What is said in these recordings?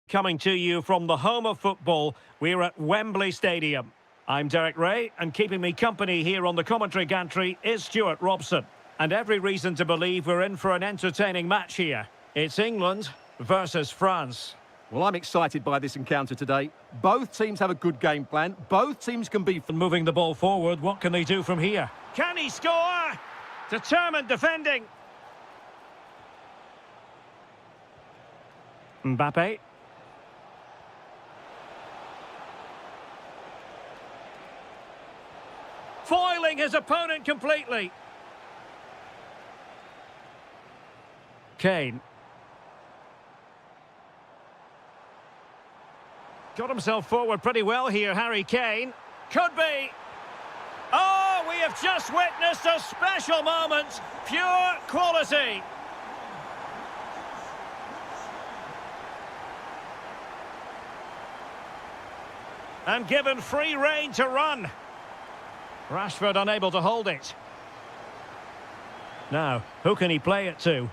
Coming to you from the home of football, we're at Wembley Stadium. I'm Derek Ray, and keeping me company here on the commentary gantry is Stuart Robson. And every reason to believe we're in for an entertaining match here. It's England versus France. Well, I'm excited by this encounter today. Both teams have a good game plan. Both teams can be... Moving the ball forward, what can they do from here? Can he score? Determined defending. Mbappe. Foiling his opponent completely. Kane. Got himself forward pretty well here, Harry Kane. Could be. Oh, we have just witnessed a special moment. Pure quality. And given free rein to run. Rashford unable to hold it. Now, who can he play it to?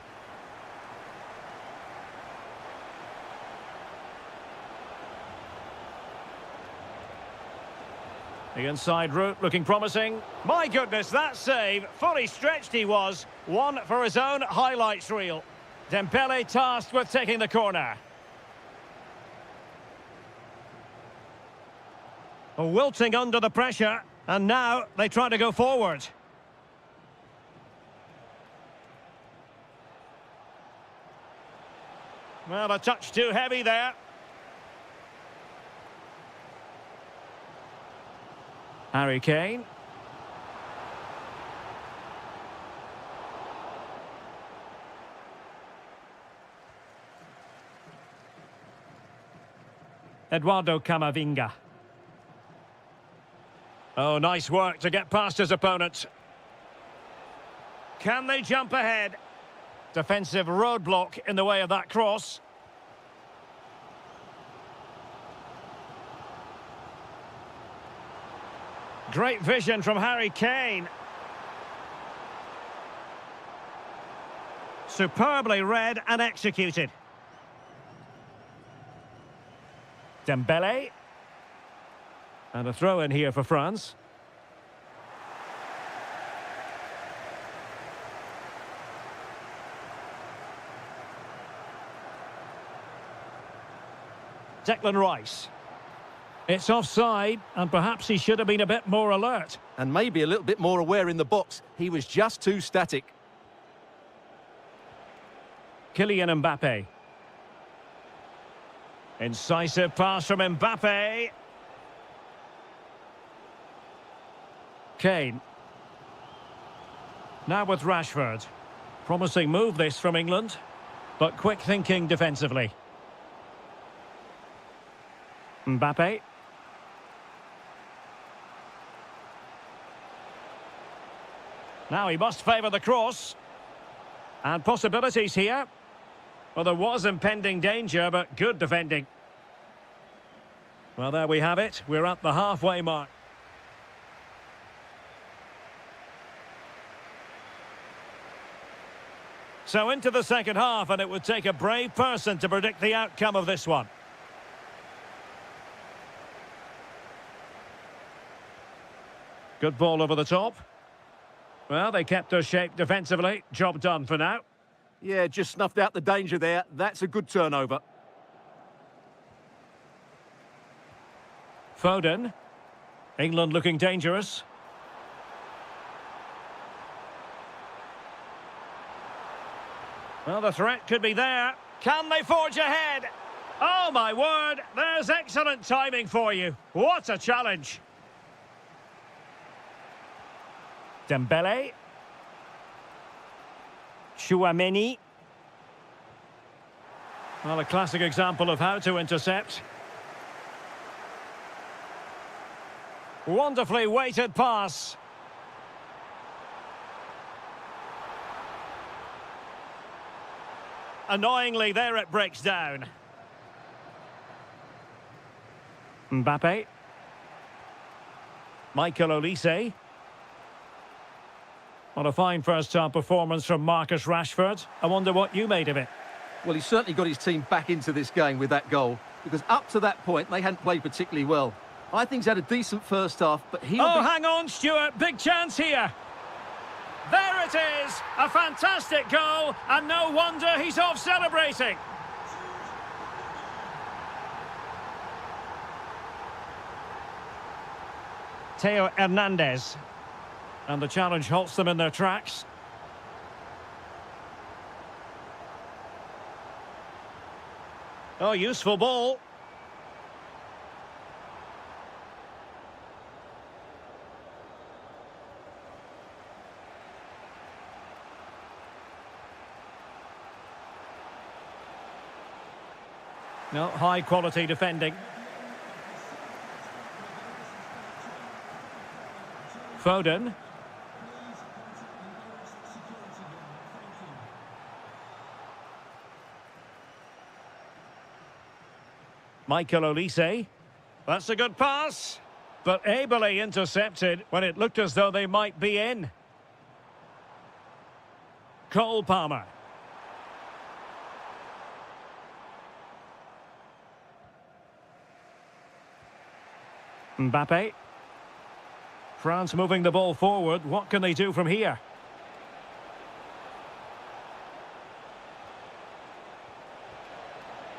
The inside route looking promising. My goodness, that save. Fully stretched he was. One for his own highlights reel. Dembele tasked with taking the corner. Wilting under the pressure. And now they try to go forward. Well, a touch too heavy there. Harry Kane. Eduardo Camavinga. Oh, nice work to get past his opponent. Can they jump ahead? Defensive roadblock in the way of that cross. Great vision from Harry Kane. Superbly read and executed. Dembele. And a throw in here for France. Declan Rice. It's offside, and perhaps he should have been a bit more alert. And maybe a little bit more aware in the box. He was just too static. Kylian Mbappe. Incisive pass from Mbappe. Kane. Now with Rashford. Promising move this from England, but quick thinking defensively. Mbappe. Now he must favour the cross. And possibilities here. Well, there was impending danger, but good defending. Well, there we have it. We're at the halfway mark. So into the second half, and it would take a brave person to predict the outcome of this one. Good ball over the top. Well, they kept their shape defensively. Job done for now. Yeah, just snuffed out the danger there. That's a good turnover. Foden. England looking dangerous. Well, the threat could be there. Can they forge ahead? Oh, my word. There's excellent timing for you. What a challenge. Dembele. Chouameni. Well, a classic example of how to intercept. Wonderfully weighted pass. Annoyingly, there it breaks down. Mbappe. Michael Olise. What a fine first-half performance from Marcus Rashford. I wonder what you made of it. Well, he's certainly got his team back into this game with that goal, because up to that point, they hadn't played particularly well. I think he's had a decent first half, but hang on, Stuart. Big chance here. There it is. A fantastic goal, and no wonder he's off celebrating. Theo Hernandez. And the challenge halts them in their tracks. Oh, useful ball. No, high quality defending. Foden. Michael Olise. That's a good pass, but ably intercepted when it looked as though they might be in. Cole Palmer. Mbappe. France moving the ball forward. What can they do from here?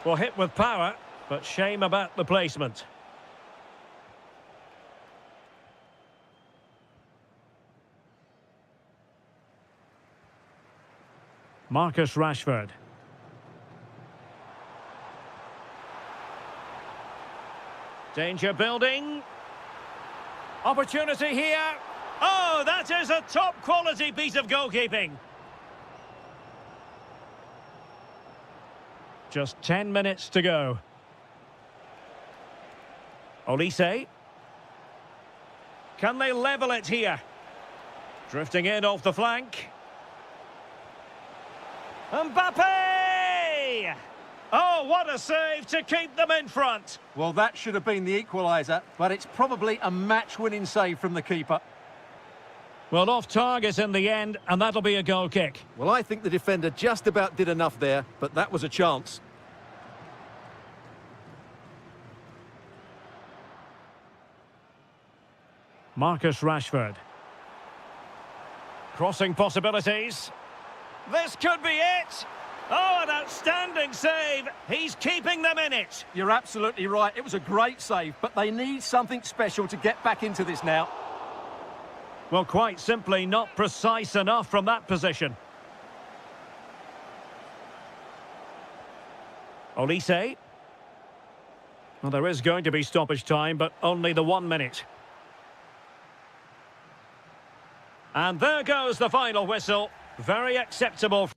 Well, hit with power, but shame about the placement. Marcus Rashford. Danger building. Opportunity here. Oh, that is a top quality piece of goalkeeping. Just 10 minutes to go. Olise. Can they level it here? Drifting in off the flank. Mbappe! Oh, what a save to keep them in front. Well, that should have been the equaliser, but it's probably a match-winning save from the keeper. Well, off target in the end, and that'll be a goal kick. Well, I think the defender just about did enough there, but that was a chance. Marcus Rashford. Crossing possibilities. This could be it. Oh, an outstanding save. He's keeping them in it. You're absolutely right. It was a great save, but they need something special to get back into this now. Well, quite simply not precise enough from that position. Olise. Well, there is going to be stoppage time, but only the 1 minute. And there goes the final whistle. Very acceptable.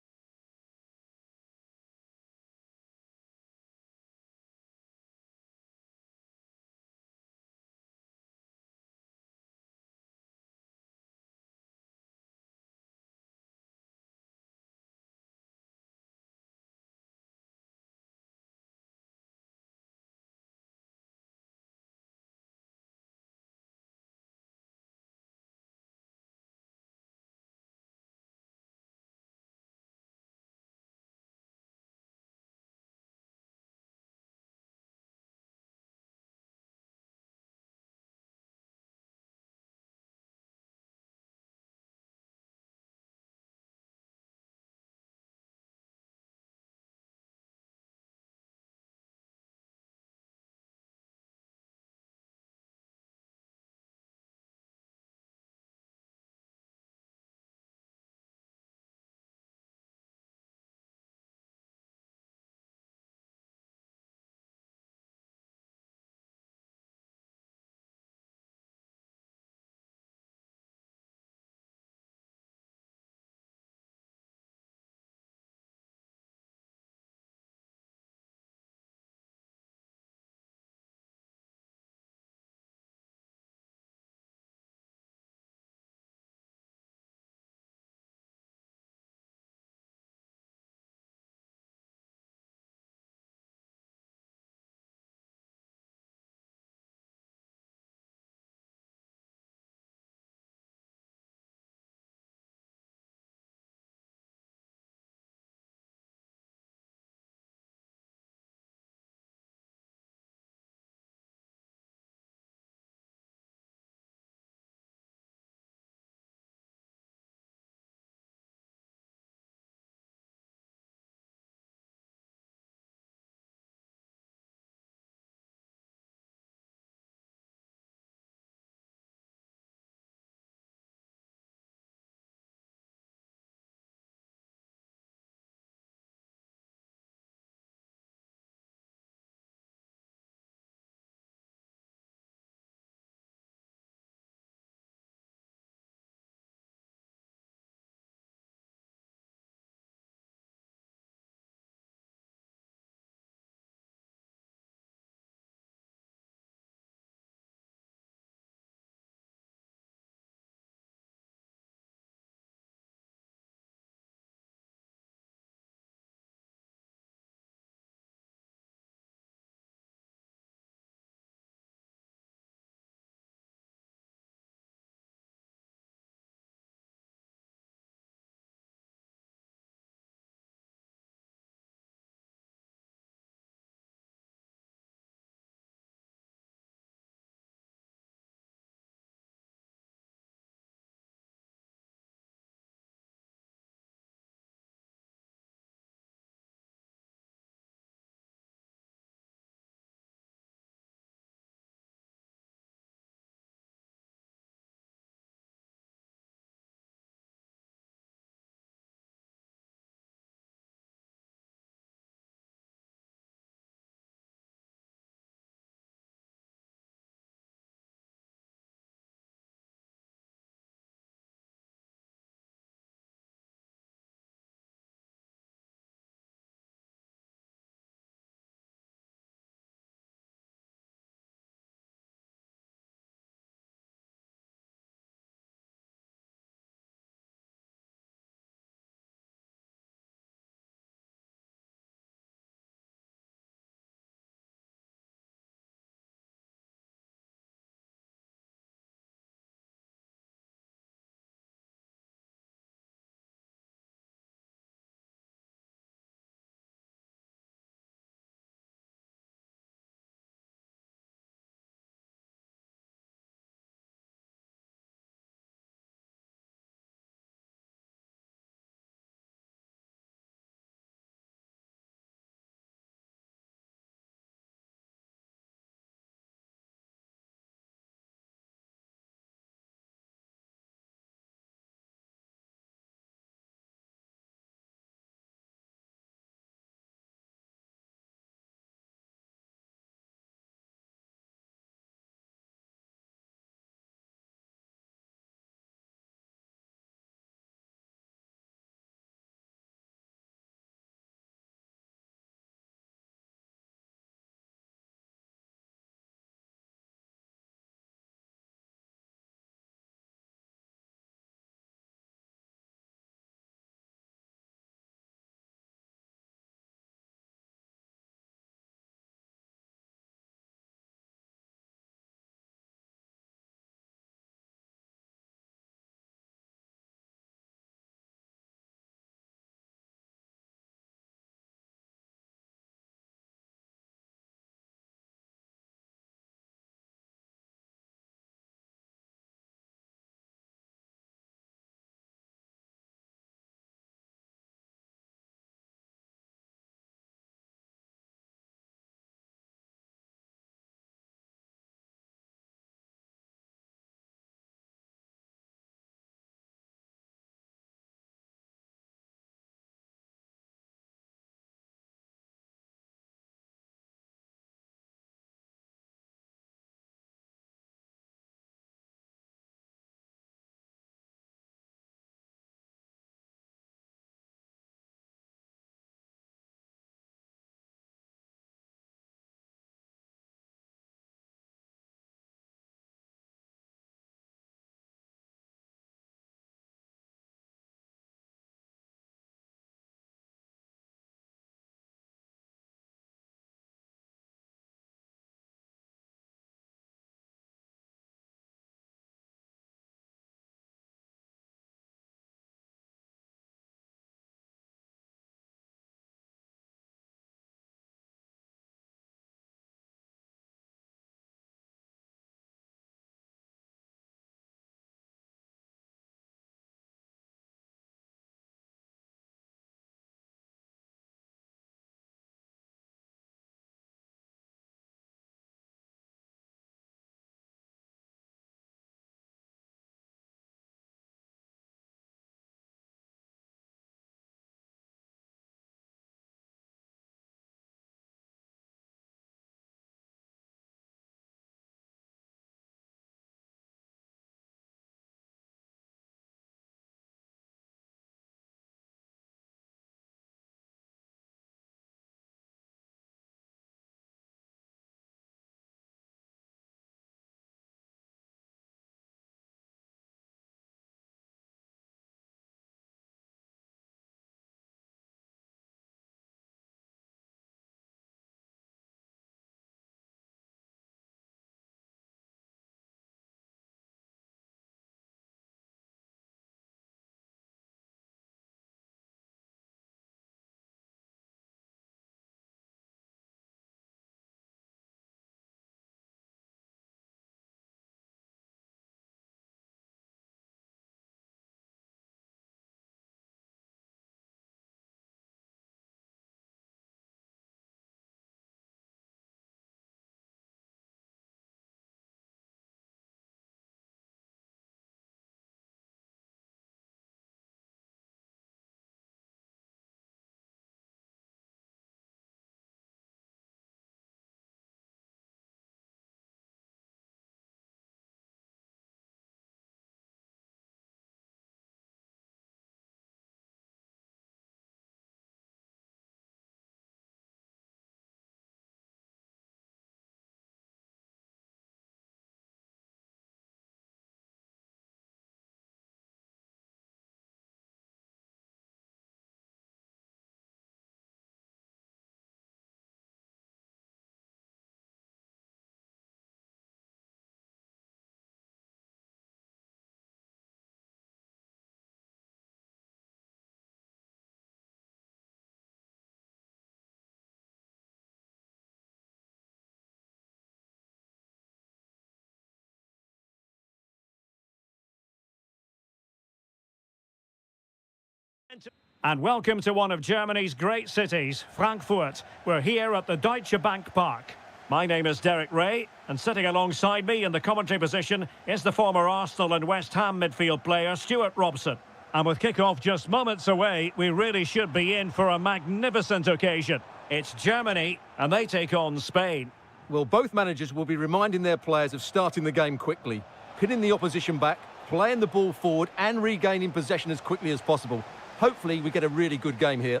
And welcome to one of Germany's great cities, Frankfurt. We're here at the Deutsche Bank Park. My name is Derek Ray, and sitting alongside me in the commentary position is the former Arsenal and West Ham midfield player, Stuart Robson. And with kick-off just moments away, we really should be in for a magnificent occasion. It's Germany, and they take on Spain. Well, both managers will be reminding their players of starting the game quickly, pinning the opposition back, playing the ball forward and regaining possession as quickly as possible. Hopefully we get a really good game here.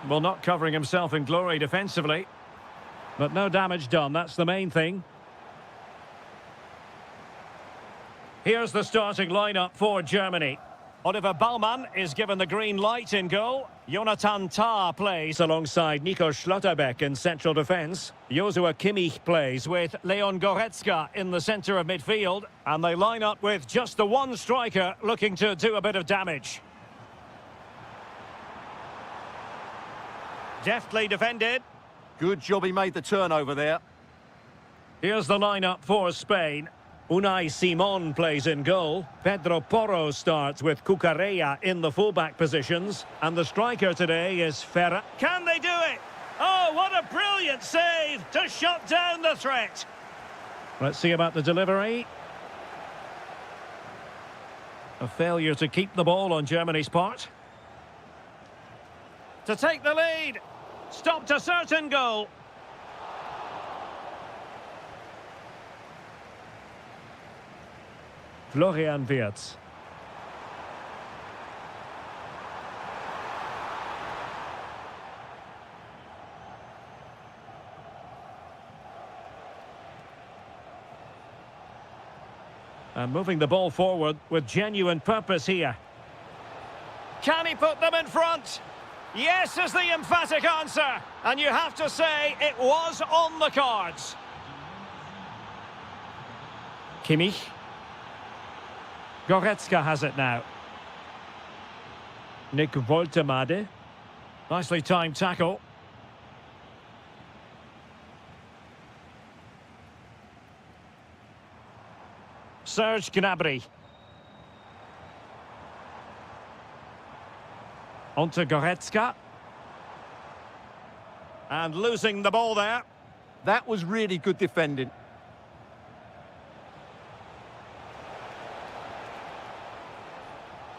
Well, not covering himself in glory defensively, but no damage done, that's the main thing. Here's the starting lineup for Germany. Oliver Baumann is given the green light in goal. Jonathan Tah plays alongside Nico Schlotterbeck in central defence. Joshua Kimmich plays with Leon Goretzka in the centre of midfield. And they line up with just the one striker looking to do a bit of damage. Deftly defended. Good job he made the turnover there. Here's the lineup for Spain. Unai Simon plays in goal. Pedro Porro starts with Cucurella in the fullback positions. And the striker today is Ferra. Can they do it? Oh, what a brilliant save to shut down the threat. Let's see about the delivery. A failure to keep the ball on Germany's part. To take the lead. Stopped a certain goal. Florian Wirtz. And moving the ball forward with genuine purpose here. Can he put them in front? Yes is the emphatic answer. And you have to say it was on the cards. Kimmich. Goretzka has it now. Nick Woltemade. Nicely timed tackle. Serge Gnabry. On to Goretzka. And losing the ball there. That was really good defending.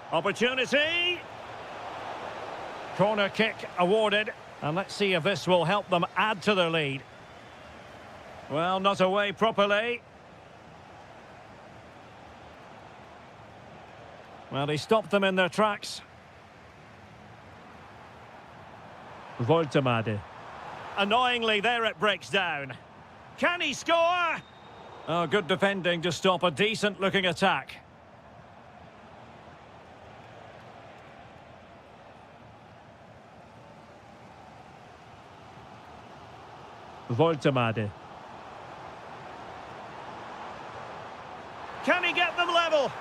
Opportunity. Corner kick awarded. And let's see if this will help them add to their lead. Well, not away properly. Well, he stopped them in their tracks. Woltemade. Annoyingly, there it breaks down. Can he score? Oh, good defending to stop a decent-looking attack. Woltemade. Can he get them level?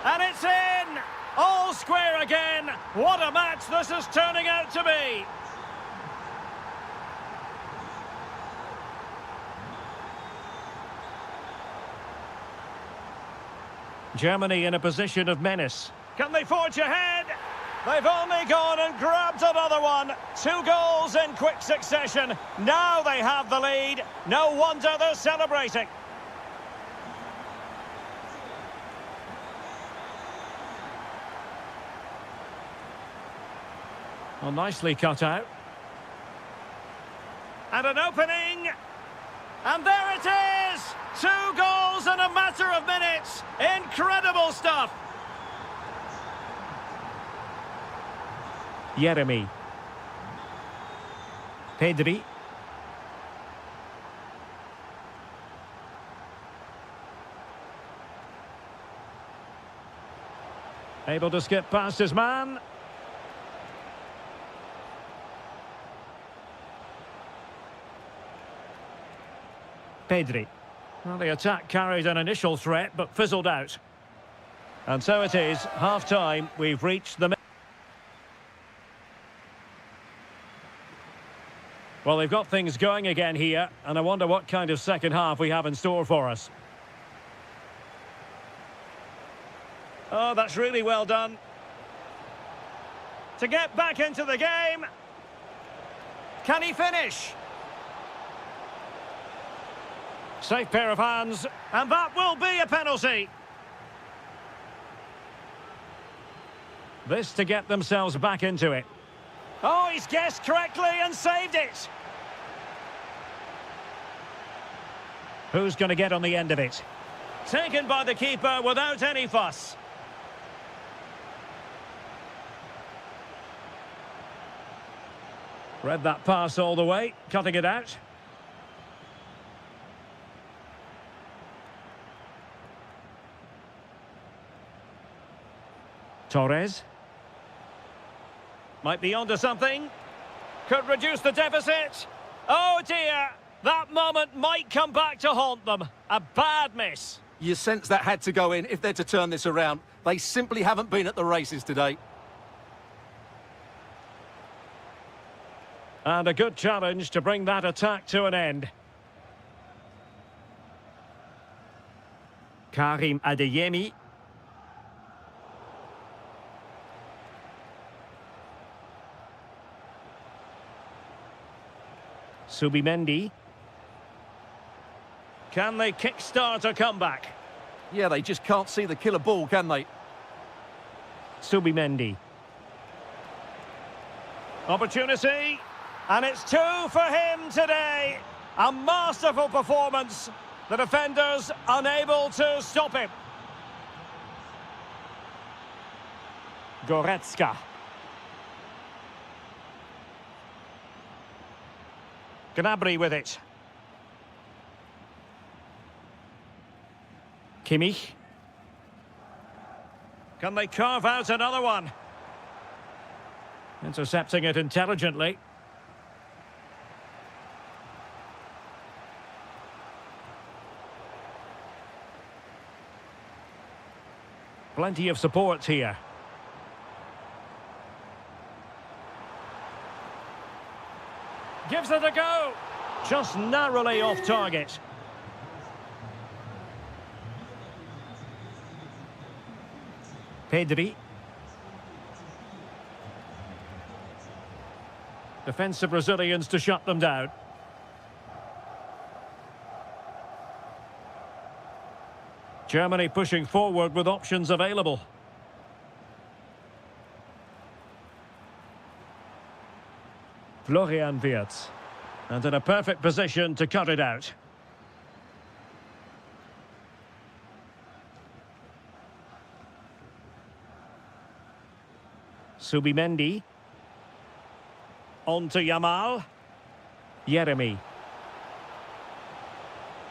And it's in! All square again! What a match this is turning out to be! Germany in a position of menace. Can they forge ahead? They've only gone and grabbed another one. 2 goals in quick succession. Now they have the lead. No wonder they're celebrating. Well, nicely cut out. And an opening. And there it is! 2 goals in a matter of minutes. Incredible stuff. Jeremy. Pedri. Able to skip past his man. Pedri. Well, the attack carried an initial threat, but fizzled out. And so it is, half-time, we've reached the... Well, they've got things going again here, and I wonder what kind of second half we have in store for us. Oh, that's really well done. To get back into the game. Can he finish? Safe pair of hands, and that will be a penalty. This to get themselves back into it. Oh, he's guessed correctly and saved it. Who's going to get on the end of it? Taken by the keeper without any fuss. Read that pass all the way, cutting it out. Torres. Might be onto something. Could reduce the deficit. Oh dear, that moment might come back to haunt them. A bad miss. You sense that had to go in if they're to turn this around. They simply haven't been at the races today. And a good challenge to bring that attack to an end. Karim Adeyemi. Subimendi. Can they kickstart a comeback? Yeah, they just can't see the killer ball, can they? Subimendi. Opportunity. And it's 2 for him today. A masterful performance. The defenders unable to stop him. Goretzka. Gnabry with it. Kimmich. Can they carve out another one? Intercepting it intelligently. Plenty of support here. Gives it a go. Just narrowly off target. Pedri. Defensive Brazilians to shut them down. Germany pushing forward with options available. Florian Wirtz. And in a perfect position to cut it out. Subimendi. On to Yamal. Yeremy.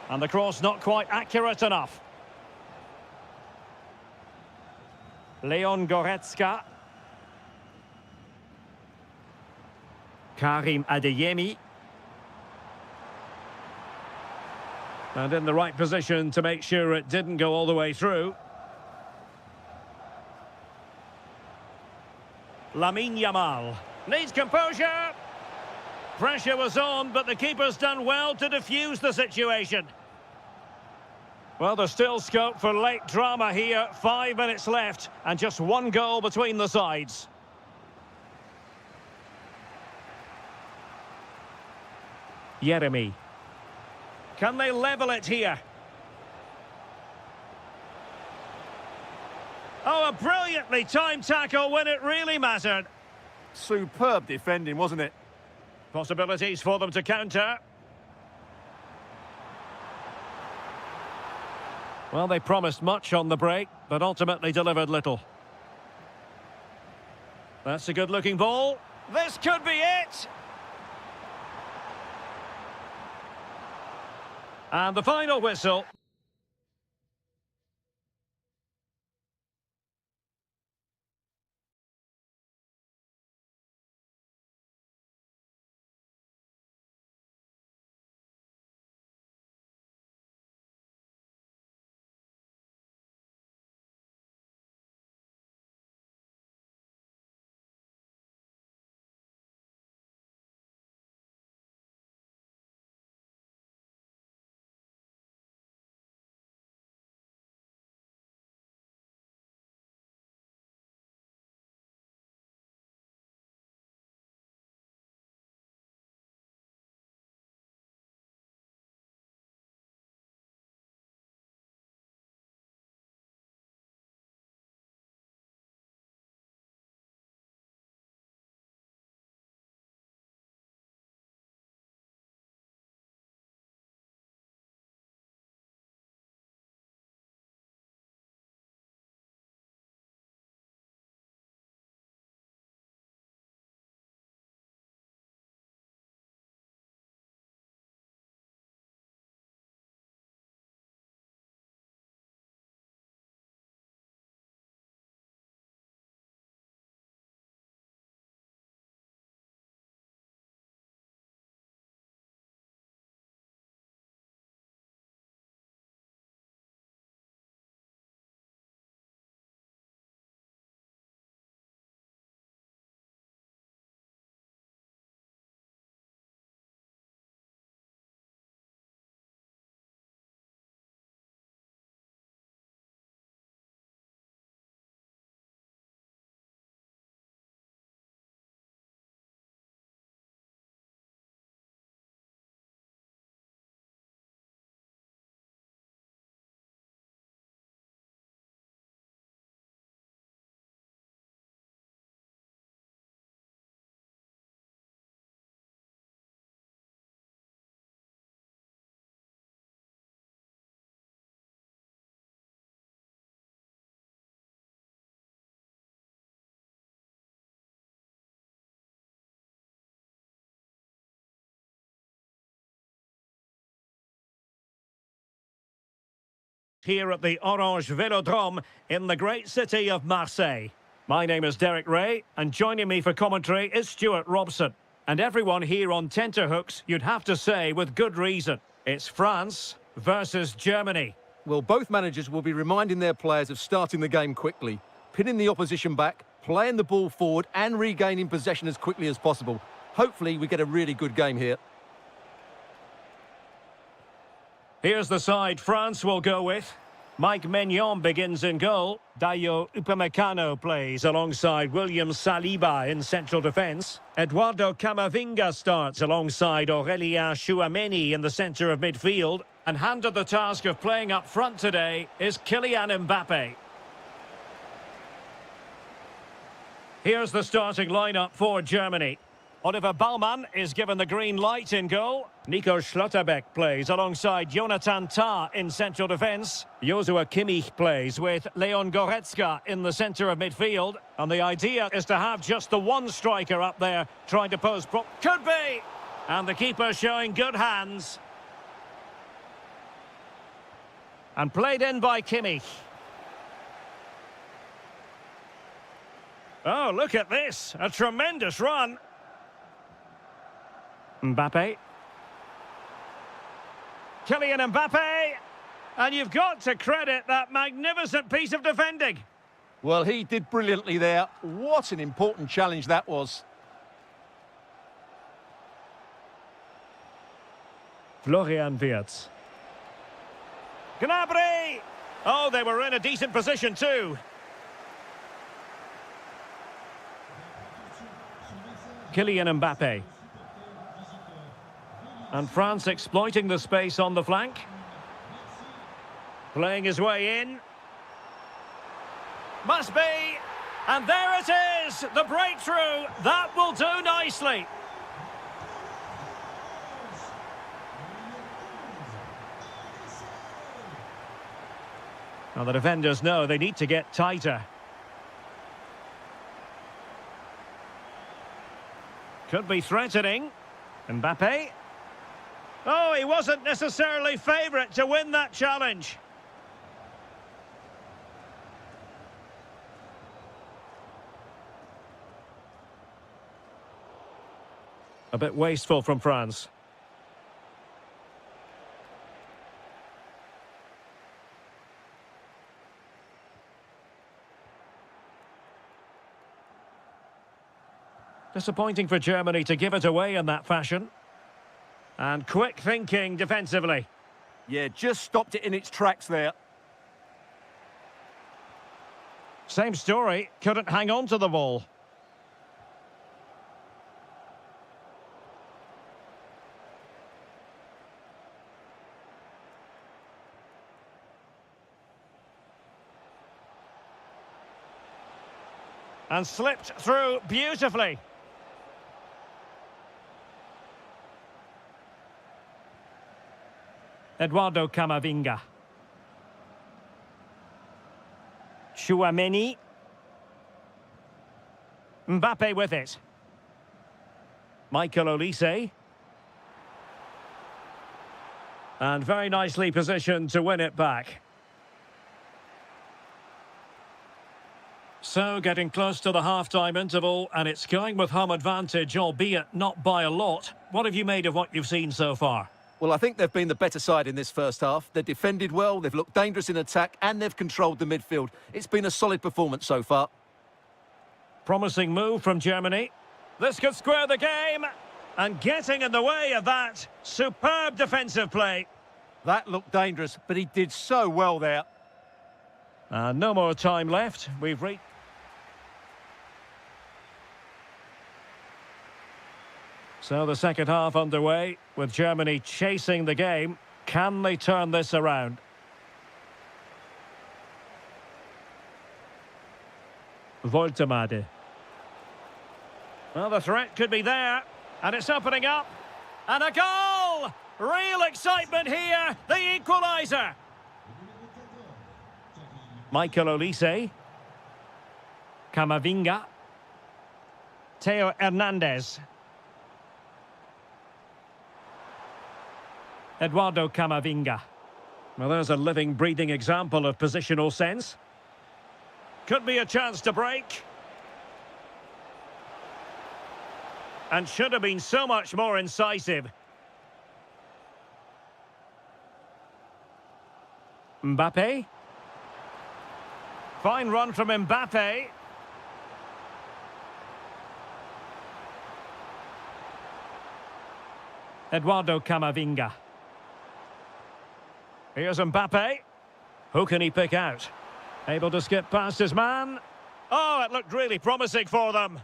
And the cross not quite accurate enough. Leon Goretzka. Karim Adeyemi. And in the right position to make sure it didn't go all the way through. Lamine Yamal. Needs composure. Pressure was on, but the keeper's done well to defuse the situation. Well, there's still scope for late drama here. 5 minutes left, and just 1 goal between the sides. Yeremy. Can they level it here? Oh, a brilliantly timed tackle when it really mattered. Superb defending, wasn't it? Possibilities for them to counter. Well, they promised much on the break, but ultimately delivered little. That's a good-looking ball. This could be it! And the final whistle. here at the Orange Velodrome in the great city of Marseille. My name is Derek Ray, and joining me for commentary is Stuart Robson. And everyone here on tenterhooks, you'd have to say with good reason. It's France versus Germany. Well, both managers will be reminding their players of starting the game quickly, pinning the opposition back, playing the ball forward and regaining possession as quickly as possible. Hopefully we get a really good game here. Here's the side France will go with. Mike Maignan begins in goal. Dayo Upamecano plays alongside William Saliba in central defence. Eduardo Camavinga starts alongside Aurélien Tchouameni in the centre of midfield. And handed the task of playing up front today is Kylian Mbappe. Here's the starting lineup for Germany. Oliver Baumann is given the green light in goal. Nico Schlotterbeck plays alongside Jonathan Tah in central defence. Joshua Kimmich plays with Leon Goretzka in the centre of midfield. And the idea is to have just the one striker up there trying to pose Could be! And the keeper showing good hands. And played in by Kimmich. Oh, look at this. A tremendous run. Mbappe. Kylian Mbappe. And you've got to credit that magnificent piece of defending. Well, he did brilliantly there. What an important challenge that was. Florian Wirtz. Gnabry! Oh, they were in a decent position too. Kylian Mbappe. And France exploiting the space on the flank. Playing his way in. Must be! And there it is! The breakthrough! That will do nicely! Now the defenders know they need to get tighter. Could be threatening. Mbappe. Oh, he wasn't necessarily favourite to win that challenge. A bit wasteful from France. Disappointing for Germany to give it away in that fashion. And quick thinking defensively. Yeah, just stopped it in its tracks there. Same story, couldn't hang on to the ball. And slipped through beautifully. Eduardo Camavinga. Tchouameni. Mbappe with it. Michael Olise. And very nicely positioned to win it back. So, getting close to the half-time interval, and it's going with home advantage, albeit not by a lot. What have you made of what you've seen so far? Well, I think they've been the better side in this first half. They've defended well, they've looked dangerous in attack, and they've controlled the midfield. It's been a solid performance so far. Promising move from Germany. This could square the game. And getting in the way of that, superb defensive play. That looked dangerous, but he did so well there. No more time left. We've reached... So the second half underway, with Germany chasing the game. Can they turn this around? Voltemade. Well, the threat could be there, and it's opening up. And a goal! Real excitement here, the equaliser. Michael Olise. Camavinga. Theo Hernandez. Eduardo Camavinga. Well, there's a living, breathing example of positional sense. Could be a chance to break. And should have been so much more incisive. Mbappe. Fine run from Mbappe. Eduardo Camavinga. Here's Mbappe. Who can he pick out? Able to skip past his man. Oh, it looked really promising for them.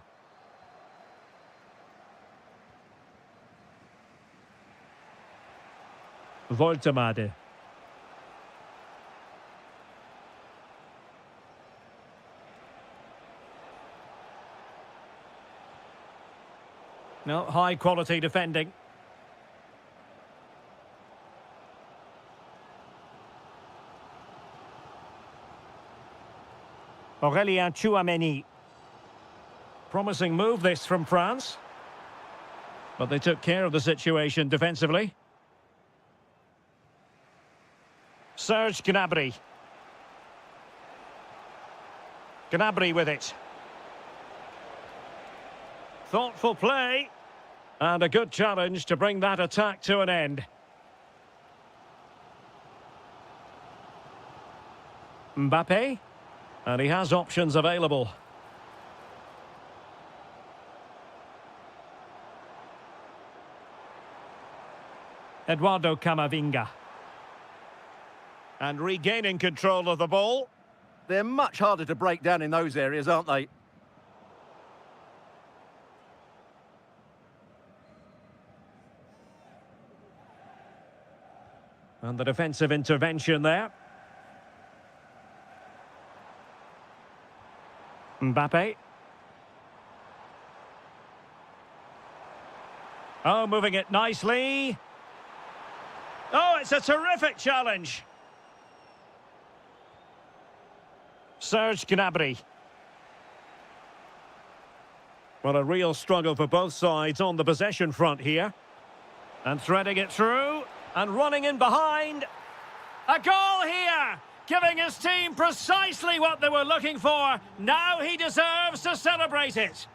Voltemade. No, high quality defending. Aurélien Tchouameni. Promising move this from France. But they took care of the situation defensively. Serge Gnabry. Gnabry with it. Thoughtful play. And a good challenge to bring that attack to an end. Mbappe. And he has options available. Eduardo Camavinga. And regaining control of the ball. They're much harder to break down in those areas, aren't they? And the defensive intervention there. Mbappe. Oh, moving it nicely. Oh, it's a terrific challenge. Serge Gnabry. Well, a real struggle for both sides on the possession front here. And threading it through. And running in behind. A goal here! Giving his team precisely what they were looking for. Now he deserves to celebrate it.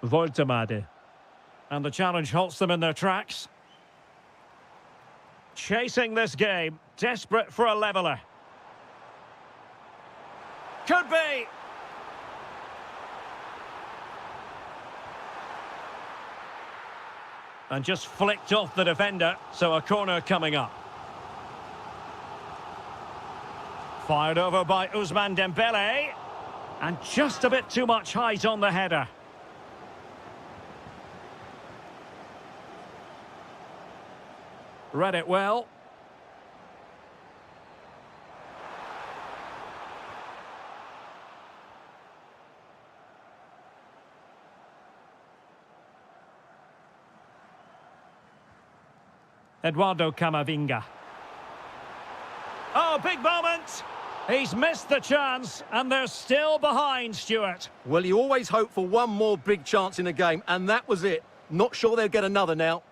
Voltemade. And the challenge halts them in their tracks. Chasing this game, desperate for a leveller. Could be. And just flicked off the defender, so a corner coming up. Fired over by Ousmane Dembele. And just a bit too much height on the header. Read it well. Eduardo Camavinga. Oh, big moment! He's missed the chance, and they're still behind, Stuart. Well, you always hope for one more big chance in a game, and that was it. Not sure they'll get another now.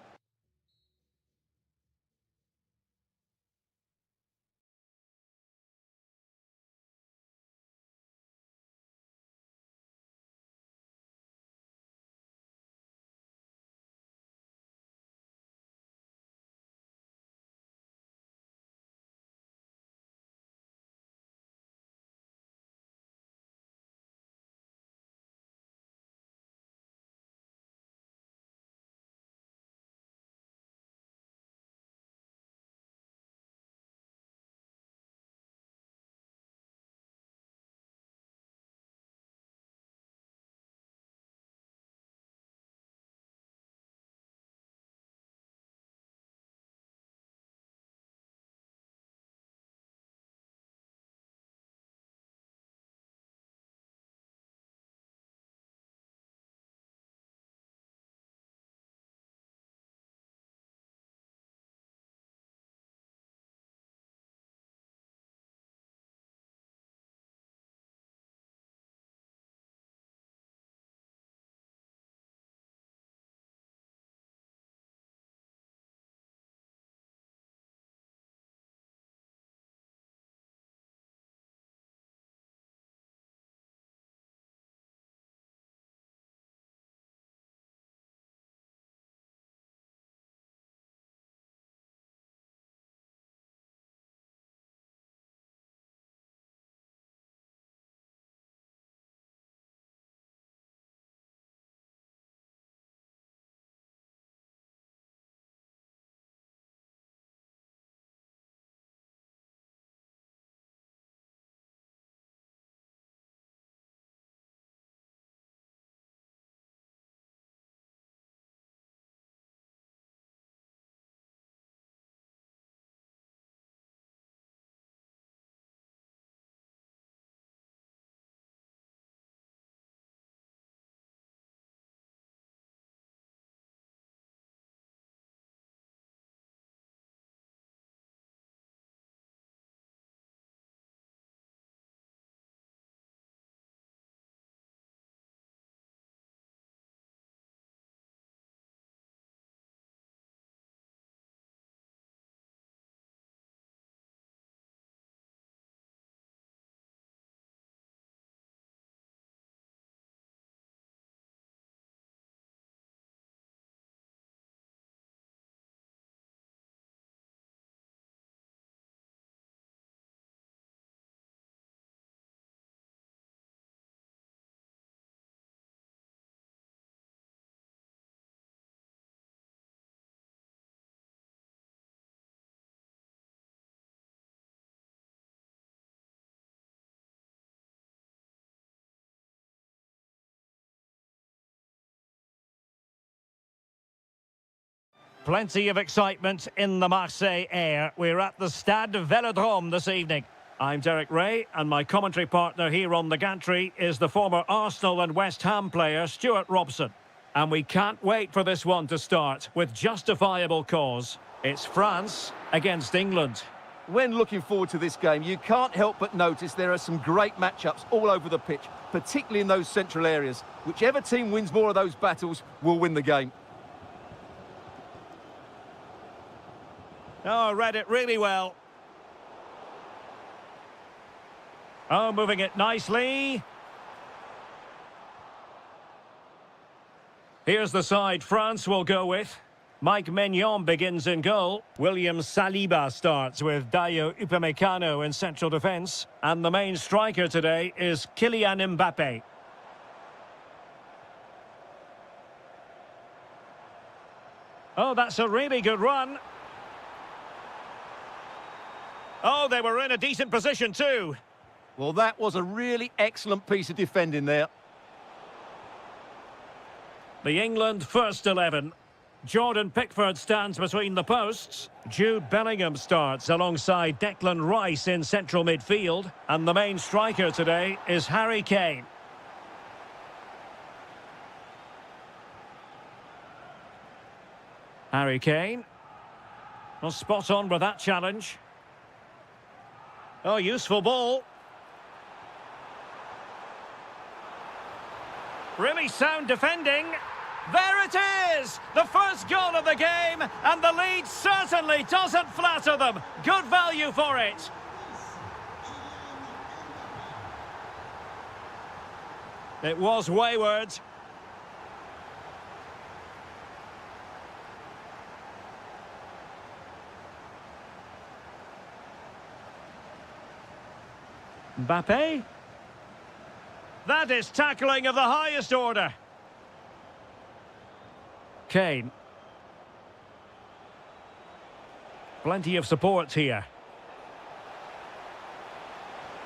Plenty of excitement in the Marseille air. We're at the Stade Vélodrome this evening. I'm Derek Ray, and my commentary partner here on the gantry is the former Arsenal and West Ham player Stuart Robson. And we can't wait for this one to start with justifiable cause. It's France against England. When looking forward to this game, you can't help but notice there are some great matchups all over the pitch, particularly in those central areas. Whichever team wins more of those battles will win the game. Oh, read it really well. Oh, moving it nicely. Here's the side France will go with. Mike Maignan begins in goal. William Saliba starts with Dayo Upamecano in central defence. And the main striker today is Kylian Mbappe. Oh, that's a really good run. Oh, they were in a decent position too. Well, that was a really excellent piece of defending there. The England first 11. Jordan Pickford stands between the posts. Jude Bellingham starts alongside Declan Rice in central midfield. And the main striker today is Harry Kane. Harry Kane. Well, spot on with that challenge. Oh, useful ball. Really sound defending. There it is! The first goal of the game, and the lead certainly doesn't flatter them. Good value for it. It was wayward. Mbappe? That is tackling of the highest order. Kane. Plenty of support here.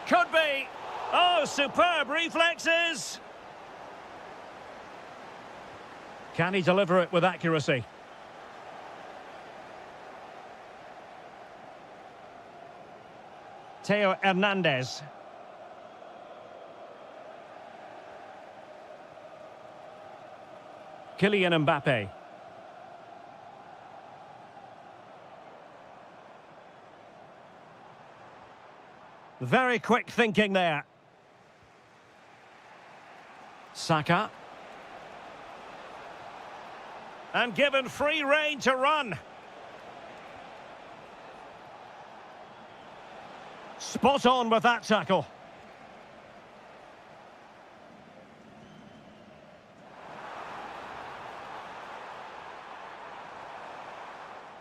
Could be. Oh, superb reflexes. Can he deliver it with accuracy? Theo Hernandez. Kylian Mbappe. Very quick thinking there. Saka. And given free rein to run. Spot on with that tackle.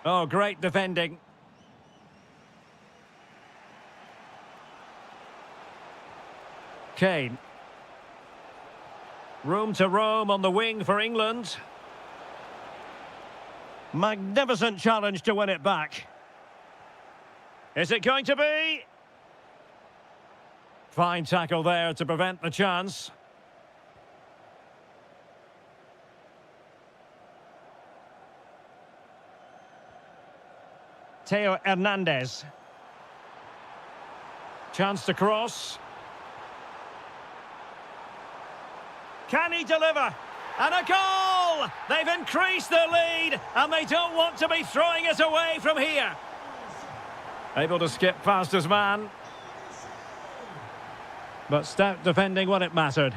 Oh, great defending. Kane. Room to roam on the wing for England. Magnificent challenge to win it back. Is it going to be? Fine tackle there to prevent the chance. Theo Hernandez. Chance to cross. Can he deliver? And a goal! They've increased their lead, and they don't want to be throwing it away from here. Able to skip past his man. But stout defending when it mattered.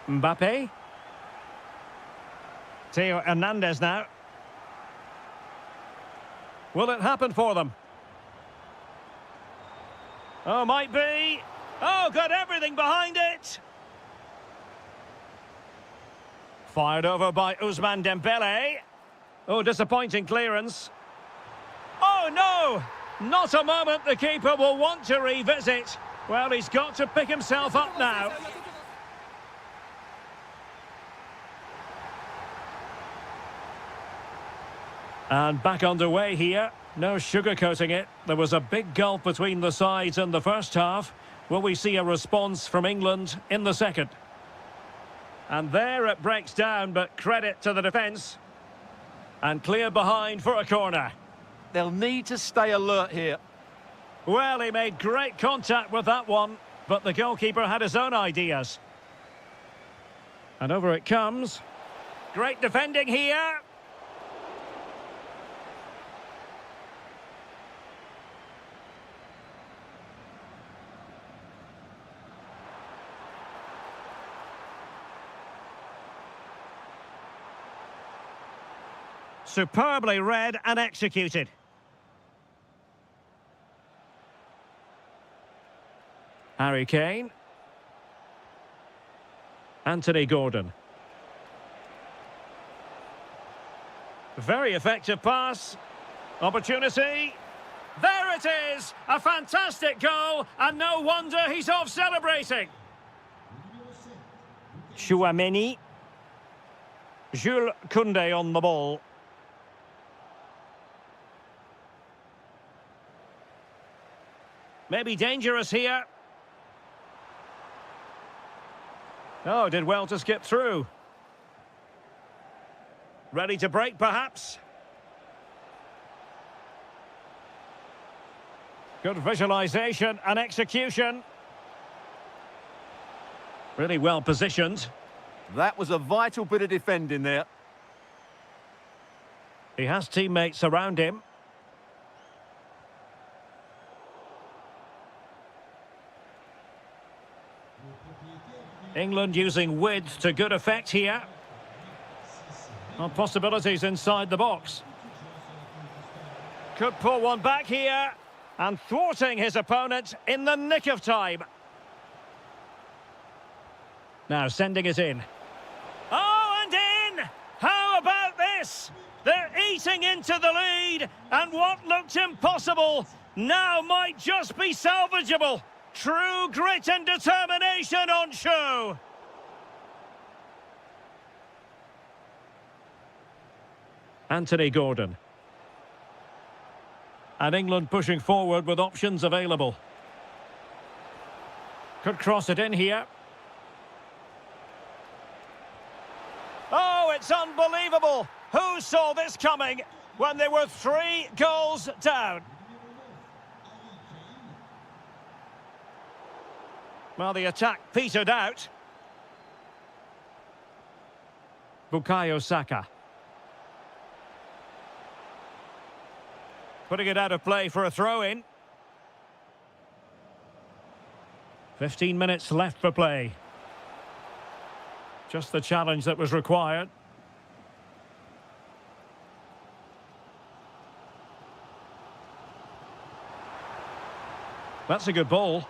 Mbappe. Theo Hernandez now. Will it happen for them? Oh, might be. Oh, got everything behind it. Fired over by Ousmane Dembele. Oh, disappointing clearance. Oh, no! Not a moment the keeper will want to revisit. Well, he's got to pick himself up now. And back underway here. No sugarcoating it. There was a big gulf between the sides in the first half. Will we see a response from England in the second? And there it breaks down, but credit to the defence. And clear behind for a corner. They'll need to stay alert here. Well, he made great contact with that one, but the goalkeeper had his own ideas. And over it comes. Great defending here. Superbly read and executed. Harry Kane. Anthony Gordon. Very effective pass. Opportunity. There it is! A fantastic goal, and no wonder he's off celebrating. Chouameni. Jules Koundé on the ball. Maybe dangerous here. Oh, did well to skip through. Ready to break, perhaps? Good visualisation and execution. Really well positioned. That was a vital bit of defending there. He has teammates around him. England using width to good effect here. Well, possibilities inside the box. Could pull one back here. And thwarting his opponent in the nick of time. Now sending it in. Oh, and in! How about this? They're eating into the lead. And what looked impossible now might just be salvageable. True grit and determination on show. Anthony Gordon. And England pushing forward with options available. Could cross it in here. Oh, it's unbelievable. Who saw this coming when they were 3 goals down? Well, the attack petered out. Bukayo Saka. Putting it out of play for a throw-in. 15 minutes left for play. Just the challenge that was required. That's a good ball.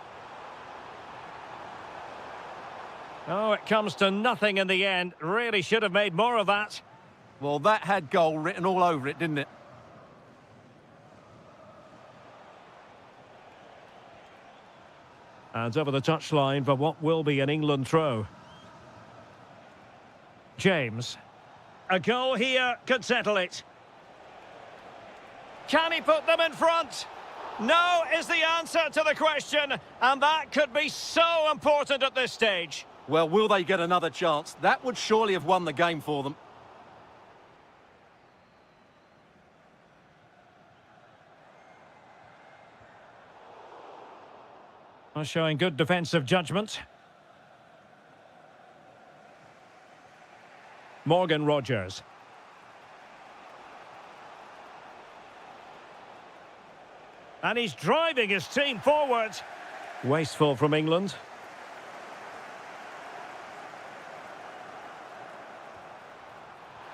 Oh, it comes to nothing in the end. Really should have made more of that. Well, that had goal written all over it, didn't it? And over the touchline for what will be an England throw. James. A goal here could settle it. Can he put them in front? No is the answer to the question, and that could be so important at this stage. Well, will they get another chance? That would surely have won the game for them. Well, showing good defensive judgment. Morgan Rogers. And he's driving his team forward. Wasteful from England.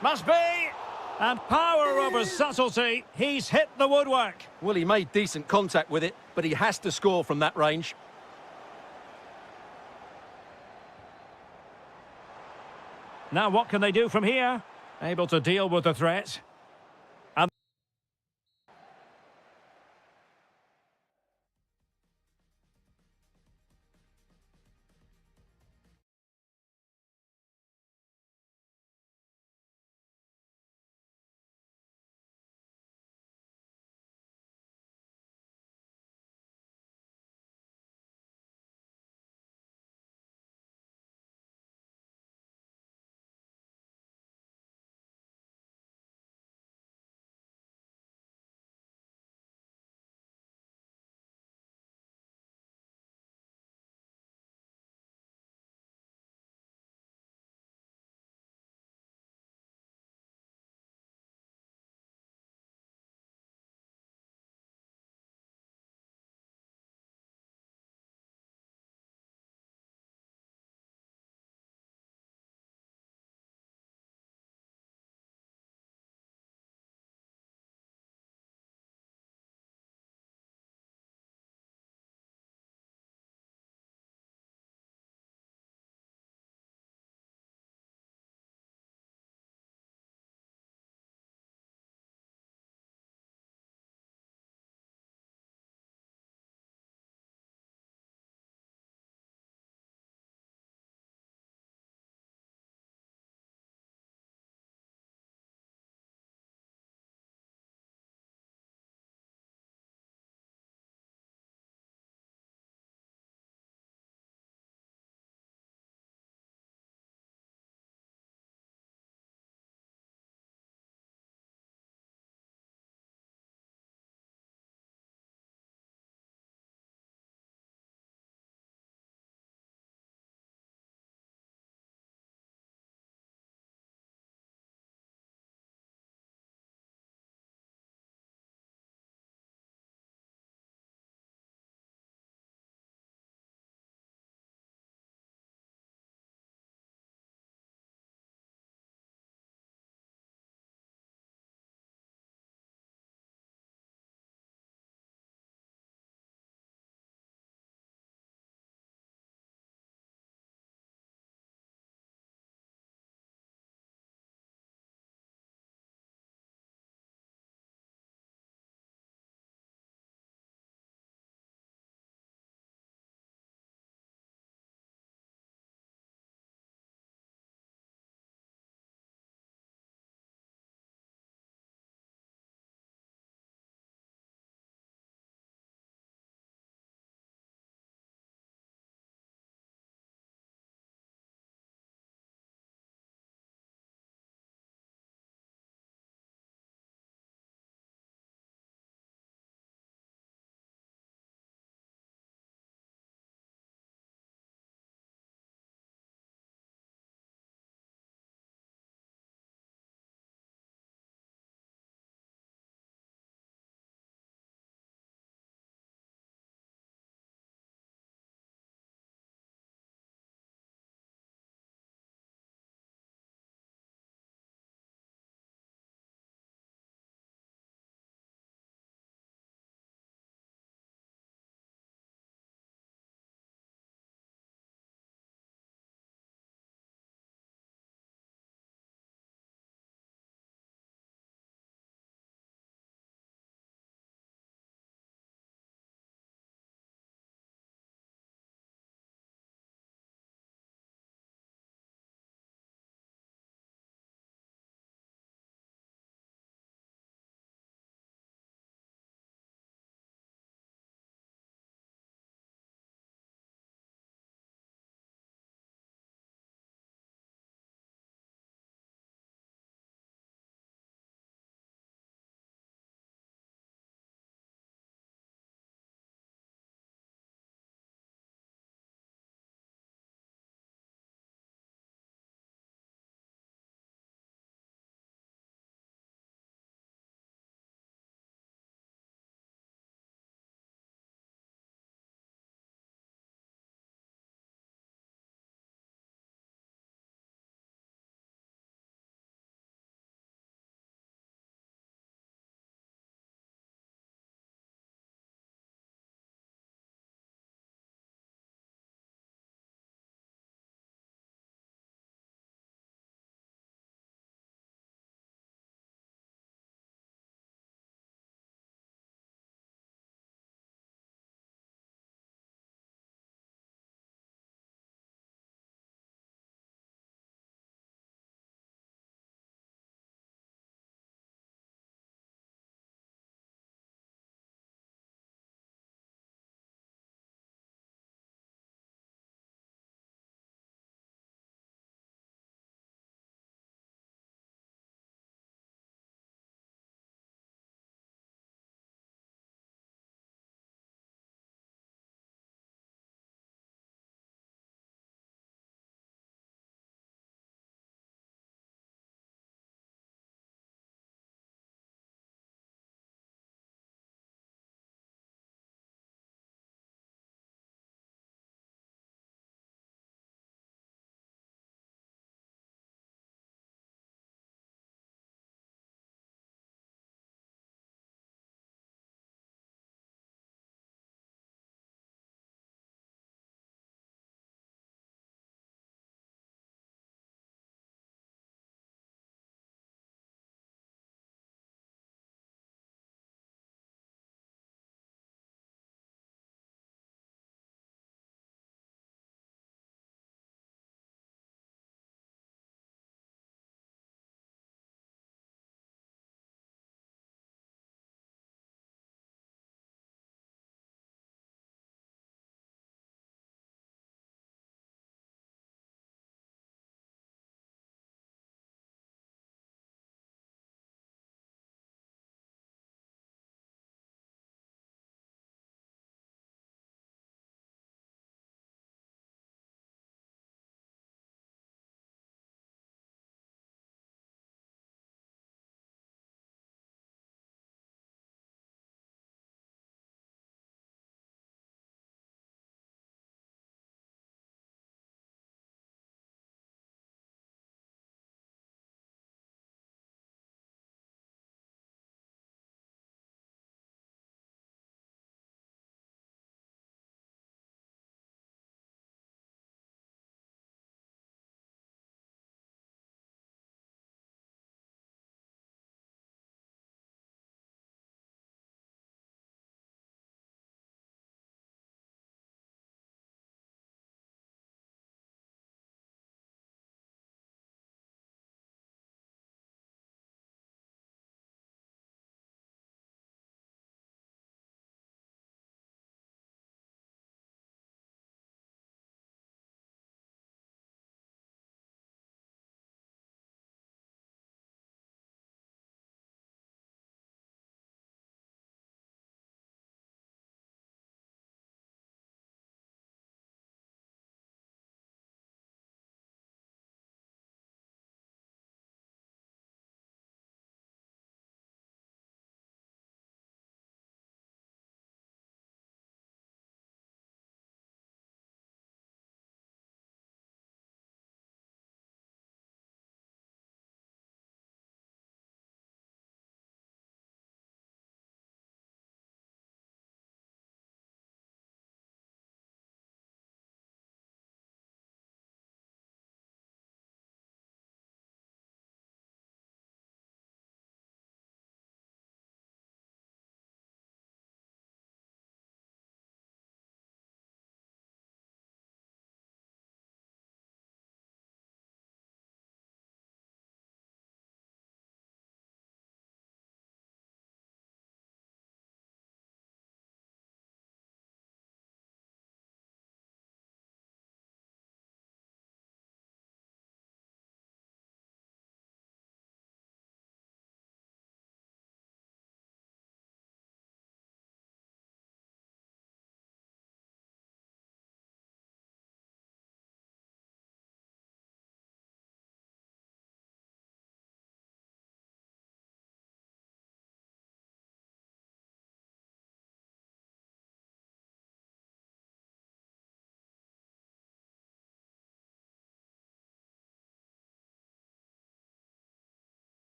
Must be. And power over subtlety. He's hit the woodwork. Well, he made decent contact with it, but he has to score from that range. Now what can they do from here? Able to deal with the threat.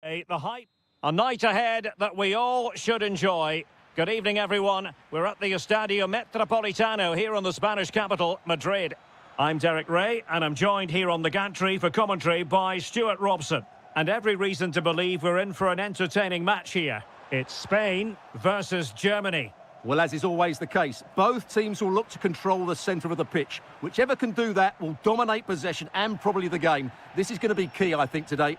The hype. A night ahead that we all should enjoy. Good evening, everyone. We're at the Estadio Metropolitano here in the Spanish capital, Madrid. I'm Derek Ray, and I'm joined here on the gantry for commentary by Stuart Robson. And every reason to believe we're in for an entertaining match here. It's Spain versus Germany. Well, as is always the case, both teams will look to control the centre of the pitch. Whichever can do that will dominate possession and probably the game. This is going to be key, I think, today.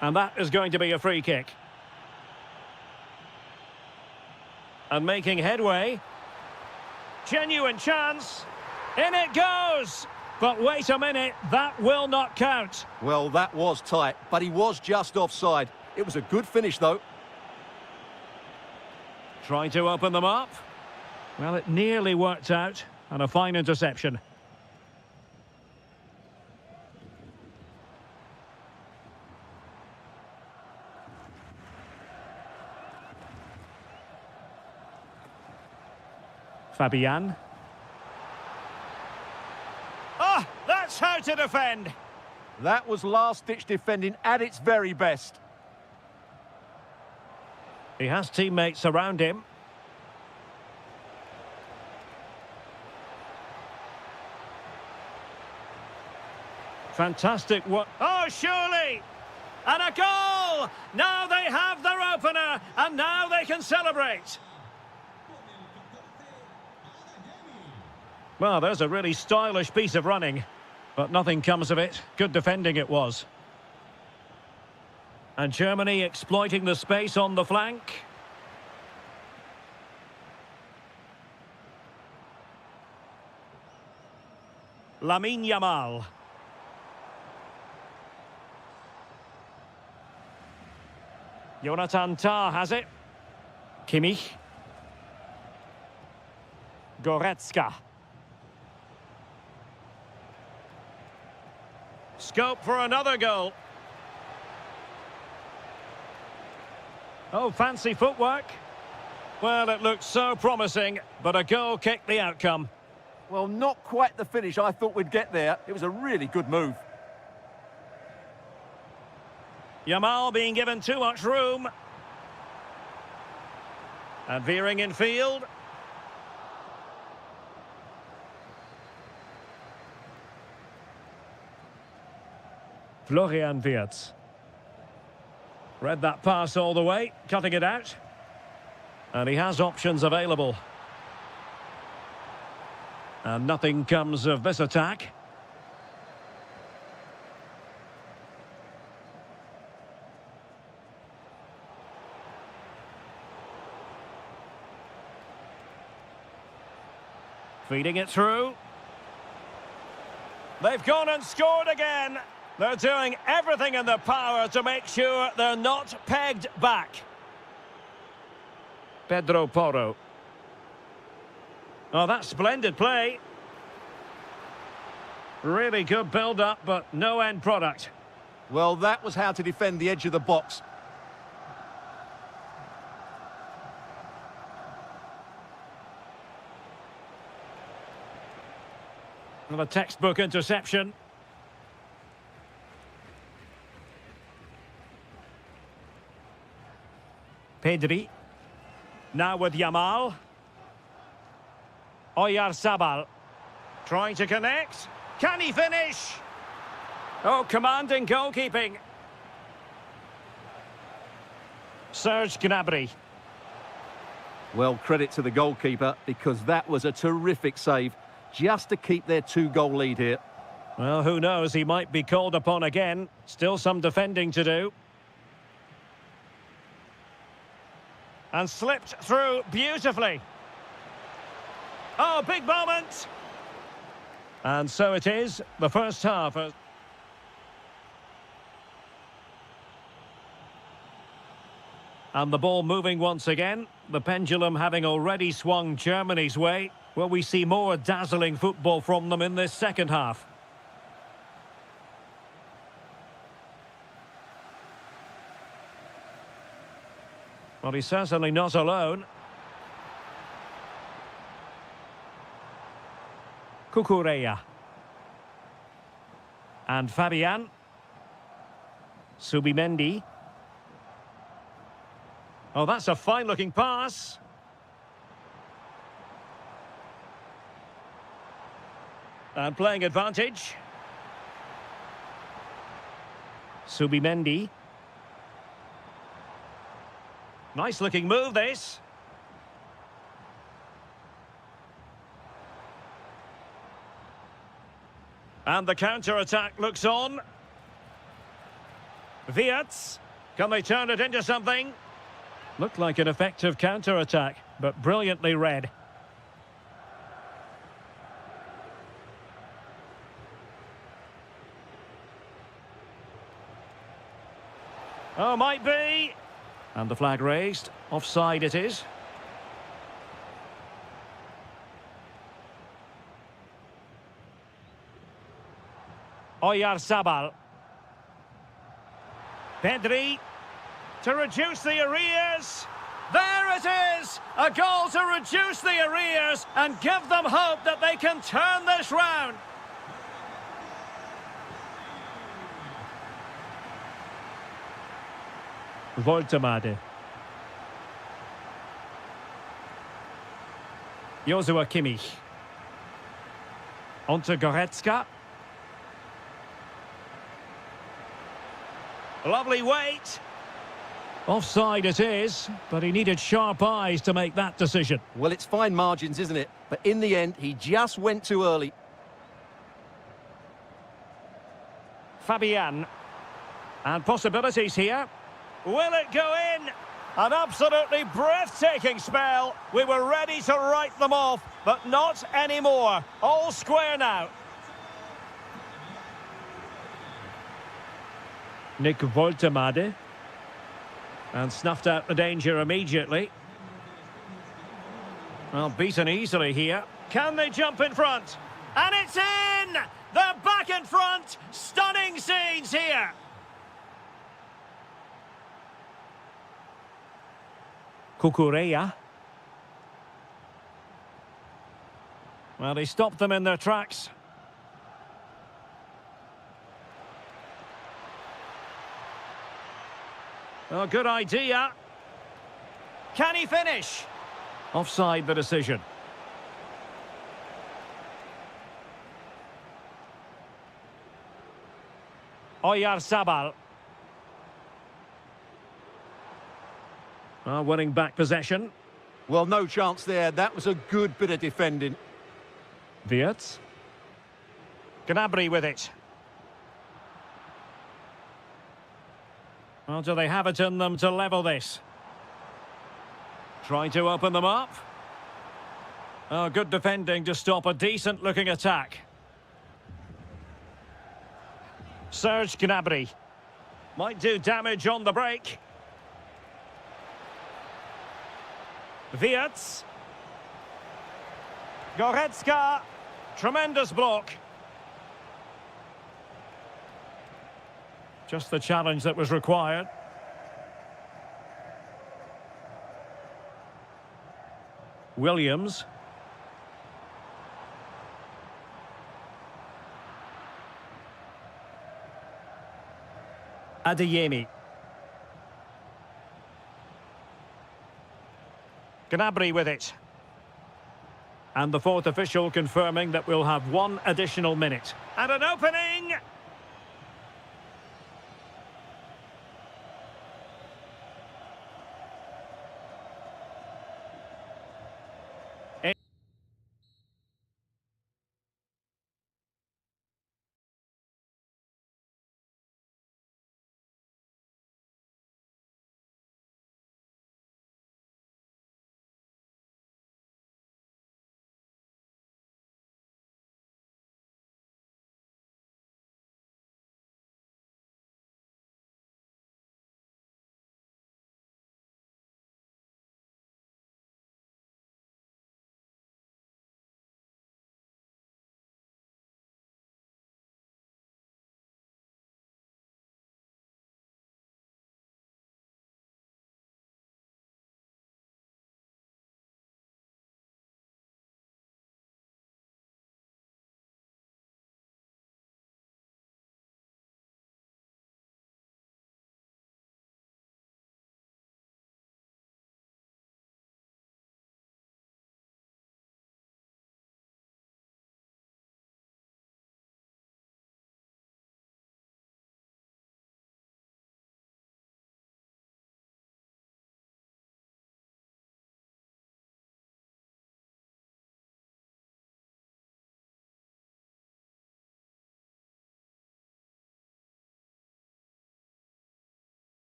And that is going to be a free kick. And making headway. Genuine chance. In it goes! But wait a minute, that will not count. Well, that was tight, but he was just offside. It was a good finish, though. Trying to open them up. Well, it nearly worked out. And a fine interception. Fabian. Ah, that's how to defend. That was last-ditch defending at its very best. He has teammates around him. Fantastic work. Oh, surely! And a goal! Now they have their opener, and now they can celebrate. Well, there's a really stylish piece of running, but nothing comes of it. Good defending it was. And Germany exploiting the space on the flank. Lamine Yamal. Jonathan Tah has it. Kimmich. Goretzka. Scope for another goal. Oh, fancy footwork. Well, it looked so promising, but a goal kicked the outcome. Well, not quite the finish I thought we'd get there. It was a really good move. Yamal being given too much room. And veering in field. Florian Wirtz. Read that pass all the way, cutting it out. And he has options available. And nothing comes of this attack. Feeding it through. They've gone and scored again. They're doing everything in their power to make sure they're not pegged back. Pedro Porro. Oh, that's splendid play. Really good build-up, but no end product. Well, that was how to defend the edge of the box. And a textbook interception. Pedri. Now with Yamal. Oyarzabal. Trying to connect. Can he finish? Oh, commanding goalkeeping. Serge Gnabry. Well, credit to the goalkeeper, because that was a terrific save, just to keep their two-goal lead here. Well, who knows? He might be called upon again. Still some defending to do. And slipped through beautifully. Oh, big moment! And so it is, the first half. And the ball moving once again. The pendulum having already swung Germany's way. Will we see more dazzling football from them in this second half? Well, he's certainly not alone. Cucurella. And Fabian. Subimendi. Oh, that's a fine-looking pass. And playing advantage. Subimendi. Nice-looking move, this. And the counter-attack looks on. Wirtz. Can they turn it into something? Looked like an effective counter-attack, but brilliantly read. Oh, might be. And the flag raised. Offside it is. Oyarzabal. Pedri. To reduce the arrears. There it is! A goal to reduce the arrears and give them hope that they can turn this round. Voltemade. Joshua Kimmich. Onto Goretzka. Lovely weight. Offside it is, but he needed sharp eyes to make that decision. Well, it's fine margins, isn't it? But in the end, he just went too early. Fabian. And possibilities here. Will it go in? An absolutely breathtaking spell. We were ready to write them off, but not anymore. All square now. Nick Voltemade. And snuffed out the danger immediately. Well, beaten easily here. Can they jump in front? And it's in! They're back in front! Stunning scenes here! Kukureya. Well, he stopped them in their tracks. Oh, good idea. Can he finish? Offside the decision. Oyarzabal. Winning back possession. Well, no chance there. That was a good bit of defending. Wirtz. Gnabry with it. Well, do they have it in them to level this? Trying to open them up. Oh, good defending to stop a decent-looking attack. Serge Gnabry. Might do damage on the break. Wirtz. Goretzka. Tremendous block. Just the challenge that was required. Williams. Adeyemi. Gnabry with it. And the fourth official confirming that we'll have one additional minute. And an opening!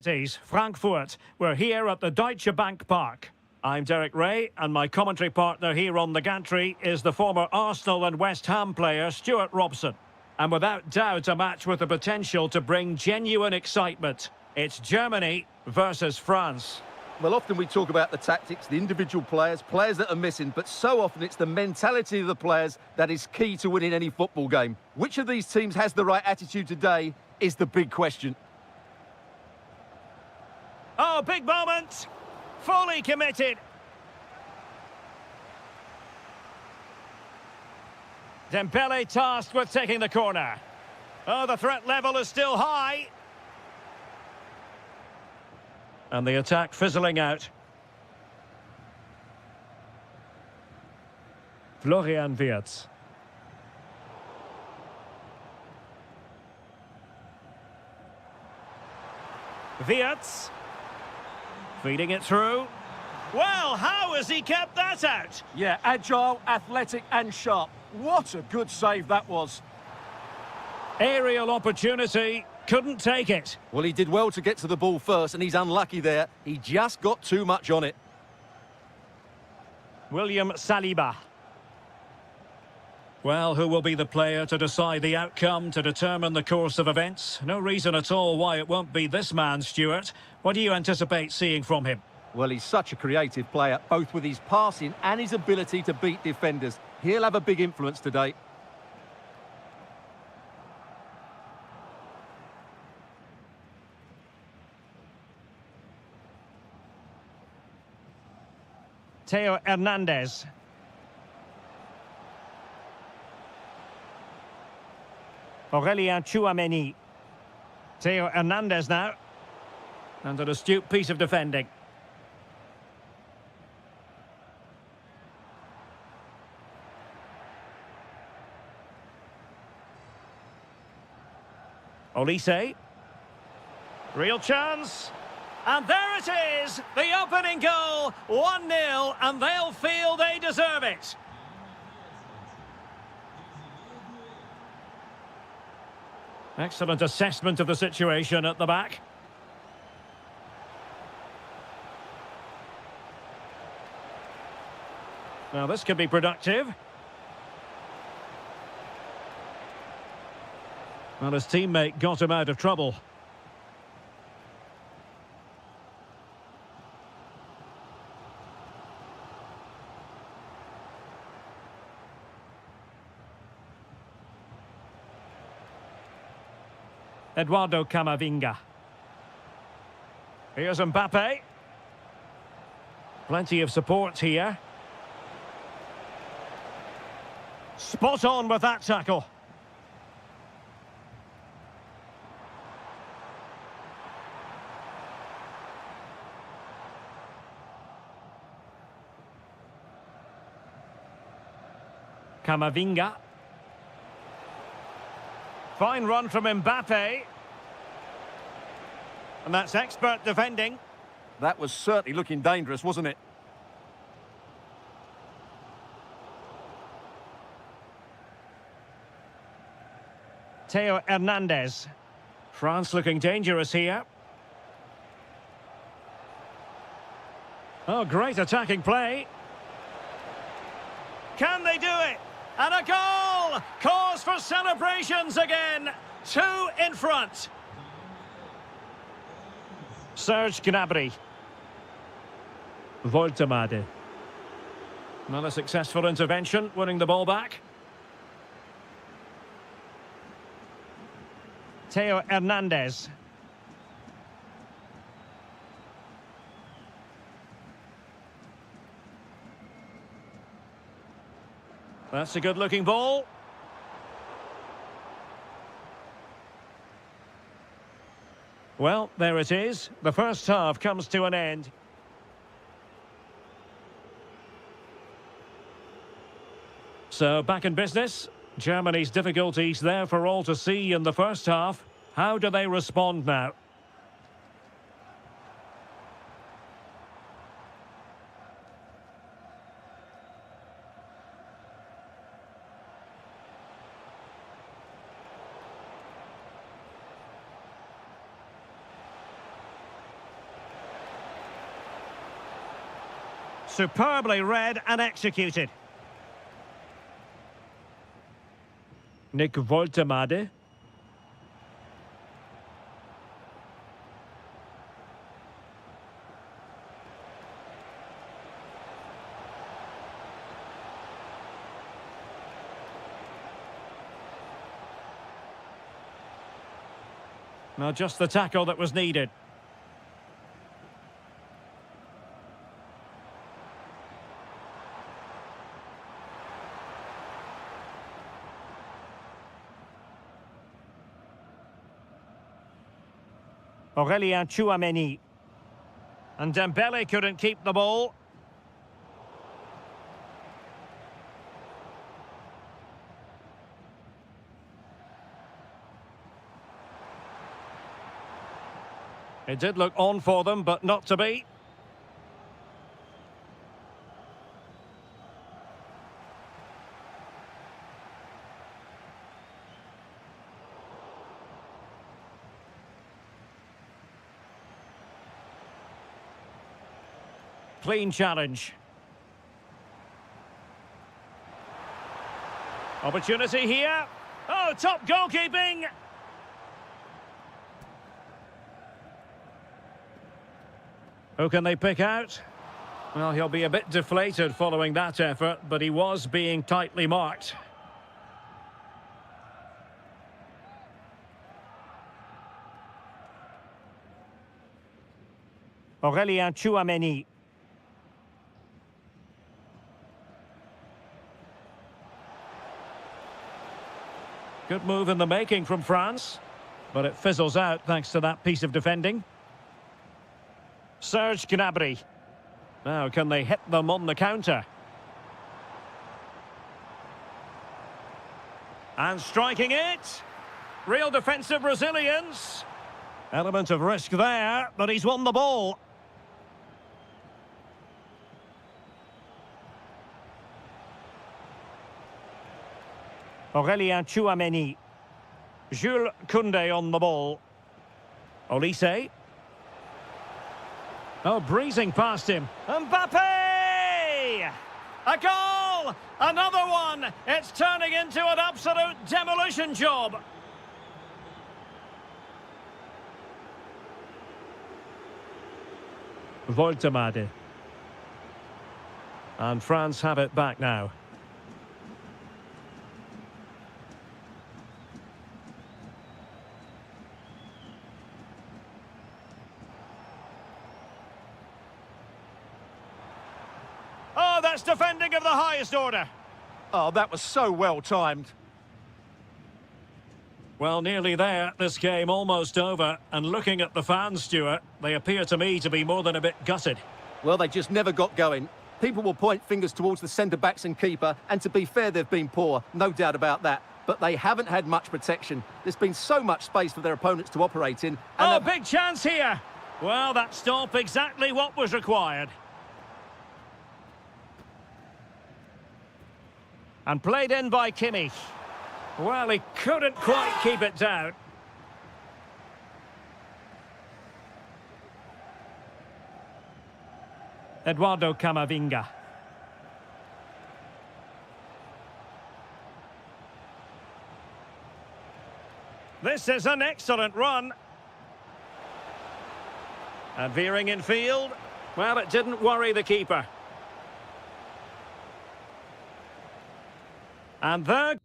Frankfurt. We're here at the Deutsche Bank Park. I'm Derek Ray, and my commentary partner here on the gantry is the former Arsenal and West Ham player Stuart Robson. And without doubt, a match with the potential to bring genuine excitement. It's Germany versus France. Well, often we talk about the tactics, the individual players, players that are missing, but so often it's the mentality of the players that is key to winning any football game. Which of these teams has the right attitude today is the big question. Oh, big moment! Fully committed. Dembele tasked with taking the corner. Oh, the threat level is still high. And the attack fizzling out. Florian Wirtz. Wirtz. Feeding it through. Well, how has he kept that out? Yeah, agile, athletic and sharp. What a good save that was. Aerial opportunity. Couldn't take it. Well, he did well to get to the ball first, and he's unlucky there. He just got too much on it. William Saliba. Well, who will be the player to decide the outcome, to determine the course of events? No reason at all why it won't be this man, Stuart. What do you anticipate seeing from him? Well, he's such a creative player, both with his passing and his ability to beat defenders. He'll have a big influence today. Theo Hernandez. Aurelien Tchouameni. Theo Hernandez now. And an astute piece of defending. Olise. Real chance. And there it is, the opening goal, 1-0, and they'll feel they deserve it. Excellent assessment of the situation at the back. Now this could be productive. Well, his teammate got him out of trouble. Eduardo Camavinga. Here's Mbappe. Plenty of support here. Spot on with that tackle. Camavinga. Fine run from Mbappe. And that's expert defending. That was certainly looking dangerous, wasn't it? Theo Hernandez. France looking dangerous here. Oh, great attacking play. Can they do it? And a goal! Cause for celebrations again. 2 in front. Serge Gnabry. Voltemade. Not a successful intervention, winning the ball back. Theo Hernandez. That's a good-looking ball. Well, there it is. The first half comes to an end. So, back in business. Germany's difficulties there for all to see in the first half. How do they respond now? Superbly read and executed. Nick Woltemade. Now just the tackle that was needed. Aurélien Tchouameni. And Dembele couldn't keep the ball. It did look on for them, but not to be. Clean challenge. Opportunity here. Oh, top goalkeeping! Who can they pick out? Well, he'll be a bit deflated following that effort, but he was being tightly marked. Aurélien Tchouameni. Good move in the making from France, but it fizzles out thanks to that piece of defending. Serge Gnabry. Now, can they hit them on the counter? And striking it. Real defensive resilience. Element of risk there, but he's won the ball. Aurélien Tchouameni. Jules Koundé on the ball. Olise. Oh, breezing past him. Mbappe! A goal! Another one! It's turning into an absolute demolition job. Woltemade. And France have it back now. Oh, that's defending of the highest order. Oh, that was so well timed. Well, nearly there. This game almost over. And looking at the fans, Stuart, they appear to me to be more than a bit gutted. Well, they just never got going. People will point fingers towards the centre-backs and keeper, and to be fair, they've been poor, no doubt about that. But they haven't had much protection. There's been so much space for their opponents to operate in. Oh, big chance here. Well, that stop exactly what was required. And played in by Kimmich. Well, he couldn't quite keep it down. Eduardo Camavinga. This is an excellent run. And veering in field. Well, it didn't worry the keeper. And there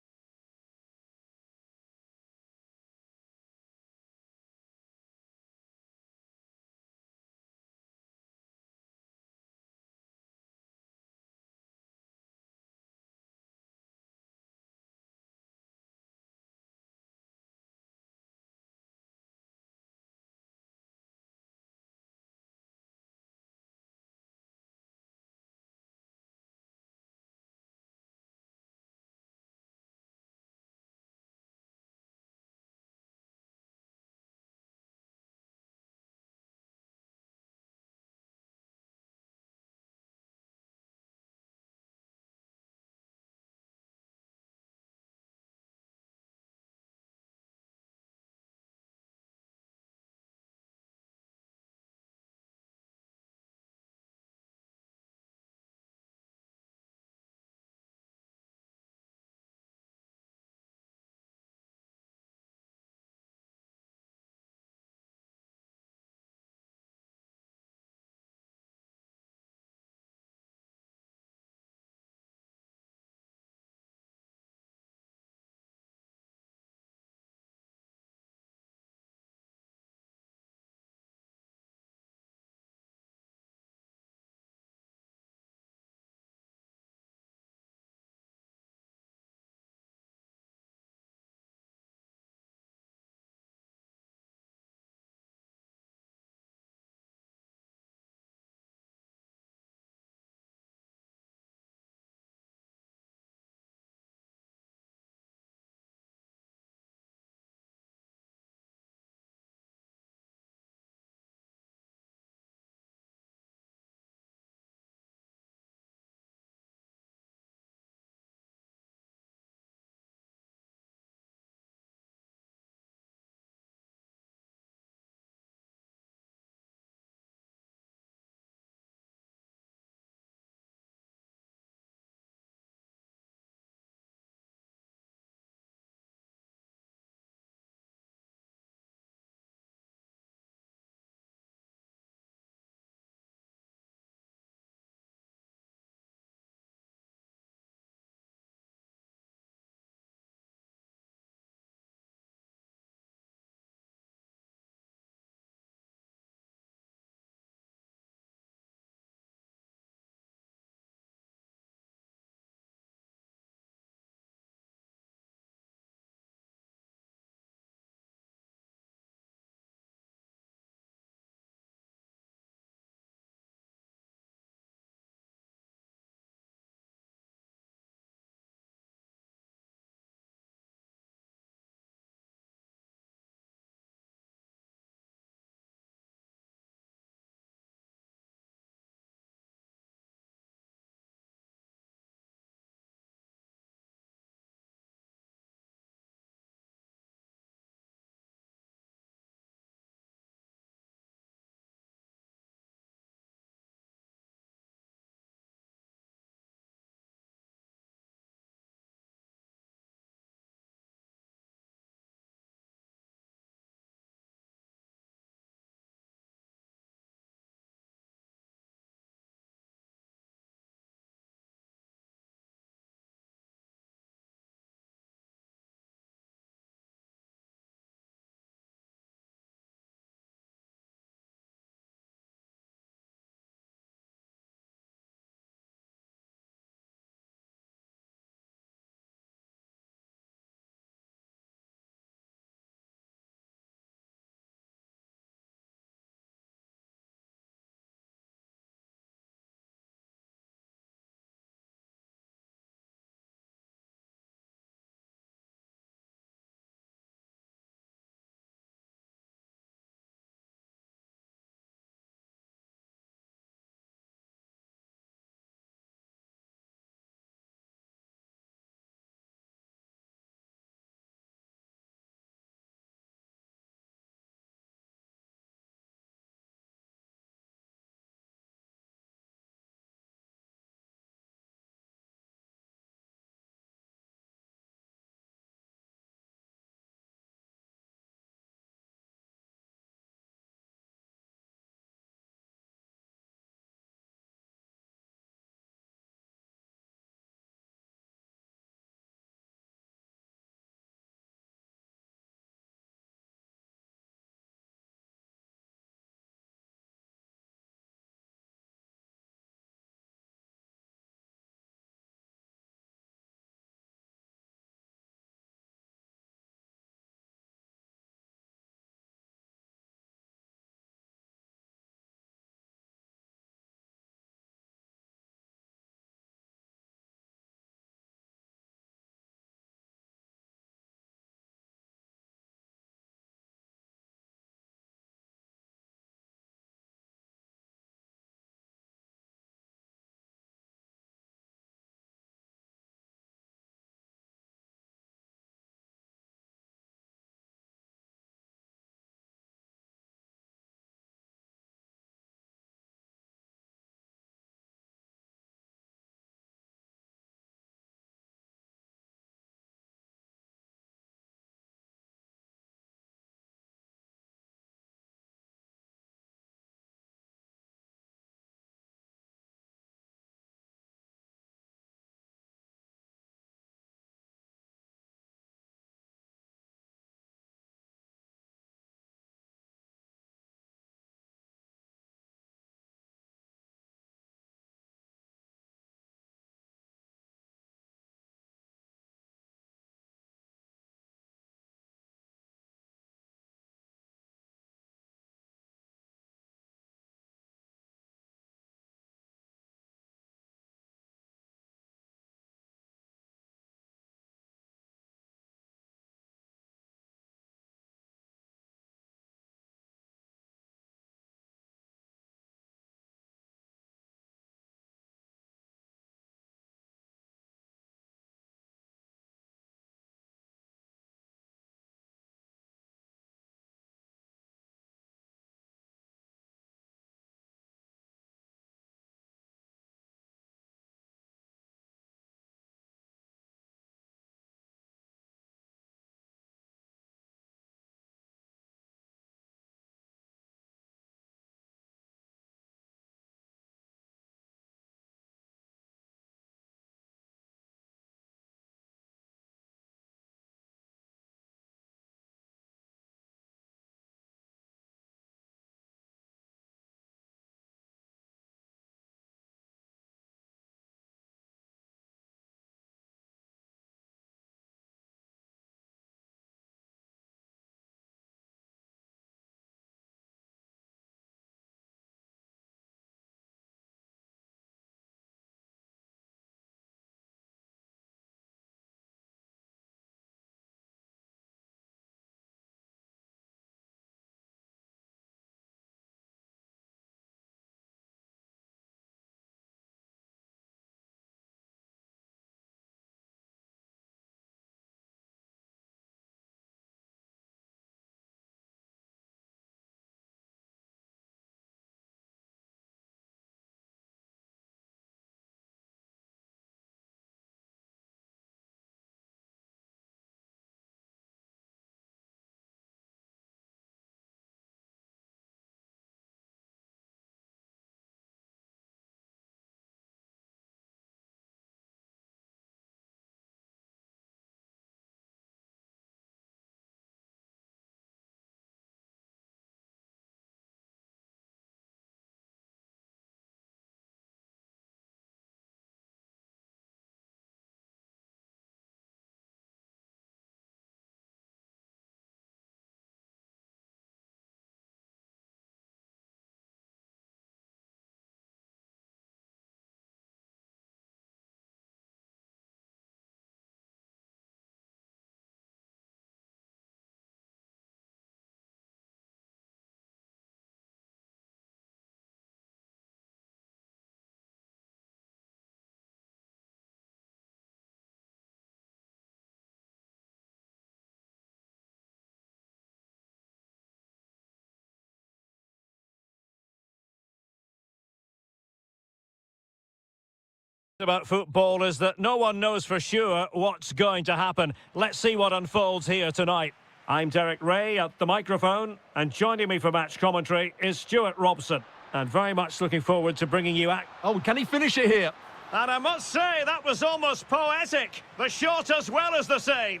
About football is that no one knows for sure what's going to happen. Let's see what unfolds here tonight. I'm Derek Ray at the microphone, and joining me for match commentary is Stuart Robson. And very much looking forward to bringing you out. Oh, can he finish it here? And I must say, that was almost poetic. The shot as well as the save.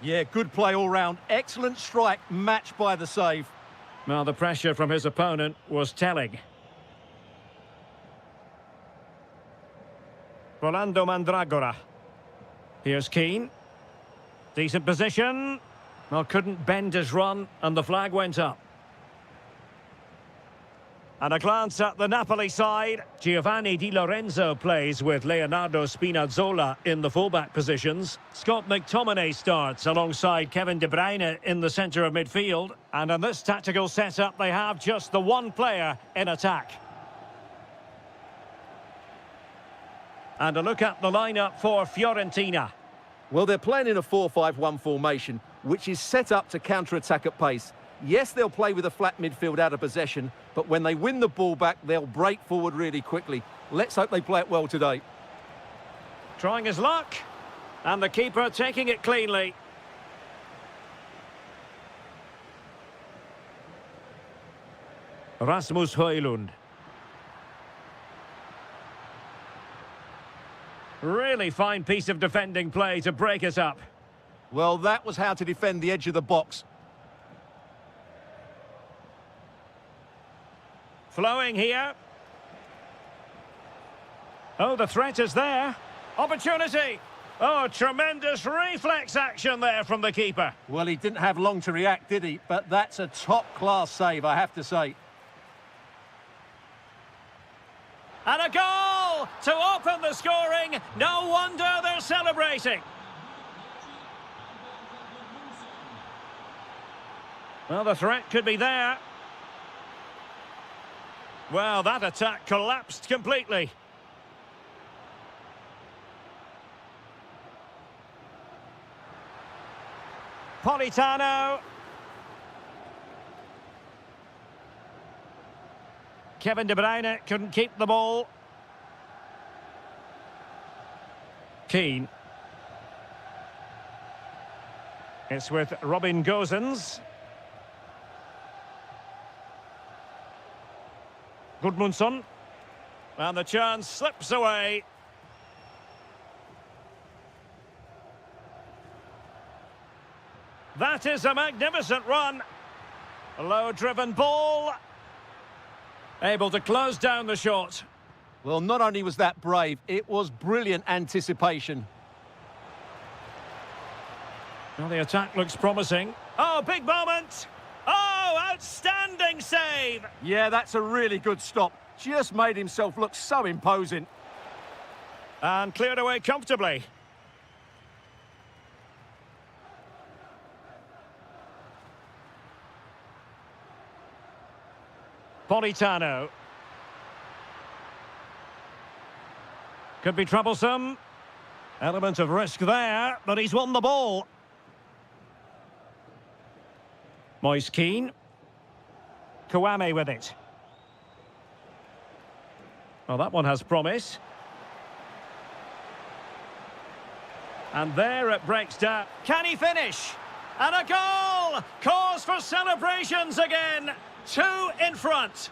Yeah, good play all round. Excellent strike, matched by the save. Well, the pressure from his opponent was telling. Rolando Mandragora. Here's Keane. Decent position. Well, couldn't bend his run, and the flag went up. And a glance at the Napoli side. Giovanni Di Lorenzo plays with Leonardo Spinazzola in the fullback positions. Scott McTominay starts alongside Kevin De Bruyne in the centre of midfield. And in this tactical setup, they have just the one player in attack. And a look at the lineup for Fiorentina. Well, they're playing in a 4-5-1 formation, which is set up to counter-attack at pace. Yes, they'll play with a flat midfield out of possession, but when they win the ball back, they'll break forward really quickly. Let's hope they play it well today. Trying his luck, and the keeper taking it cleanly. Rasmus Højlund. Really fine piece of defending play to break it up. Well, that was how to defend the edge of the box. Flowing here. Oh, the threat is there. Opportunity. Oh, tremendous reflex action there from the keeper. Well, he didn't have long to react, did he? But that's a top-class save, I have to say. And a goal to open the scoring. No wonder they're celebrating. Well, the threat could be there. Well, that attack collapsed completely. Politano. Kevin De Bruyne couldn't keep the ball. Keane. It's with Robin Gosens. Gudmundsson. And the chance slips away. That is a magnificent run. A low-driven ball. Able to close down the shot. Well, not only was that brave, it was brilliant anticipation. Well, the attack looks promising. Oh, big moment. Oh, outstanding save. Yeah, that's a really good stop. Just made himself look so imposing. And cleared away comfortably. Politano. Could be troublesome. Element of risk there, but he's won the ball. Moise Keane. Kouame with it. Well, that one has promise. And there it breaks down. Can he finish? And a goal! Cause for celebrations again. 2 in front.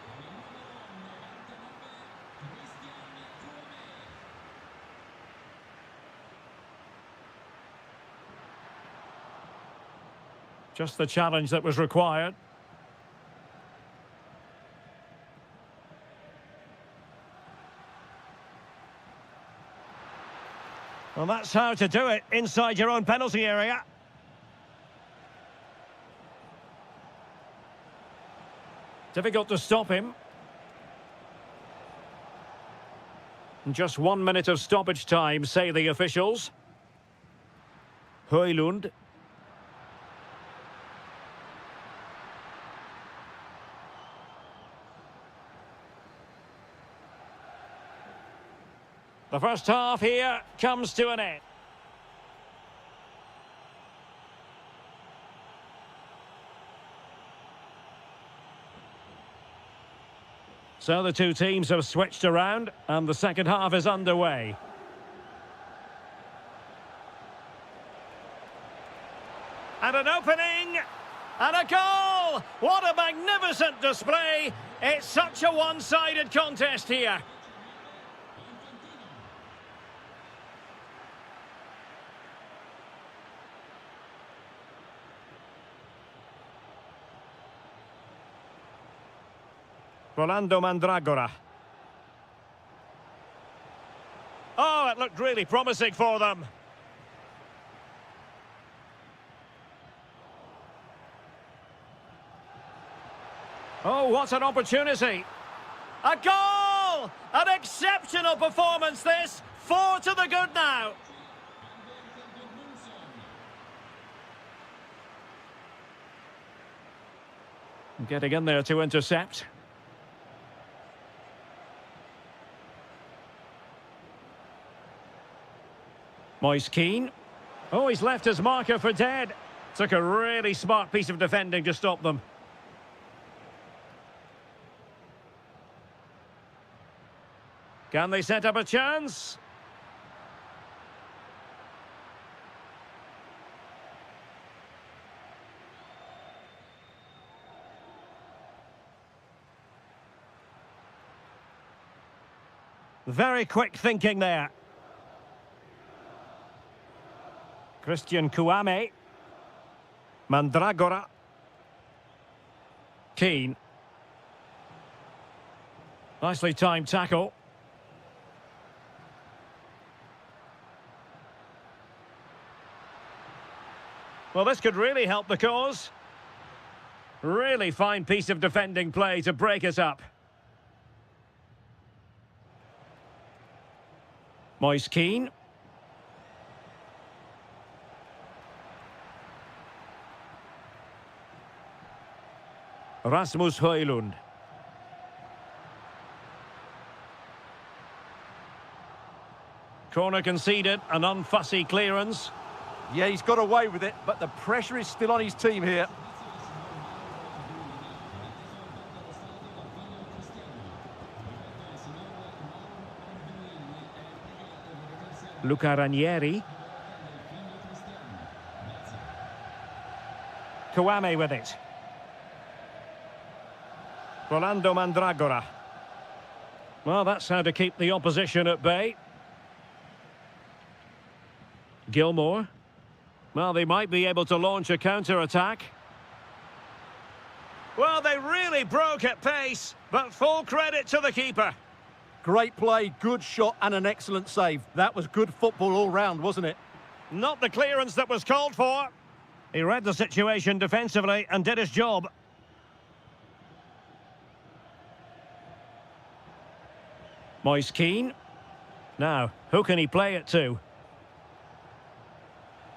Just the challenge that was required. Well, that's how to do it inside your own penalty area. Difficult to stop him. And just 1 minute of stoppage time, say the officials. Højlund. The first half here comes to an end. So the two teams have switched around and the second half is underway. And an opening. And a goal! What a magnificent display! It's such a one-sided contest here. Rolando Mandragora. Oh, it looked really promising for them. Oh, what an opportunity. A goal! An exceptional performance this. 4 to the good now. Getting in there to intercept. Moise Keane. Oh, he's left his marker for dead. Took a really smart piece of defending to stop them. Can they set up a chance? Very quick thinking there. Christian Kouame. Mandragora. Keane. Nicely timed tackle. Well, this could really help the cause. Really fine piece of defending play to break us up. Moise Keane. Rasmus Højlund. Corner conceded, an unfussy clearance. Yeah, he's got away with it, but the pressure is still on his team here. Luca Ranieri. Kouame with it. Rolando Mandragora. Well, that's how to keep the opposition at bay. Gilmore. Well, they might be able to launch a counter-attack. Well, they really broke at pace, but full credit to the keeper. Great play, good shot and an excellent save. That was good football all round, wasn't it? Not the clearance that was called for. He read the situation defensively and did his job. Moise Keane. Now, who can he play it to?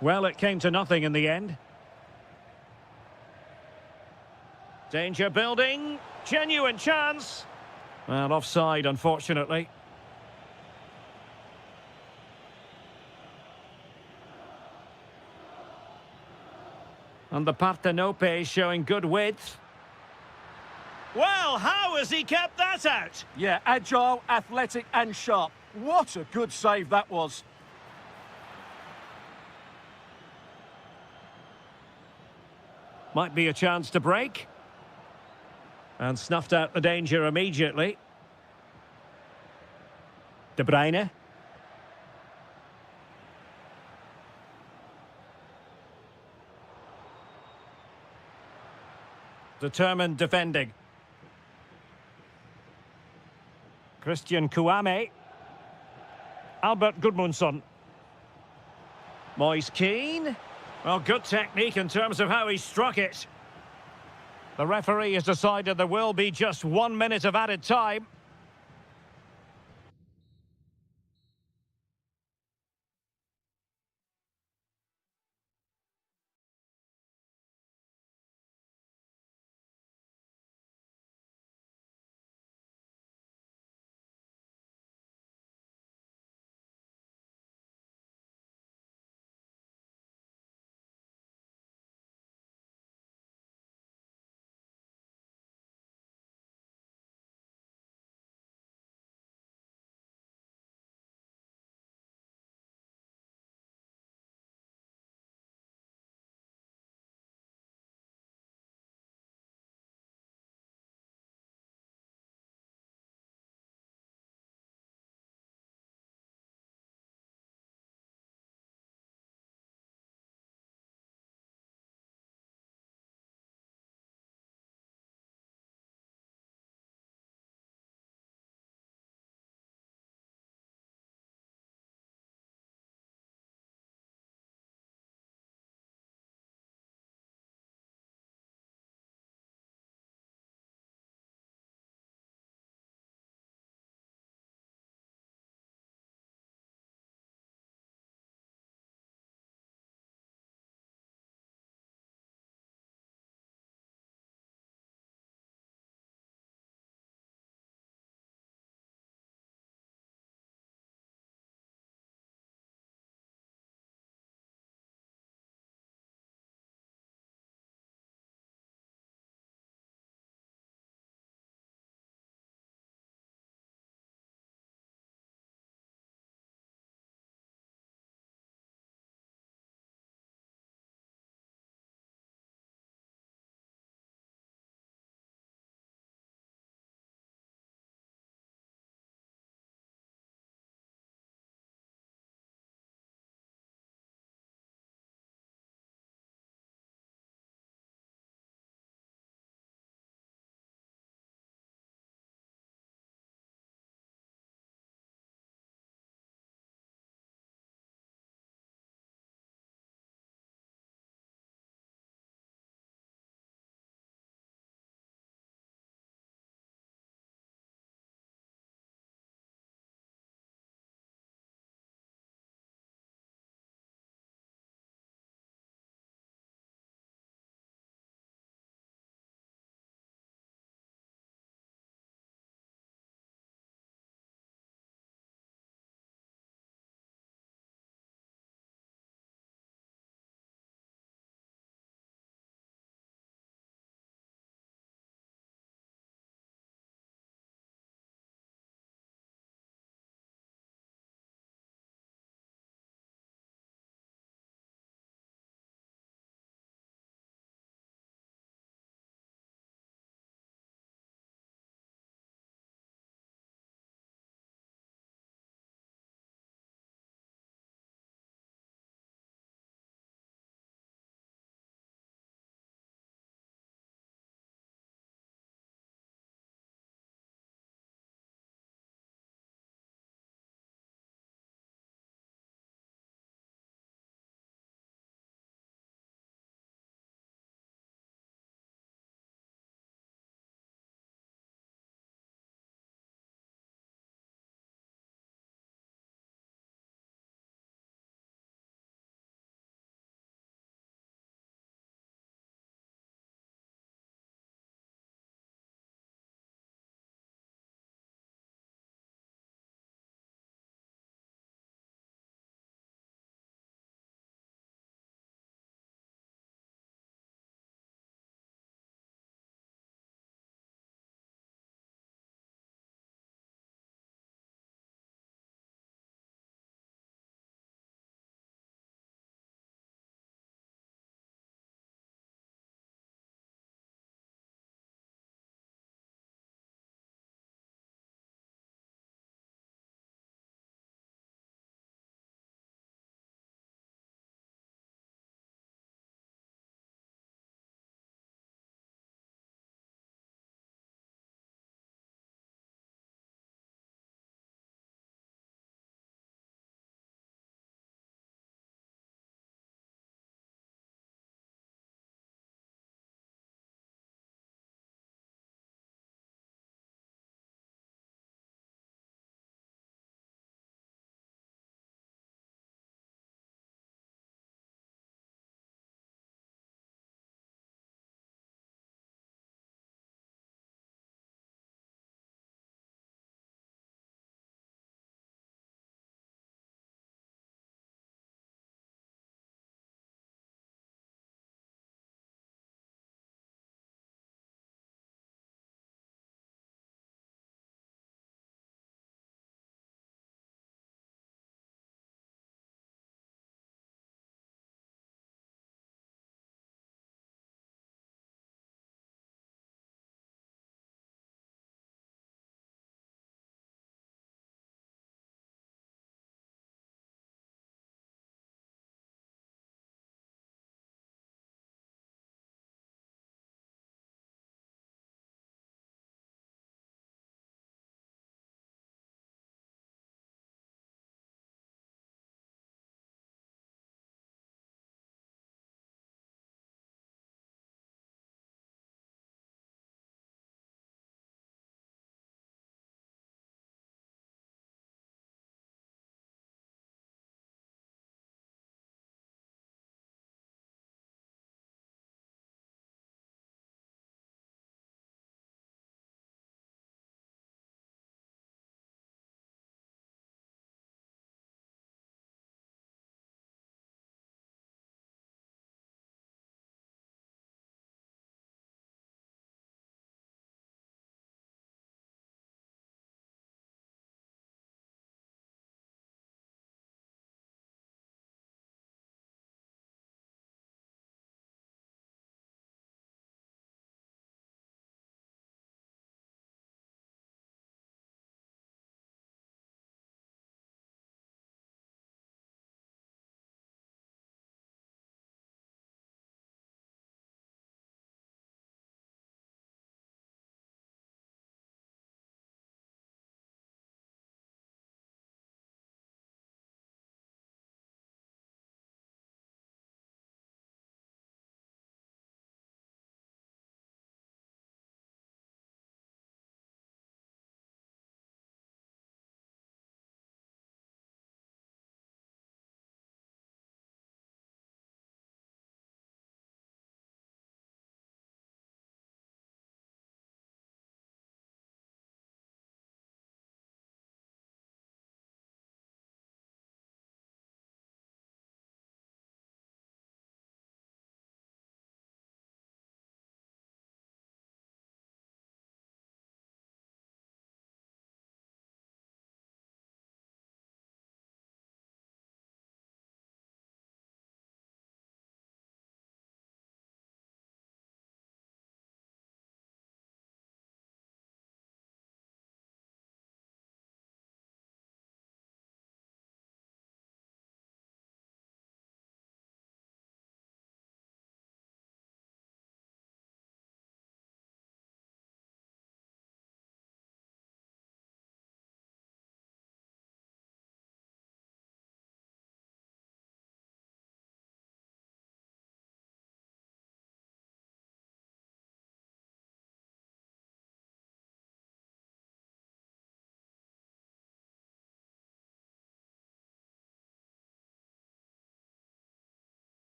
Well, it came to nothing in the end. Danger building. Genuine chance. Well, offside, unfortunately. And the Partenope showing good width. Well, how has he kept that out? Yeah, agile, athletic and sharp. What a good save that was. Might be a chance to break. And snuffed out the danger immediately. De Bruyne. Determined defending. Christian Kouame. Albert Gudmundsson. Moise Keane. Well, good technique in terms of how he struck it. The referee has decided there will be just 1 minute of added time.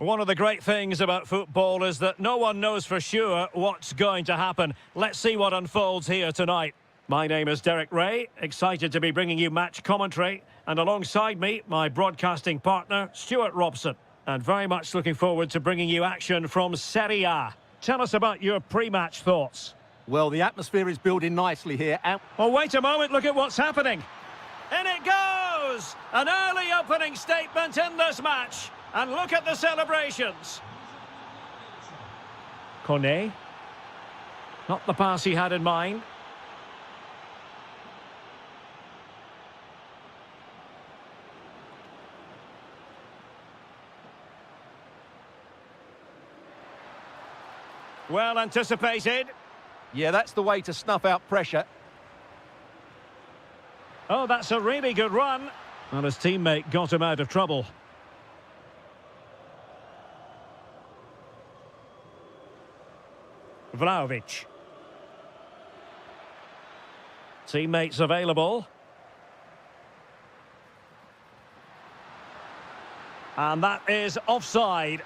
One of the great things about football is that no one knows for sure what's going to happen. Let's see what unfolds here tonight. My name is Derek Ray, excited to be bringing you match commentary, and alongside me, my broadcasting partner, Stuart Robson, and very much looking forward to bringing you action from Serie A. Tell us about your pre-match thoughts. Well, the atmosphere is building nicely here. Oh, wait a moment, look at what's happening. In it goes! An early opening statement in this match. And look at the celebrations. Kone. Not the pass he had in mind. Well anticipated. Yeah, that's the way to snuff out pressure. Oh, that's a really good run. Well, his teammate got him out of trouble. Vlahovic. Teammates available. And that is offside.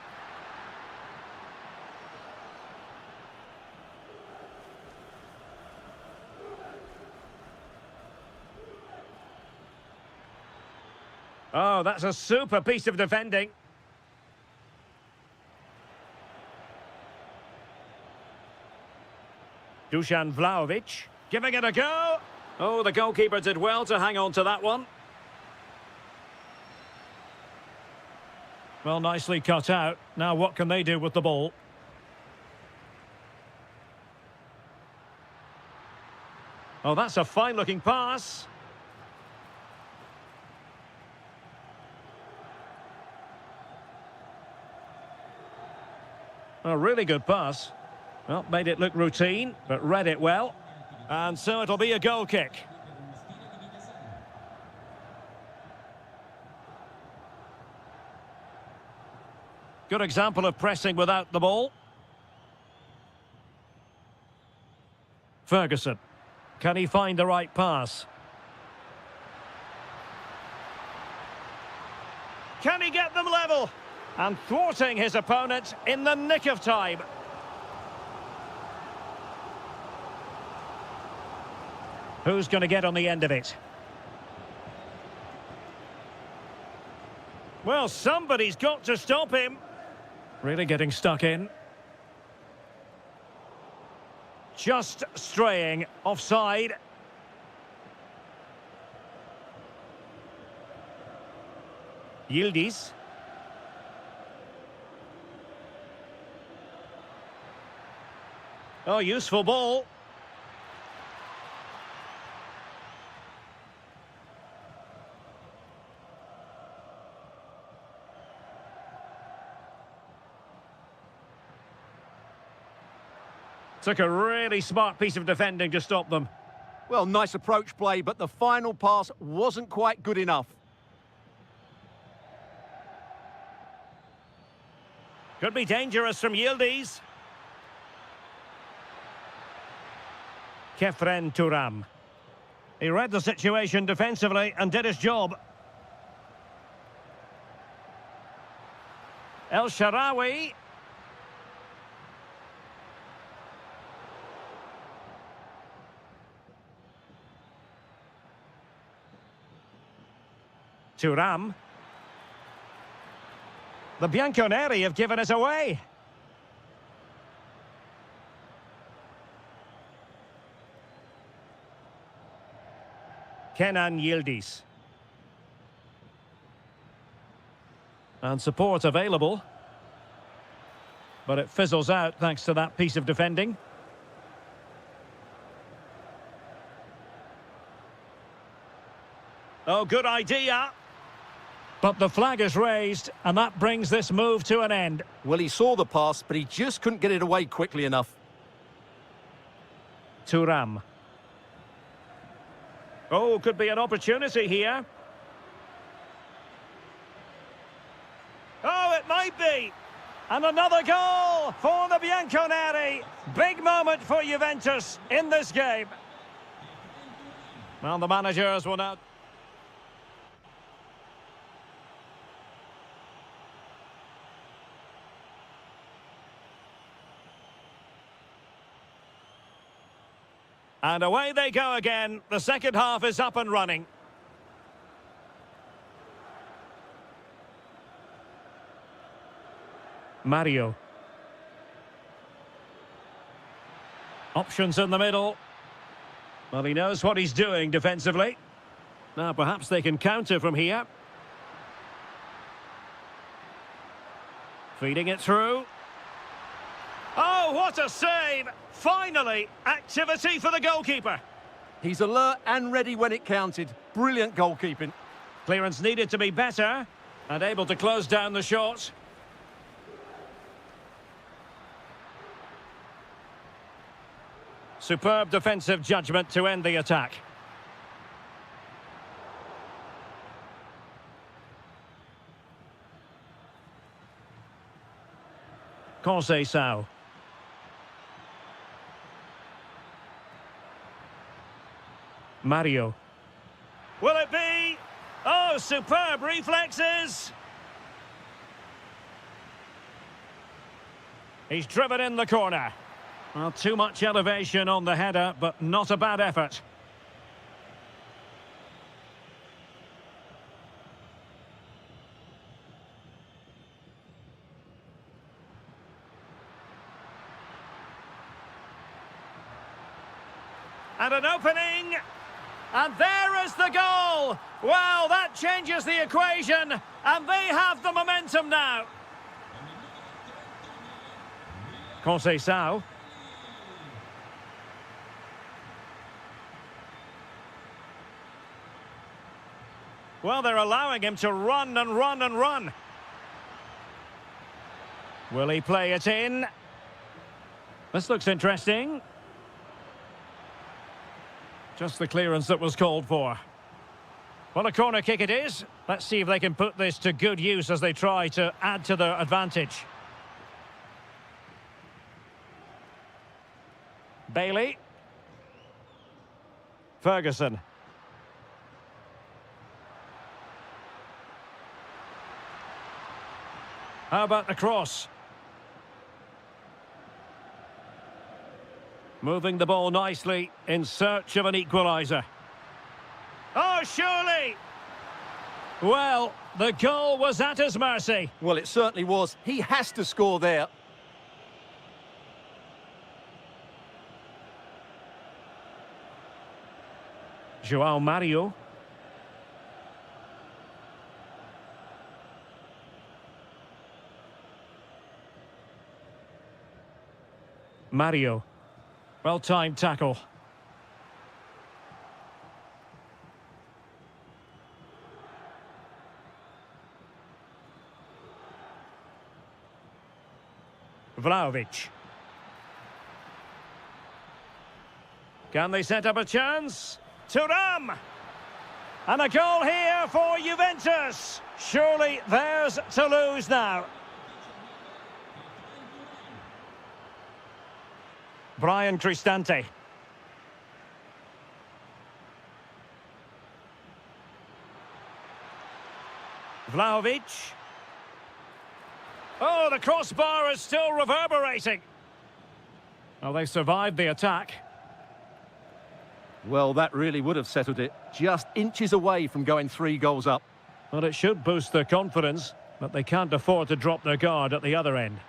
Oh, that's a super piece of defending. Dusan Vlahovic, giving it a go. Oh, the goalkeeper did well to hang on to that one. Well, nicely cut out. Now what can they do with the ball? Oh, that's a fine-looking pass. A really good pass. Well, made it look routine, but read it well. And so it'll be a goal kick. Good example of pressing without the ball. Ferguson. Can he find the right pass? Can he get them level? And thwarting his opponent in the nick of time. Who's going to get on the end of it? Well, somebody's got to stop him. Really getting stuck in. Just straying offside. Yildiz. Oh, useful ball. Took a really smart piece of defending to stop them. Well, nice approach play, but the final pass wasn't quite good enough. Could be dangerous from Yildiz. Kefren Turam. He read the situation defensively and did his job. El Shaarawy. Turam. The Bianconeri have given us away. Kenan Yildiz. And support available. But it fizzles out thanks to that piece of defending. Oh, good idea. But the flag is raised, and that brings this move to an end. Well, he saw the pass, but he just couldn't get it away quickly enough. Turam. Oh, could be an opportunity here. Oh, it might be. And another goal for the Bianconeri. Big moment for Juventus in this game. Well, the managers will now... And away they go again. The second half is up and running. Mario. Options in the middle. Well, he knows what he's doing defensively. Now, perhaps they can counter from here. Feeding it through. Oh, what a save! Finally, activity for the goalkeeper. He's alert and ready when it counted. Brilliant goalkeeping. Clearance needed to be better and able to close down the shot. Superb defensive judgment to end the attack. Conceição. Mario. Will it be? Oh, superb reflexes! He's driven in the corner. Well, too much elevation on the header, but not a bad effort. And an opening, and there is the goal. Well, that changes the equation, and they have the momentum now. Conceição. Well, they're allowing him to run and run and run. Will he play it in? This looks interesting. Just the clearance that was called for. Well, a corner kick it is. Let's see if they can put this to good use as they try to add to their advantage. Bailey. Ferguson. How about the cross? Moving the ball nicely in search of an equaliser. Oh, surely! Well, the goal was at his mercy. Well, it certainly was. He has to score there. João Mario. Mario. Well-timed tackle. Vlahovic. Can they set up a chance? Thuram! And a goal here for Juventus. Surely theirs to lose now. Brian Cristante. Vlahovic. Oh, the crossbar is still reverberating. Well, they survived the attack. Well, that really would have settled it. Just inches away from going 3 goals up. Well, it should boost their confidence, but they can't afford to drop their guard at the other end.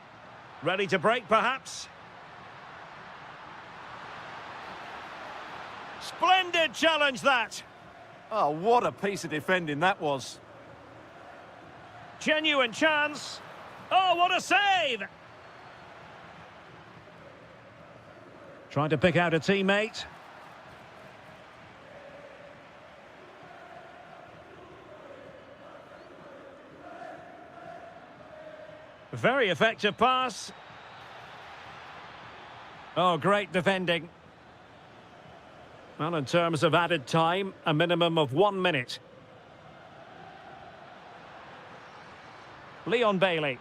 Ready to break, perhaps? Splendid challenge, that. Oh, what a piece of defending that was. Genuine chance. Oh, what a save! Trying to pick out a teammate. Very effective pass. Oh, great defending. Well, in terms of added time, a minimum of 1 minute. Leon Bailey.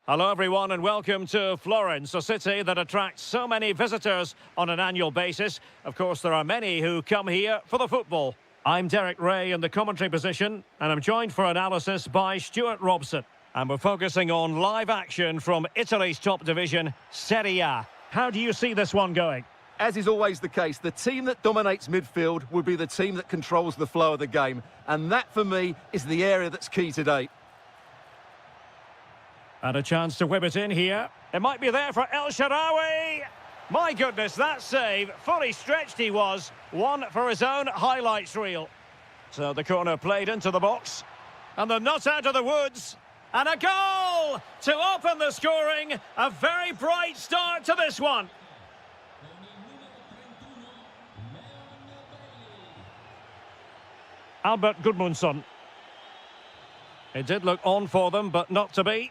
Hello everyone and welcome to Florence, a city that attracts so many visitors on an annual basis. Of course, there are many who come here for the football. I'm Derek Ray in the commentary position, and I'm joined for analysis by Stuart Robson. And we're focusing on live action from Italy's top division, Serie A. How do you see this one going? As is always the case, the team that dominates midfield will be the team that controls the flow of the game. And that, for me, is the area that's key today. And a chance to whip it in here. It might be there for El Shaarawy. My goodness, that save. Fully stretched he was. One for his own highlights reel. So the corner played into the box. And they're not out of the woods. And a goal to open the scoring. A very bright start to this one. Albert Gudmundsson. It did look on for them, but not to be.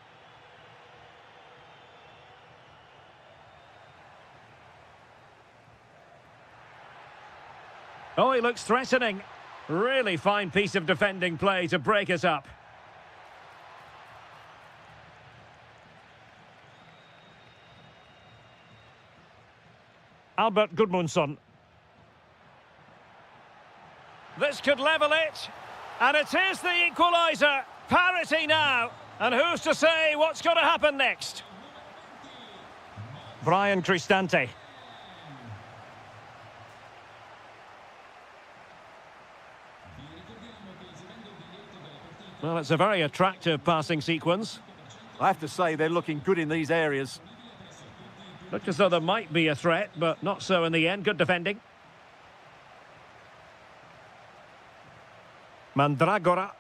Oh, he looks threatening. Really fine piece of defending play to break it up. Albert Gudmundsson. This could level it. And it is the equaliser. Parity now. And who's to say what's going to happen next? Brian Cristante. Well, it's a very attractive passing sequence. I have to say, they're looking good in these areas. Looked as though there might be a threat, but not so in the end. Good defending. Mandragora.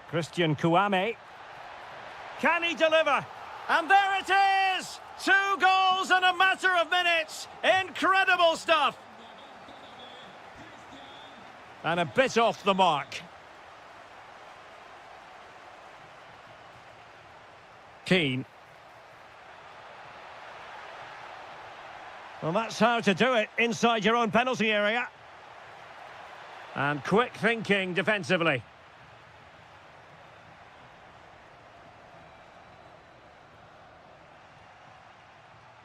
Christian Kouame. Can he deliver? And there it is! 2 goals in a matter of minutes. Incredible stuff. And a bit off the mark. Keane. Well, that's how to do it inside your own penalty area. And quick thinking defensively.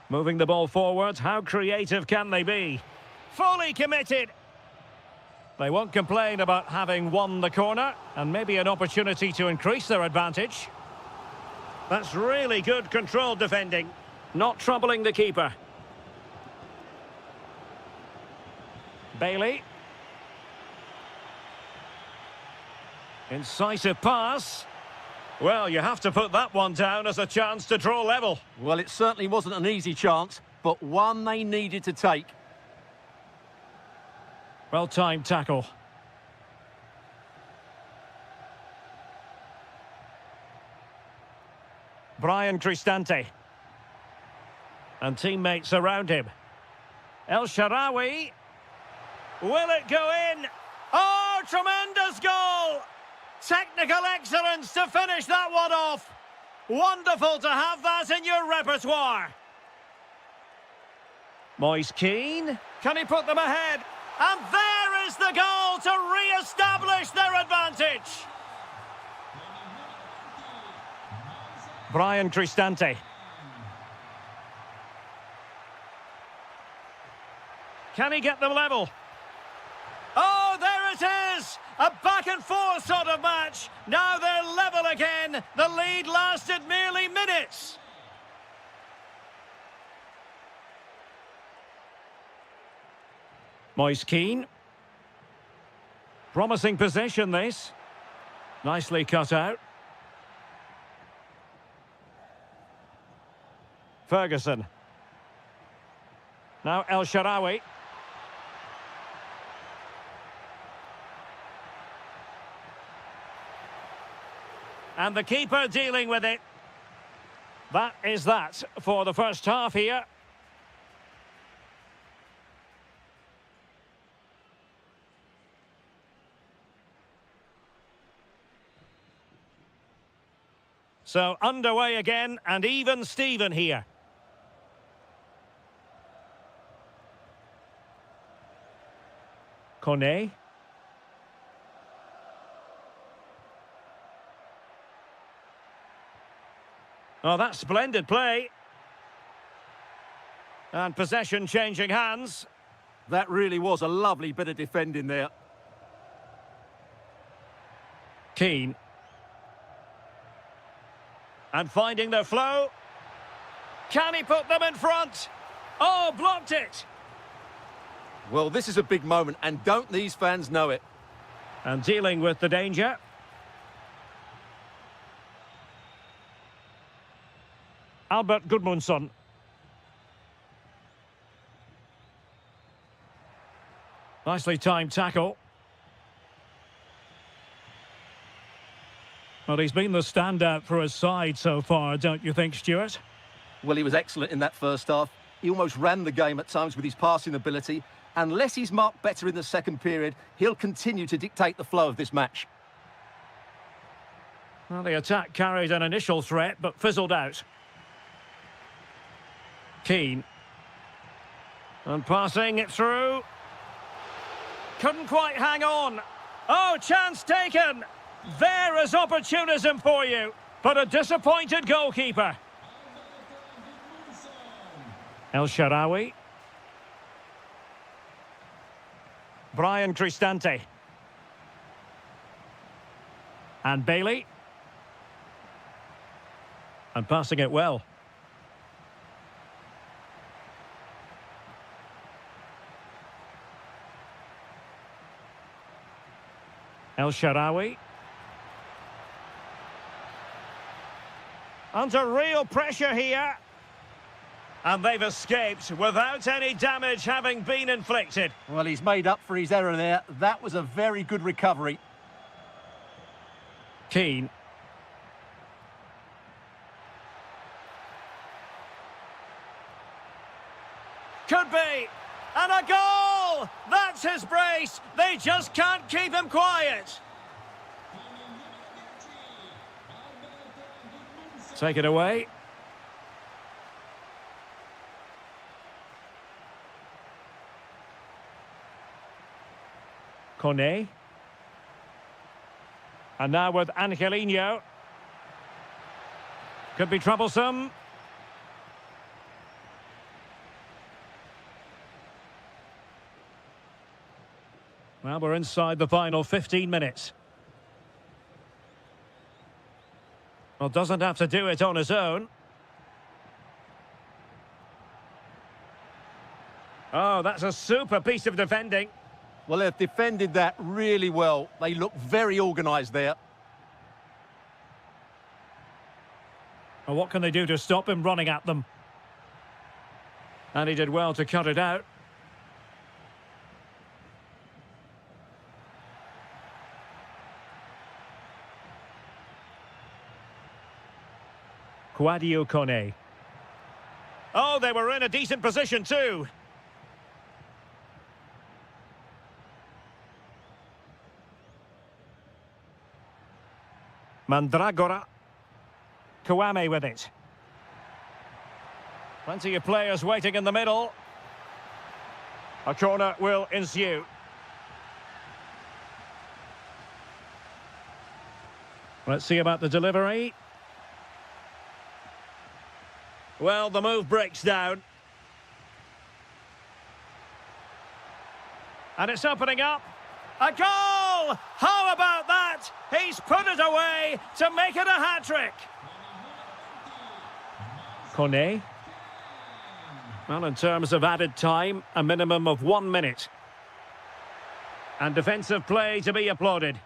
Moving the ball forward, how creative can they be? Fully committed. They won't complain about having won the corner, and maybe an opportunity to increase their advantage. That's really good controlled defending, not troubling the keeper. Bailey. Incisive pass. Well, you have to put that one down as a chance to draw level. Well, it certainly wasn't an easy chance, but one they needed to take. Well-timed tackle. Brian Cristante. And teammates around him. El Shaarawy. Will it go in? Oh, tremendous goal! Technical excellence to finish that one off. Wonderful to have that in your repertoire. Moise Keane. Can he put them ahead? And there is the goal to re-establish their advantage. Brian Cristante. Can he get them level? Oh, there it is! A back and forth sort of match. Now they're level again. The lead lasted merely minutes. Moise Keane. Promising possession, this. Nicely cut out. Ferguson. Now El Shaarawy. And the keeper dealing with it. That is that for the first half here. So underway again, and even Steven here. Kone. Oh, that's splendid play. And possession changing hands. That really was a lovely bit of defending there. Keane. And finding their flow. Can he put them in front? Oh, blocked it. Well, this is a big moment, and don't these fans know it? And dealing with the danger. Albert Gudmundsson. Nicely timed tackle. Well, he's been the standout for his side so far, don't you think, Stuart? Well, he was excellent in that first half. He almost ran the game at times with his passing ability. Unless he's marked better in the second period, he'll continue to dictate the flow of this match. Well, the attack carried an initial threat, but fizzled out. Keane. And passing it through. Couldn't quite hang on. Oh, chance taken. There is opportunism for you, but a disappointed goalkeeper. El Shaarawy. Brian Cristante. And Bailey. And passing it well. El Shaarawy. Under real pressure here. And they've escaped without any damage having been inflicted. Well, he's made up for his error there. That was a very good recovery. Keane. Could be. And a goal! That's his brace. They just can't keep him quiet. Take it away. Kone. And now with Angelino. Could be troublesome. Well, we're inside the final 15 minutes. Well, doesn't have to do it on his own. Oh, that's a super piece of defending. Well, they've defended that really well. They look very organised there. Well, what can they do to stop him running at them? And he did well to cut it out. Kwadwo Kone. Oh, they were in a decent position too. Mandragora. Kouame with it. Plenty of players waiting in the middle. A corner will ensue. Let's see about the delivery. Well, the move breaks down. And it's opening up. A goal! How about that? He's put it away to make it a hat-trick. Kone. Well, in terms of added time, a minimum of 1 minute. And defensive play to be applauded.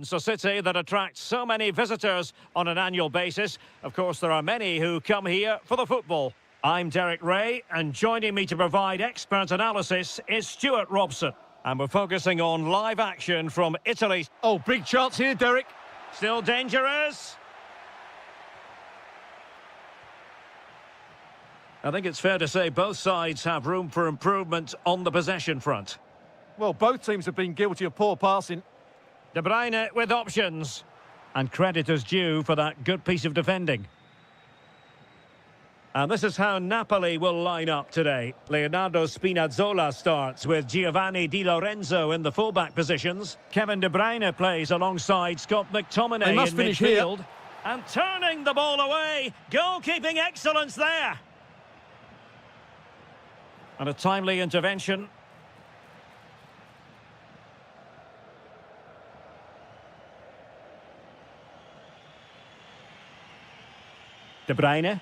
It's a city that attracts so many visitors on an annual basis. Of course, there are many who come here for the football. I'm Derek Ray, and joining me to provide expert analysis is Stuart Robson. And we're focusing on live action from Italy. Oh, big chance here, Derek. Still dangerous. I think it's fair to say both sides have room for improvement on the possession front. Well, both teams have been guilty of poor passing. De Bruyne with options. And credit is due for that good piece of defending. And this is how Napoli will line up today. Leonardo Spinazzola starts with Giovanni Di Lorenzo in the fullback positions. Kevin De Bruyne plays alongside Scott McTominay They must in finish midfield. here. And turning the ball away. Goalkeeping excellence there. And a timely intervention. De Bruyne.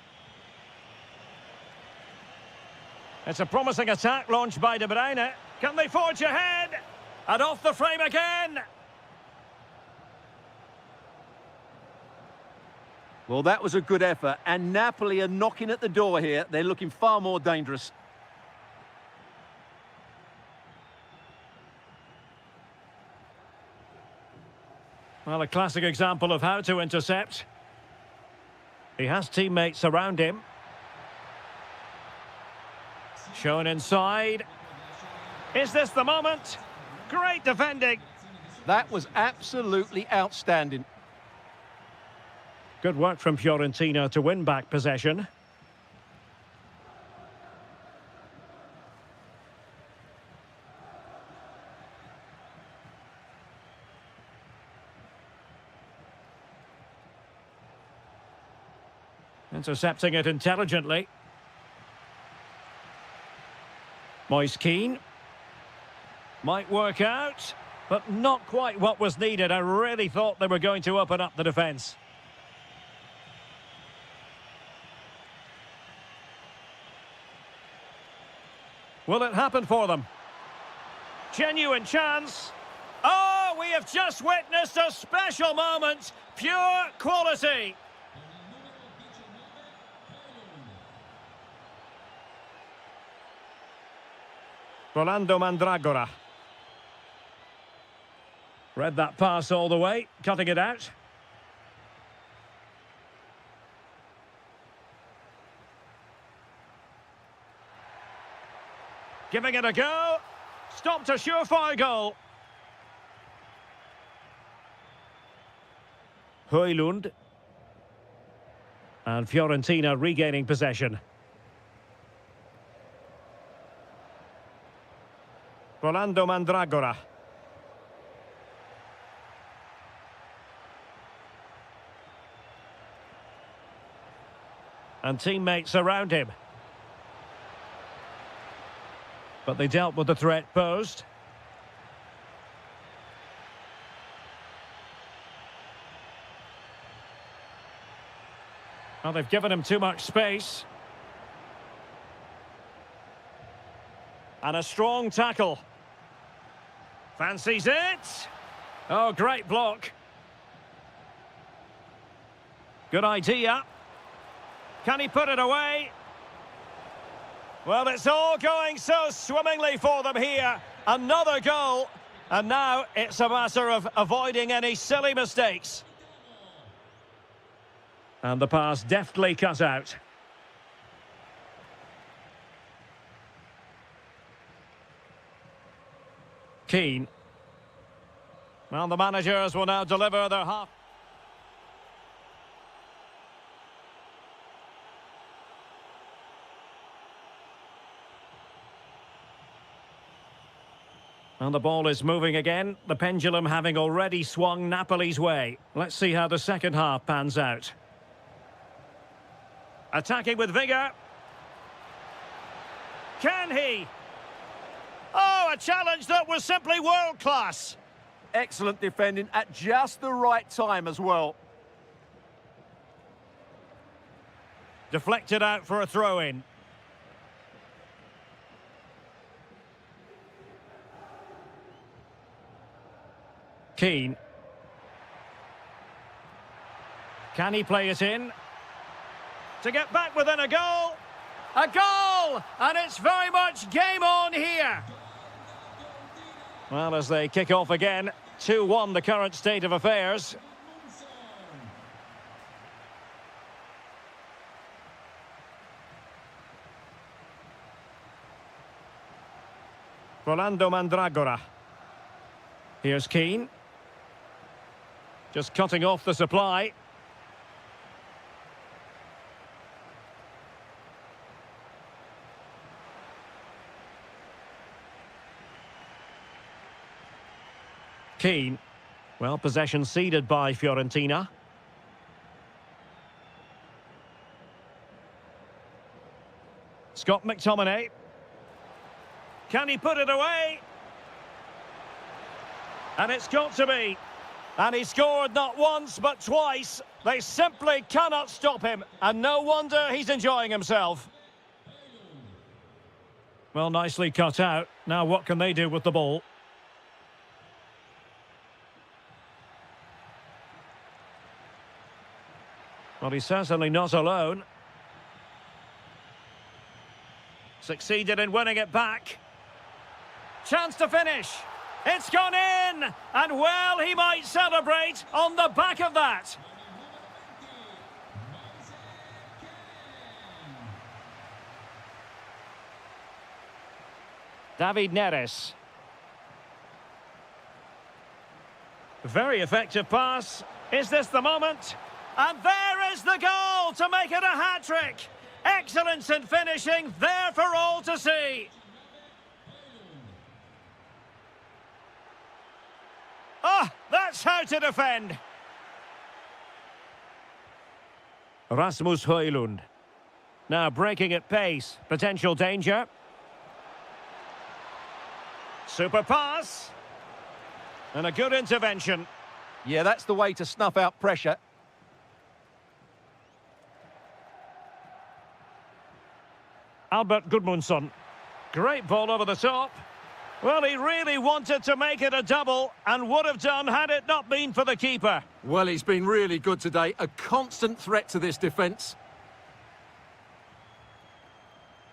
It's a promising attack launched by De Bruyne. Can they forge ahead? And off the frame again. Well, that was a good effort, and Napoli are knocking at the door here. They're looking far more dangerous. Well, a classic example of how to intercept. He has teammates around him. Shown inside. Is this the moment? Great defending. That was absolutely outstanding. Good work from Fiorentina to win back possession. Intercepting it intelligently. Moise Keane. Might work out, but not quite what was needed. I really thought they were going to open up the defence. Will it happen for them? Genuine chance. Oh, we have just witnessed a special moment. Pure quality. Rolando Mandragora. Read that pass all the way, cutting it out. Giving it a go. Stopped a surefire goal. Højlund. And Fiorentina regaining possession. Rolando Mandragora. And teammates around him. But they dealt with the threat posed. Well, they've given him too much space. And a strong tackle. Fancies it. Oh, great block. Good idea. Can he put it away? Well, it's all going so swimmingly for them here. Another goal. And now it's a matter of avoiding any silly mistakes. And the pass deftly cut out. Keane. Well, the managers will now deliver their half. And the ball is moving again, the pendulum having already swung Napoli's way. Let's see how the second half pans out. Attacking with vigour. Can he? Oh, a challenge that was simply world-class. Excellent defending at just the right time as well. Deflected out for a throw-in. Keane. Can he play it in? To get back within a goal! A goal! And it's very much game on here! Well, as they kick off again, 2-1 the current state of affairs. Rolando Mandragora. Here's Keane. Just cutting off the supply. Keane. Well, possession ceded by Fiorentina. Scott McTominay. Can he put it away? And it's got to be. And he scored not once, but twice. They simply cannot stop him. And no wonder he's enjoying himself. Well, nicely cut out. Now what can they do with the ball? Well, he's certainly not alone. Succeeded in winning it back. Chance to finish. It's gone in! And well, he might celebrate on the back of that. David Neres. Very effective pass. Is this the moment? And there is the goal to make it a hat-trick. Excellence in finishing, there for all to see. Ah, that's how to defend. Rasmus Højlund. Now breaking at pace. Potential danger. Super pass. And a good intervention. Yeah, that's the way to snuff out pressure. Albert Gudmundsson. Great ball over the top. Well, he really wanted to make it a double and would have done had it not been for the keeper. Well, he's been really good today. A constant threat to this defence.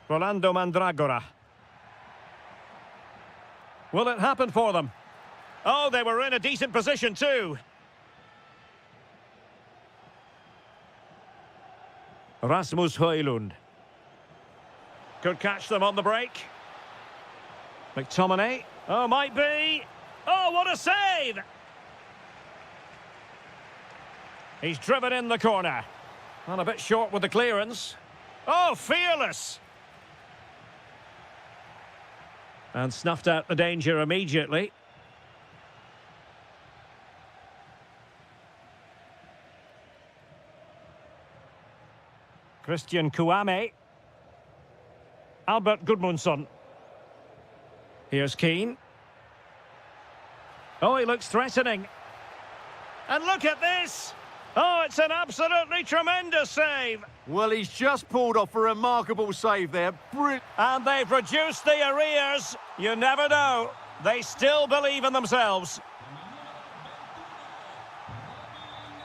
Rolando Mandragora. Will it happen for them? Oh, they were in a decent position too. Rasmus Højlund. Could catch them on the break. McTominay. Oh, might be. Oh, what a save! He's driven in the corner. And a bit short with the clearance. Oh, fearless! And snuffed out the danger immediately. Christian Kouame. Albert Gudmundsson. Here's Keane. Oh, he looks threatening. And look at this! Oh, it's an absolutely tremendous save. Well, he's just pulled off a remarkable save there. And they've reduced the arrears. You never know. They still believe in themselves.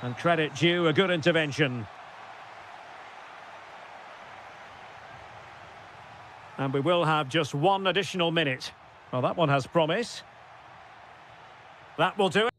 And credit due, a good intervention. And we will have just one additional minute. Well, that one has promise. That will do it.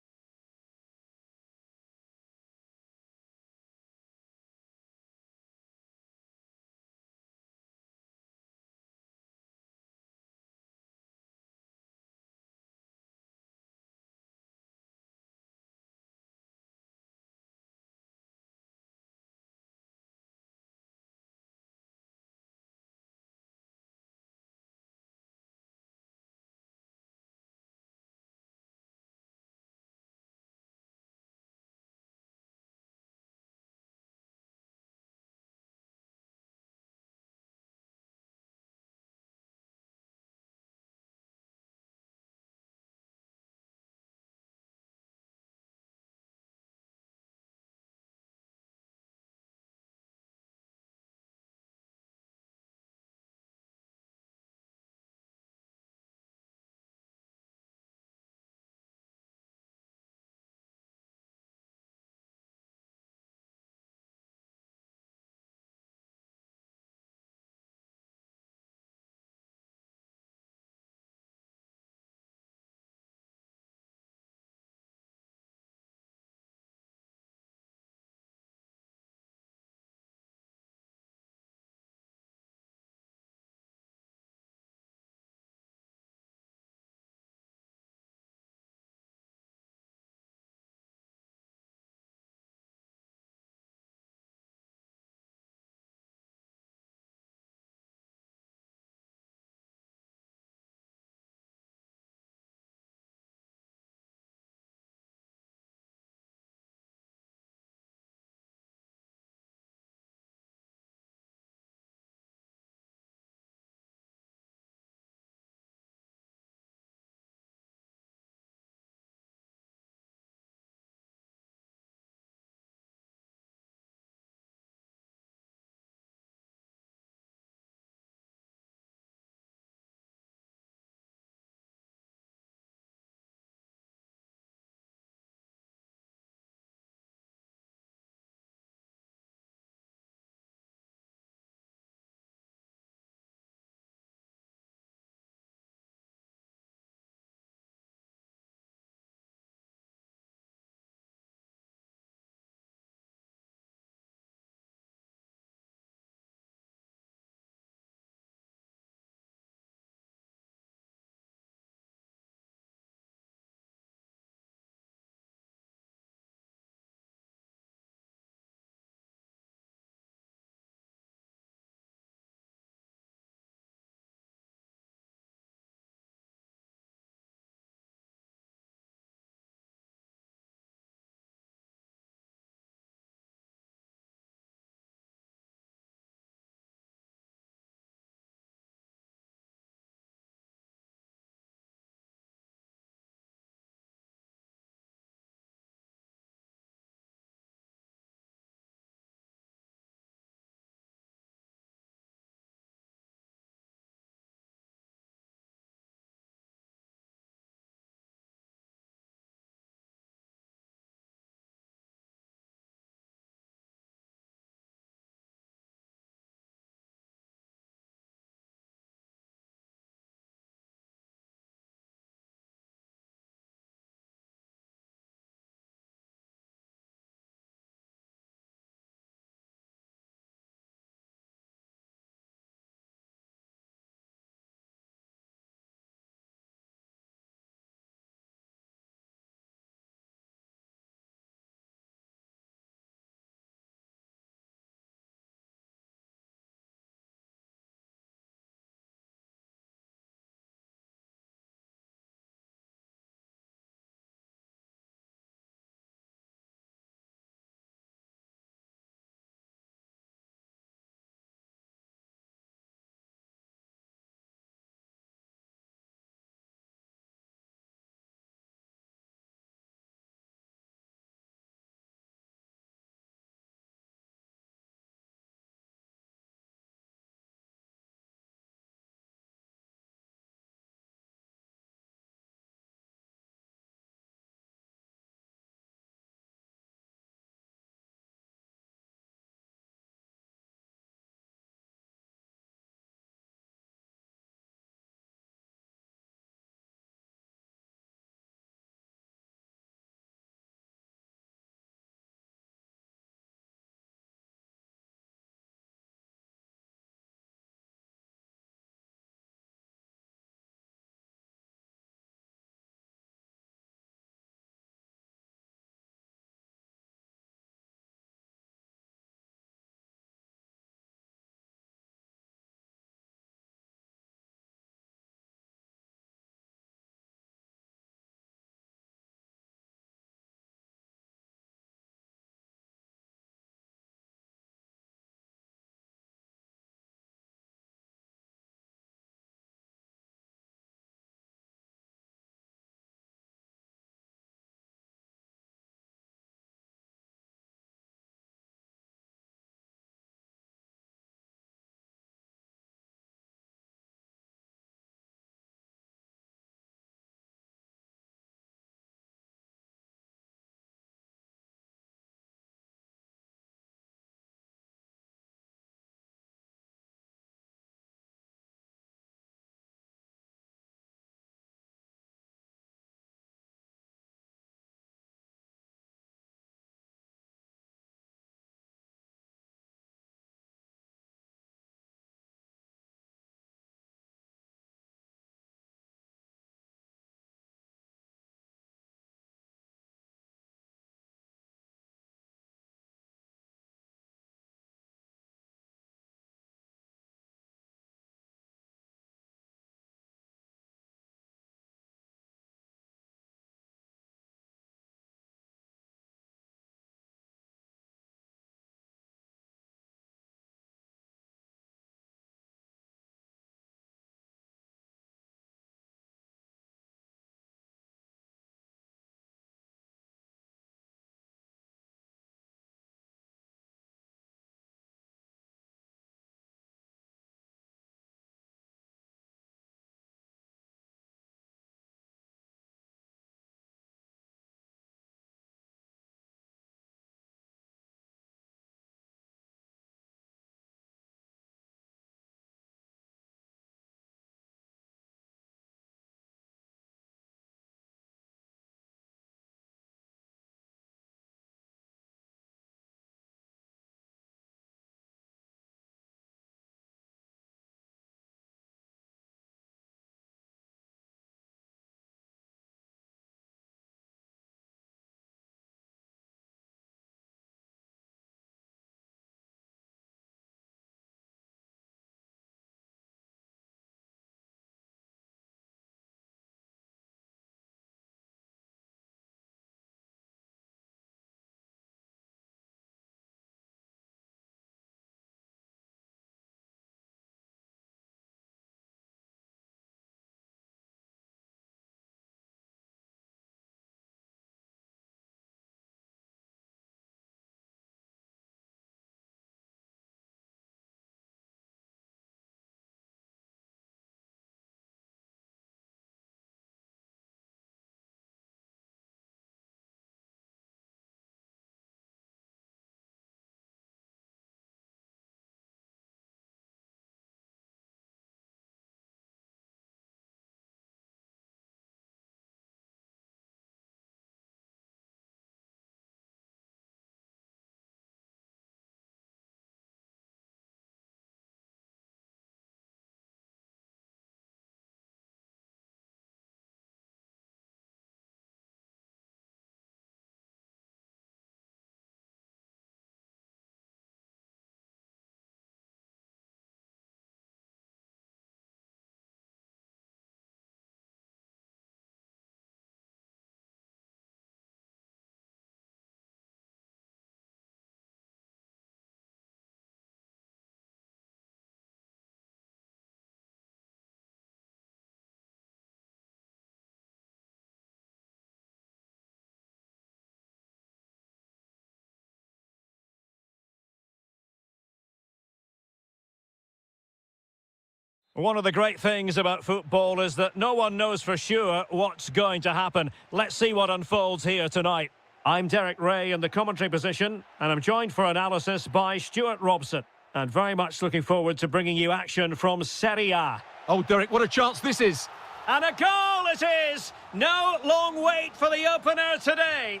One of the great things about football is that no one knows for sure what's going to happen. Let's see what unfolds here tonight. I'm Derek Ray in the commentary position, and I'm joined for analysis by Stuart Robson. And very much looking forward to bringing you action from Serie A. Oh, Derek, what a chance this is. And a goal it is! No long wait for the opener today.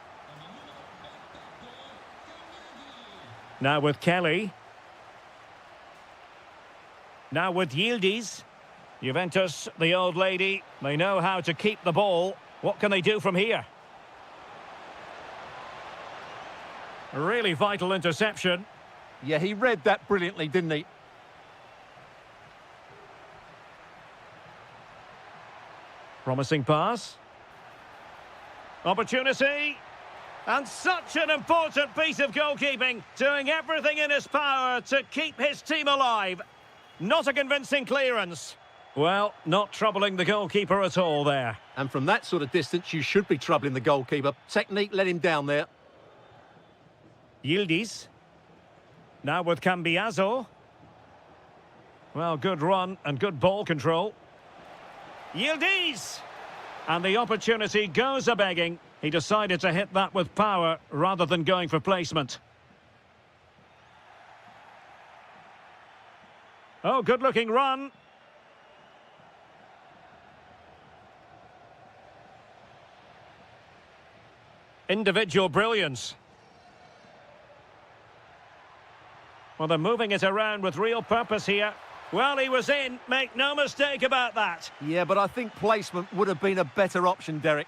Now with Kelly. Now with Yildiz. Juventus, the old lady, they know how to keep the ball. What can they do from here? A really vital interception. Yeah, he read that brilliantly, didn't he? Promising pass. Opportunity. And such an important piece of goalkeeping, doing everything in his power to keep his team alive. Not a convincing clearance. Well, not troubling the goalkeeper at all there. And from that sort of distance, you should be troubling the goalkeeper. Technique let him down there. Yildiz. Now with Cambiaso. Well, good run and good ball control. Yildiz! And the opportunity goes a-begging. He decided to hit that with power rather than going for placement. Oh, good-looking run. Individual brilliance. Well, they're moving it around with real purpose here. Well, he was in, make no mistake about that. Yeah, but I think placement would have been a better option, Derek.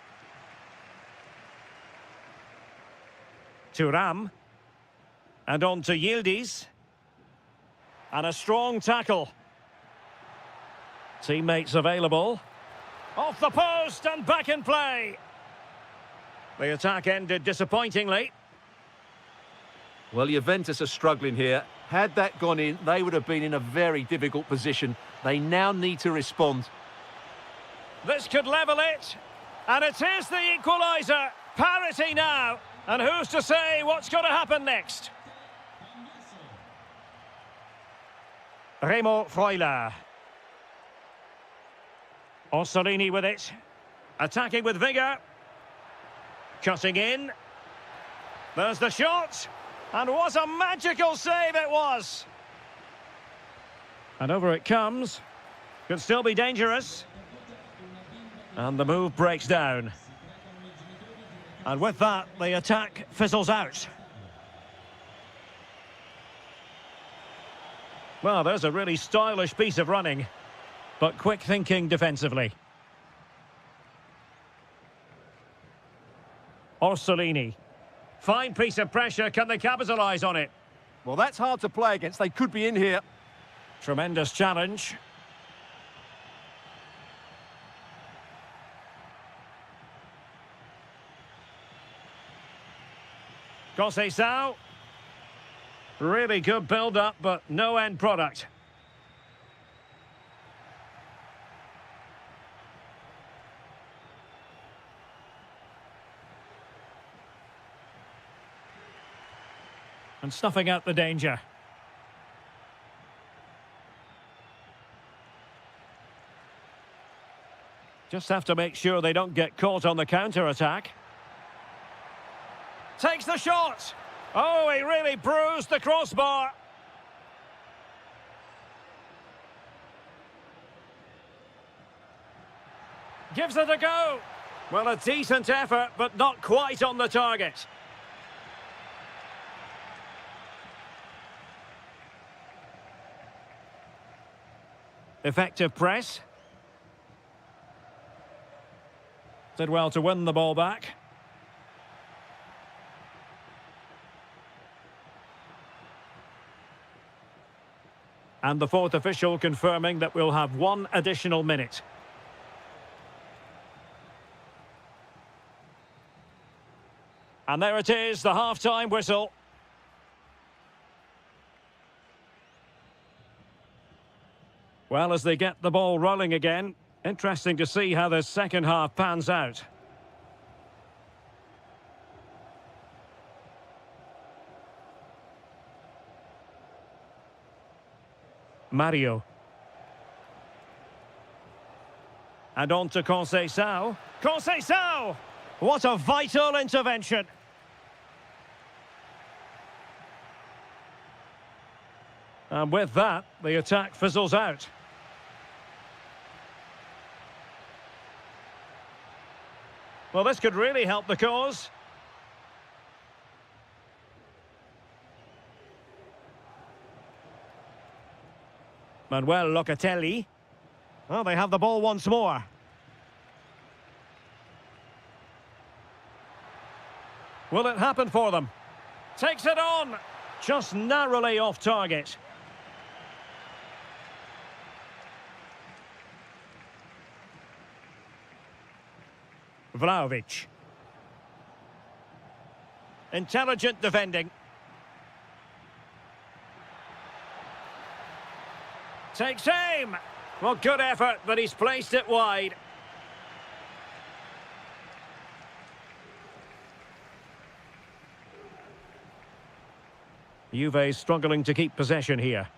Thuram. And on to Yildiz. And a strong tackle. Teammates available. Off the post and back in play. The attack ended disappointingly. Well, Juventus are struggling here. Had that gone in, they would have been in a very difficult position. They now need to respond. This could level it. And it is the equaliser. Parity now. And who's to say what's going to happen next? Remo Freuler. Orsolini with it. Attacking with vigour. Cutting in. There's the shot. And what a magical save it was. And over it comes. Could still be dangerous. And the move breaks down. And with that, the attack fizzles out. Well, there's a really stylish piece of running, but quick thinking defensively. Orsolini. Fine piece of pressure. Can they capitalise on it? Well, that's hard to play against. They could be in here. Tremendous challenge. Conceição. Really good build-up, but no end product. And snuffing out the danger. Just have to make sure they don't get caught on the counter-attack. Takes the shot. Oh, he really bruised the crossbar. Gives it a go. Well, a decent effort, but not quite on the target. Effective press. Did well to win the ball back. And the fourth official confirming that we'll have one additional minute. And there it is, the half-time whistle. Well, as they get the ball rolling again, interesting to see how the second half pans out. Mario. And on to Conceição. Conceição! What a vital intervention. And with that, the attack fizzles out. Well, this could really help the cause. Manuel Locatelli. Well, they have the ball once more. Will it happen for them? Takes it on. Just narrowly off target. Vlahovic. Intelligent defending. Takes aim. Well, good effort, but he's placed it wide. Juve struggling to keep possession here.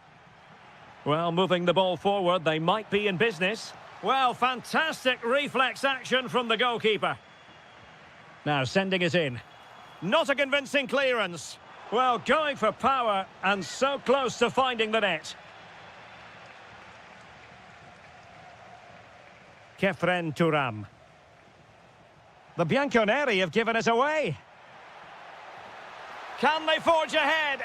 Well, moving the ball forward, they might be in business. Well, fantastic reflex action from the goalkeeper. Now sending it in. Not a convincing clearance. Well, going for power and so close to finding the net. Kefren Turam. The Bianconeri have given it away. Can they forge ahead?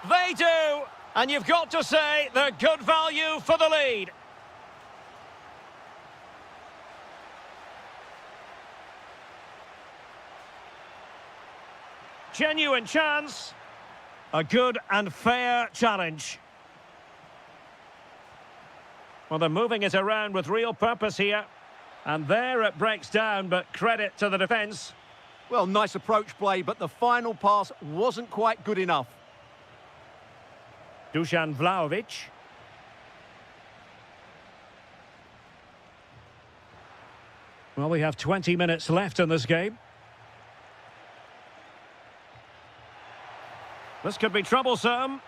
They do! And you've got to say they're good value for the lead. Genuine chance. A good and fair challenge. Well, they're moving it around with real purpose here. And there it breaks down, but credit to the defence. Well, nice approach play, but the final pass wasn't quite good enough. Dusan Vlahovic. Well, we have 20 minutes left in this game. This could be troublesome.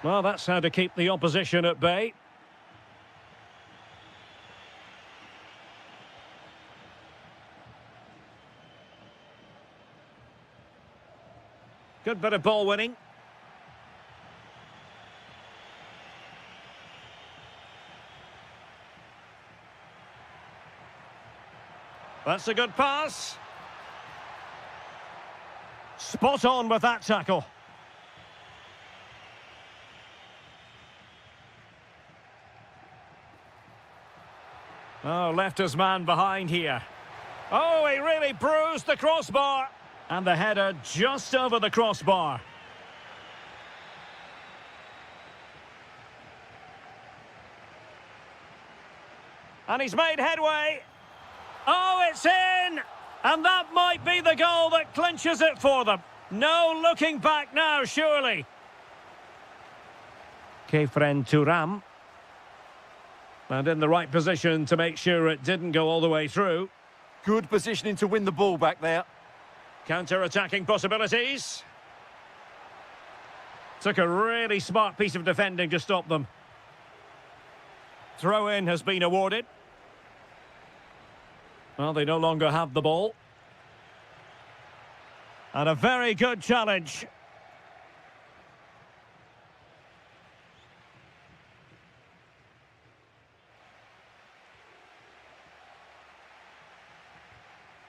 Well, that's how to keep the opposition at bay. Good bit of ball winning. That's a good pass. Spot on with that tackle. Oh, left his man behind here. Oh, he really bruised the crossbar. And the header just over the crossbar. And he's made headway. Oh, it's in! And that might be the goal that clinches it for them. No looking back now, surely. Kefren Turam. And in the right position to make sure it didn't go all the way through. Good positioning to win the ball back there. Counter-attacking possibilities. Took a really smart piece of defending to stop them. Throw-in has been awarded. Well, they no longer have the ball. And a very good challenge.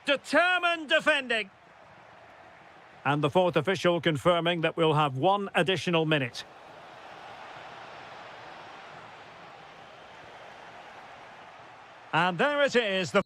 Determined defending. And the fourth official confirming that we'll have one additional minute. And there it is, the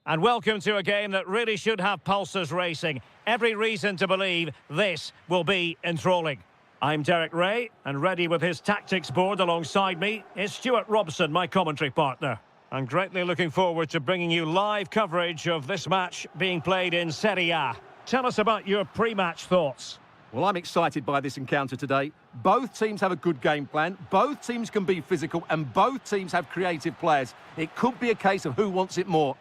And welcome to a game that really should have pulses racing. Every reason to believe this will be enthralling. I'm Derek Ray, and ready with his tactics board alongside me is Stuart Robson, my commentary partner. I'm greatly looking forward to bringing you live coverage of this match being played in Serie A. Tell us about your pre-match thoughts. Well, I'm excited by this encounter today. Both teams have a good game plan, both teams can be physical, and both teams have creative players. It could be a case of who wants it more.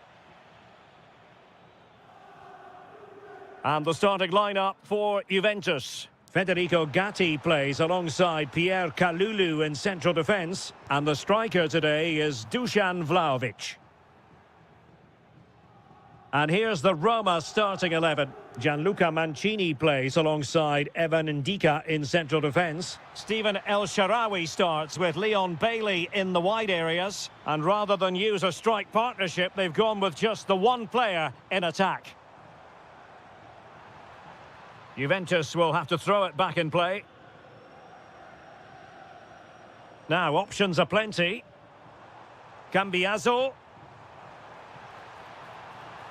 And the starting lineup for Juventus. Federico Gatti plays alongside Pierre Kalulu in central defence. And the striker today is Dusan Vlahovic. And here's the Roma starting 11. Gianluca Mancini plays alongside Evan Ndika in central defence. Stephen El Shaarawy starts with Leon Bailey in the wide areas. And rather than use a strike partnership, they've gone with just the one player in attack. Juventus will have to throw it back in play. Now, options are plenty. Cambiaso.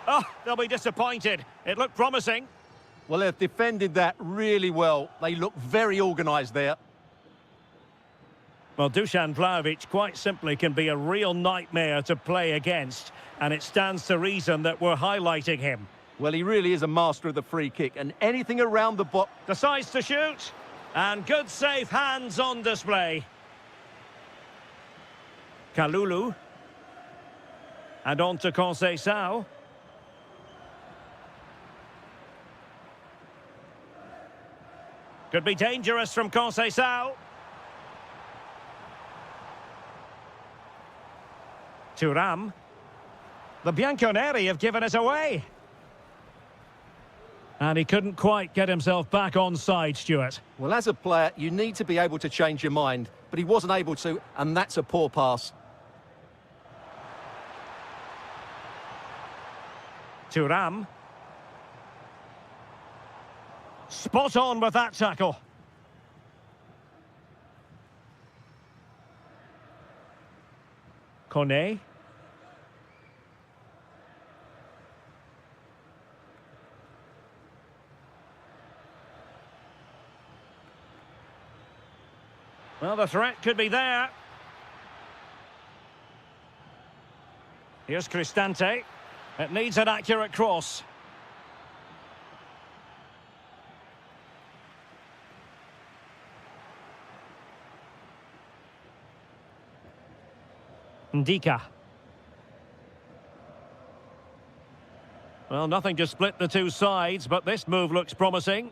Oh, they'll be disappointed. It looked promising. Well, they've defended that really well. They look very organised there. Well, Dusan Vlahovic quite simply can be a real nightmare to play against, and it stands to reason that we're highlighting him. Well, he really is a master of the free kick, and anything around the box... Decides to shoot, and good safe hands on display. Kalulu. And on to Conceição. Could be dangerous from Conceição. Thuram. The Bianconeri have given it away. And he couldn't quite get himself back on side, Stuart. Well, as a player, you need to be able to change your mind, but he wasn't able to, and that's a poor pass. Thuram. Spot on with that tackle. Kone. Well, the threat could be there. Here's Cristante. It needs an accurate cross. Ndika. Well, nothing to split the two sides, but this move looks promising.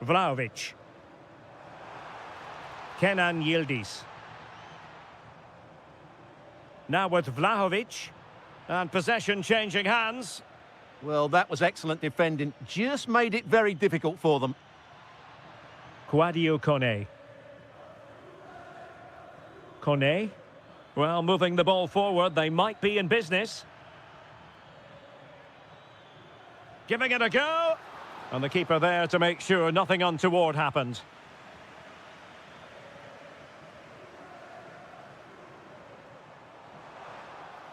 Vlahovic. Kenan Yildiz. Now with Vlahovic. And possession changing hands. Well, that was excellent defending. Just made it very difficult for them. Kouadio Kone. Kone. Well, moving the ball forward, they might be in business. Giving it a go. And the keeper there to make sure nothing untoward happened.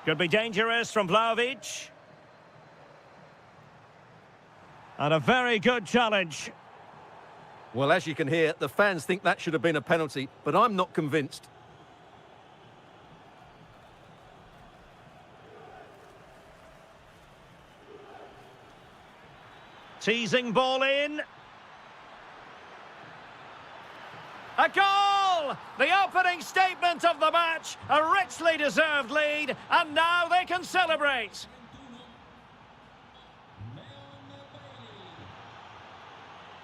Could be dangerous from Vlahovic. And a very good challenge. Well, as you can hear, the fans think that should have been a penalty, but I'm not convinced. Teasing ball in. A goal! The opening statement of the match. A richly deserved lead, and now they can celebrate.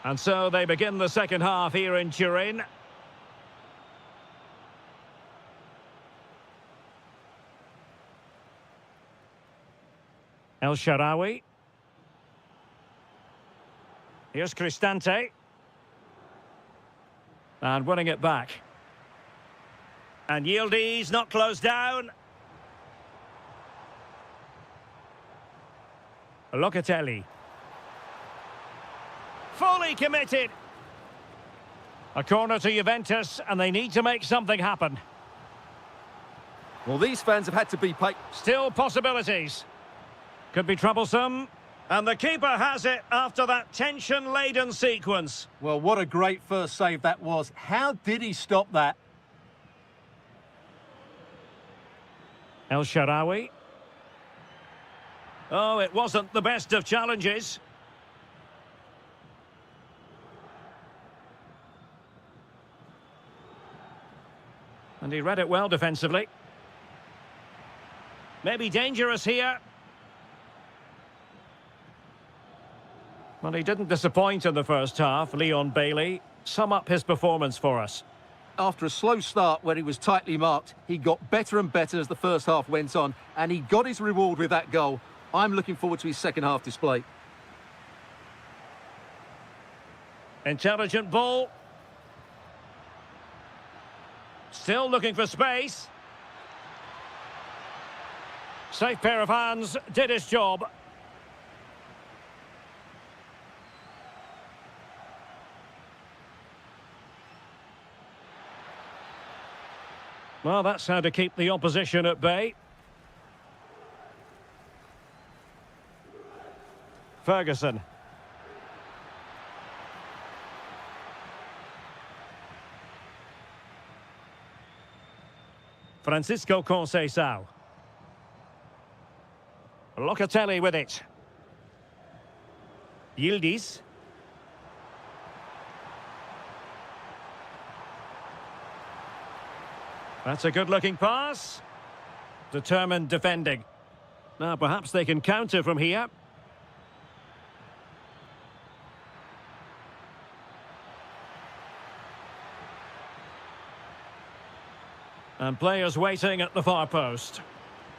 And so they begin the second half here in Turin. El Shaarawy. Here's Cristante. And winning it back. And Yildiz not closed down. Locatelli. fully committed. A corner to Juventus, and they need to make something happen. Well, these fans have had to be patient. Still possibilities. Could be troublesome. And the keeper has it after that tension-laden sequence. Well, what a great first save that was. How did he stop that? El Shaarawy. Oh, it wasn't the best of challenges. And he read it well defensively. Maybe dangerous here. Well, he didn't disappoint in the first half, Leon Bailey. Sum up his performance for us. After a slow start where he was tightly marked, he got better and better as the first half went on, and he got his reward with that goal. I'm looking forward to his second half display. Intelligent ball. Still looking for space. Safe pair of hands, did his job. Well, that's how to keep the opposition at bay. Ferguson. Francisco Conceição. Locatelli with it. Yildiz. That's a good-looking pass. Determined defending. Now, perhaps they can counter from here. And players waiting at the far post.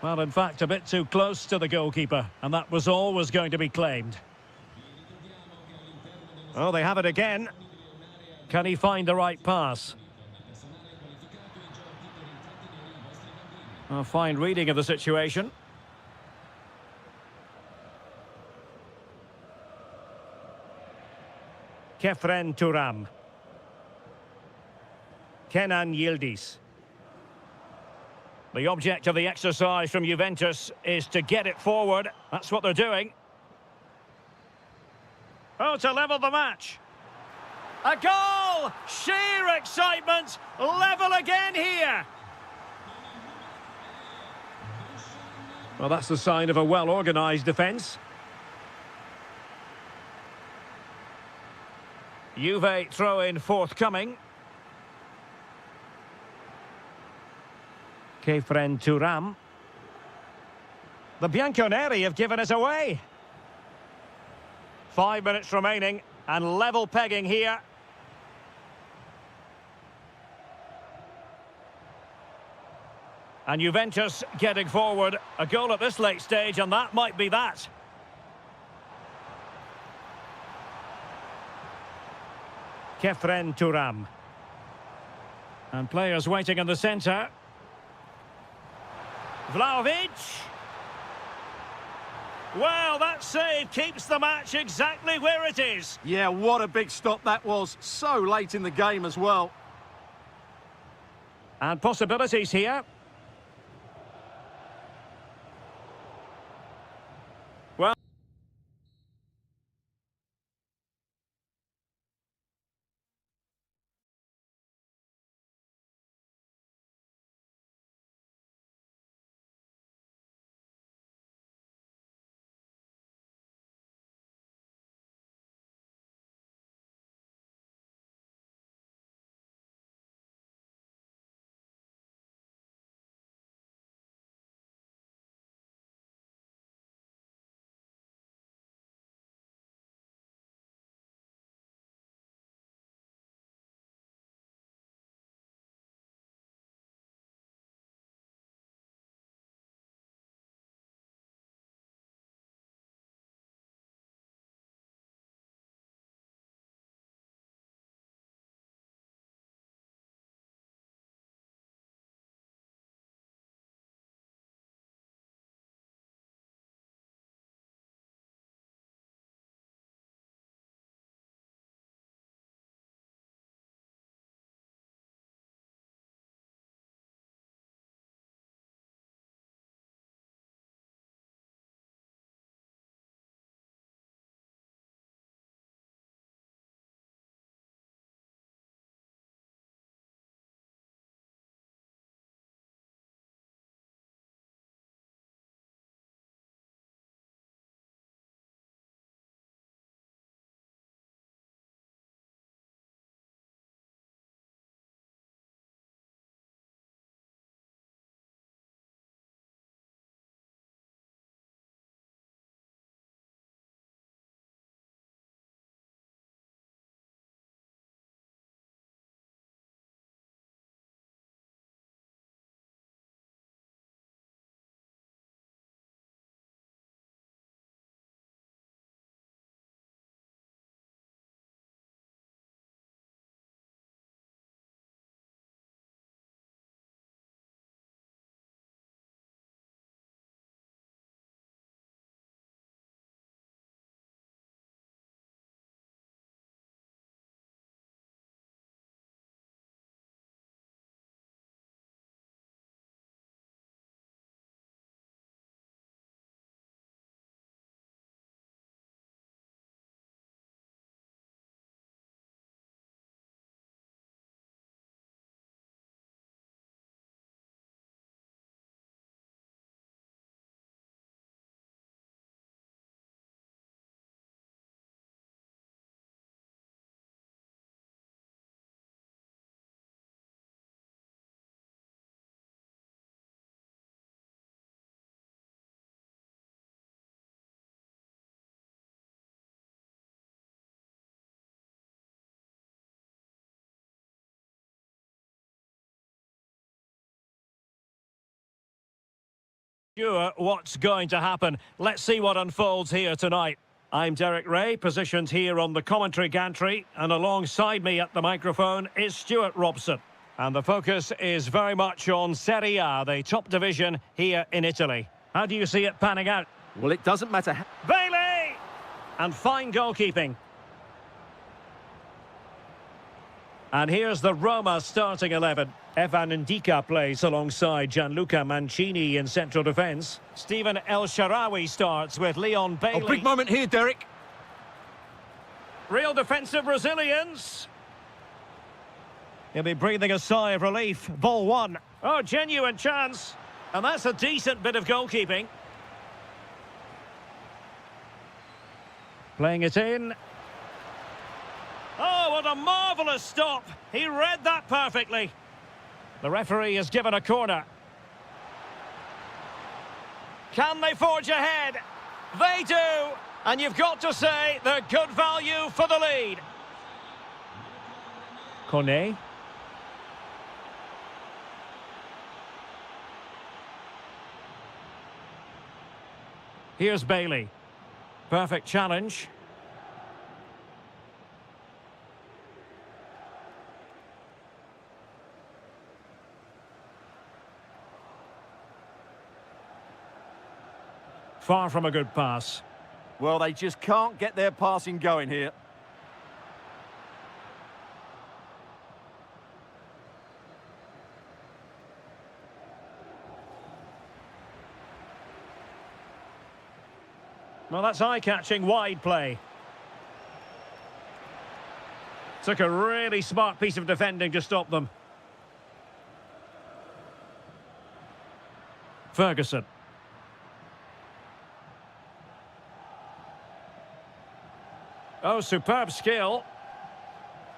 Well, in fact, a bit too close to the goalkeeper, and that was always going to be claimed. Oh, they have it again. Can he find the right pass? A fine reading of the situation. Kefren Turam. Kenan Yildiz. The object of the exercise from Juventus is to get it forward. That's what they're doing. Oh, to level the match. A goal! Sheer excitement! Level again here! Well, that's the sign of a well-organised defence. Juve throw-in forthcoming. Kefren Turam. The Bianconeri have given us away. 5 minutes remaining and level pegging here. And Juventus getting forward. A goal at this late stage, and that might be that. Kefren Turam. And players waiting in the centre. Vlahovic. Well, that save keeps the match exactly where it is. Yeah, what a big stop that was. So late in the game as well. And possibilities here. Sure what's going to happen. Let's see what unfolds here tonight. I'm Derek Ray, positioned here on the commentary gantry, and alongside me at the microphone is Stuart Robson. And the focus is very much on Serie A, the top division here in Italy. How do you see it panning out? Well, it doesn't matter how... Bailey! And fine goalkeeping. And here's the Roma starting 11. Evan Ndika plays alongside Gianluca Mancini in central defence. Stephen El Shaarawy starts with Leon Bailey. Oh, big moment here, Derek. Real defensive resilience. He'll be breathing a sigh of relief. Ball one. Oh, genuine chance. And that's a decent bit of goalkeeping. Playing it in. Oh, what a marvellous stop. He read that perfectly. The referee has given a corner. Can they forge ahead? They do. And you've got to say they're good value for the lead. Kone. Here's Bailey. Perfect challenge. Far from a good pass. Well, they just can't get their passing going here. Well, that's eye-catching wide play. Took a really smart piece of defending to stop them. Ferguson. Oh, superb skill.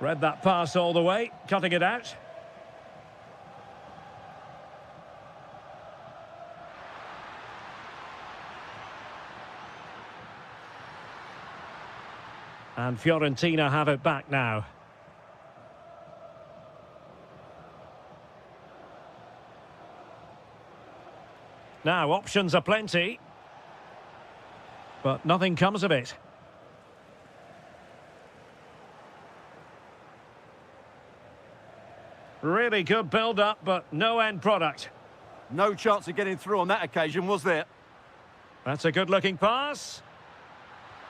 Read that pass all the way, cutting it out. And Fiorentina have it back now. Now, options are plenty. But nothing comes of it. Really good build-up, but no end product. No chance of getting through on that occasion, was there? That's a good-looking pass.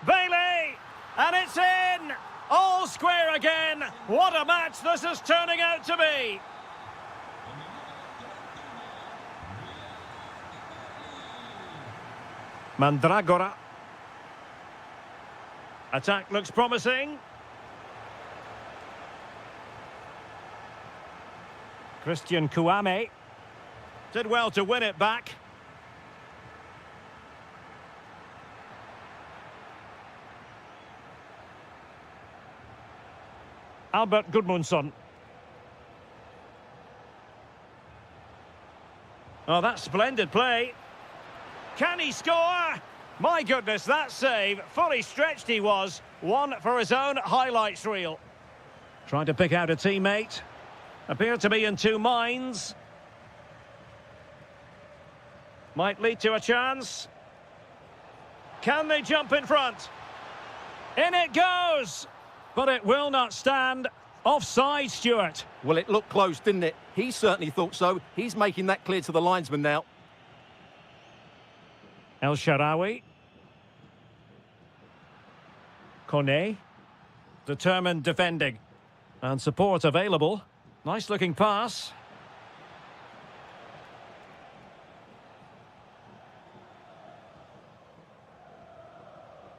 Bailey! And it's in! All square again! What a match this is turning out to be! Mandragora. Attack looks promising. Christian Kouame did well to win it back. Albert Gudmundsson. Oh, that's splendid play. Can he score? My goodness, that save. Fully stretched he was. One for his own highlights reel. Trying to pick out a teammate. Appear to be in two minds. Might lead to a chance. Can they jump in front? In it goes! But it will not stand. Offside, Stuart. Well, it looked close, didn't it? He certainly thought so. He's making that clear to the linesman now. El Shaarawy. Kone. Determined defending. And support available. Nice looking pass.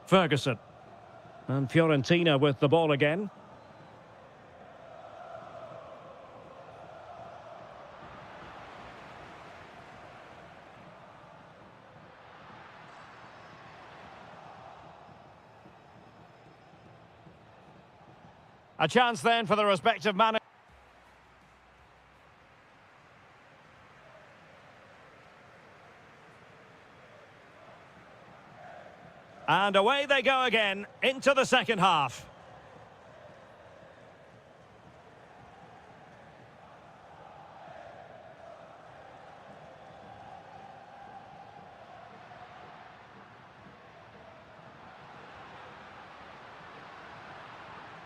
Ferguson. And Fiorentina with the ball again. A chance then for the respective manager. And away they go again into the second half.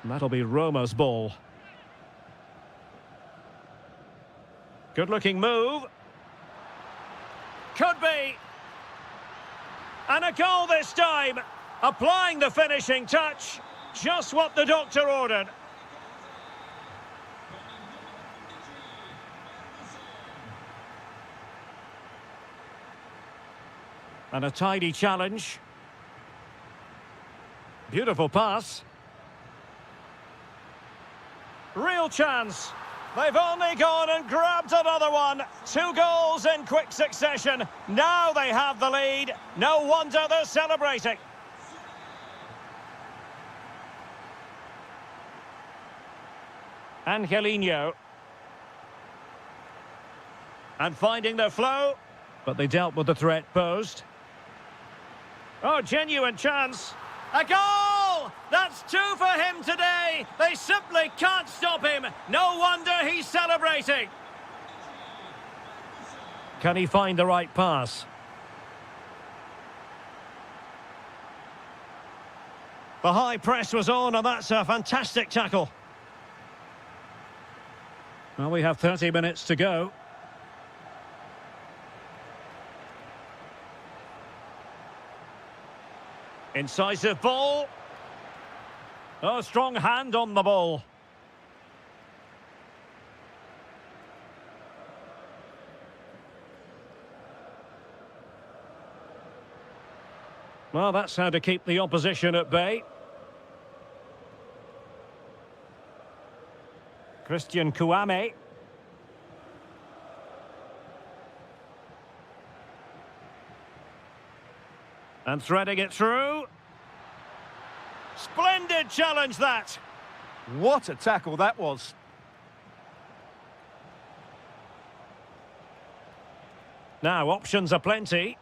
And that'll be Roma's ball. Good-looking move. Could be. And a goal this time. Applying the finishing touch. Just what the doctor ordered. And a tidy challenge. Beautiful pass. Real chance. They've only gone and grabbed another one. 2 goals in quick succession. Now they have the lead. No wonder they're celebrating. Angelino. And finding their flow. But they dealt with the threat posed. Oh, genuine chance. A goal! That's 2 for him today. They simply can't stop him. No wonder he's celebrating. Can he find the right pass? The high press was on, and that's a fantastic tackle. Well, we have 30 minutes to go. Incisive ball. Oh, strong hand on the ball. Well, that's how to keep the opposition at bay. Christian Kouame. And threading it through. Splendid challenge, that. What a tackle that was. Now, options are plenty.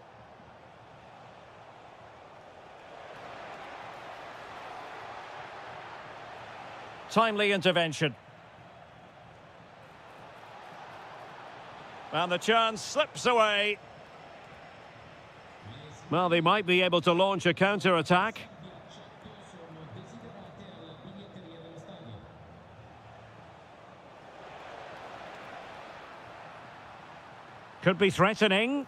Timely intervention. And the chance slips away. Well, they might be able to launch a counter-attack. Could be threatening.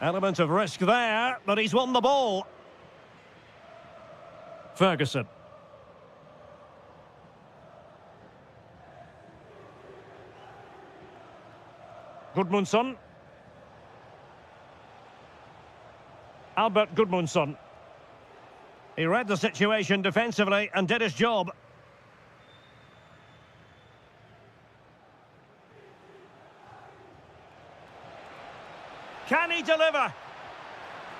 Element of risk there, but he's won the ball. Ferguson. Gudmundsson. Albert Gudmundsson. He read the situation defensively and did his job. Can he deliver?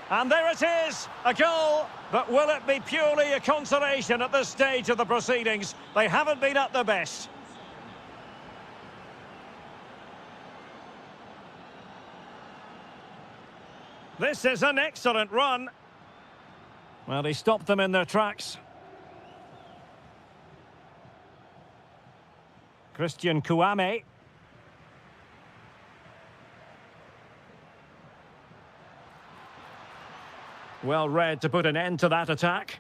And there it is, a goal. But will it be purely a consolation at this stage of the proceedings? They haven't been at their best. This is an excellent run. Well, he stopped them in their tracks. Christian Kouame. Well read to put an end to that attack.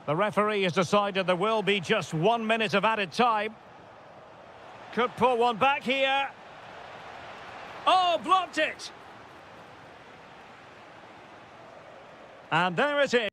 The referee has decided there will be just 1 minute of added time. Could pull one back here. Oh, blocked it! And there it is.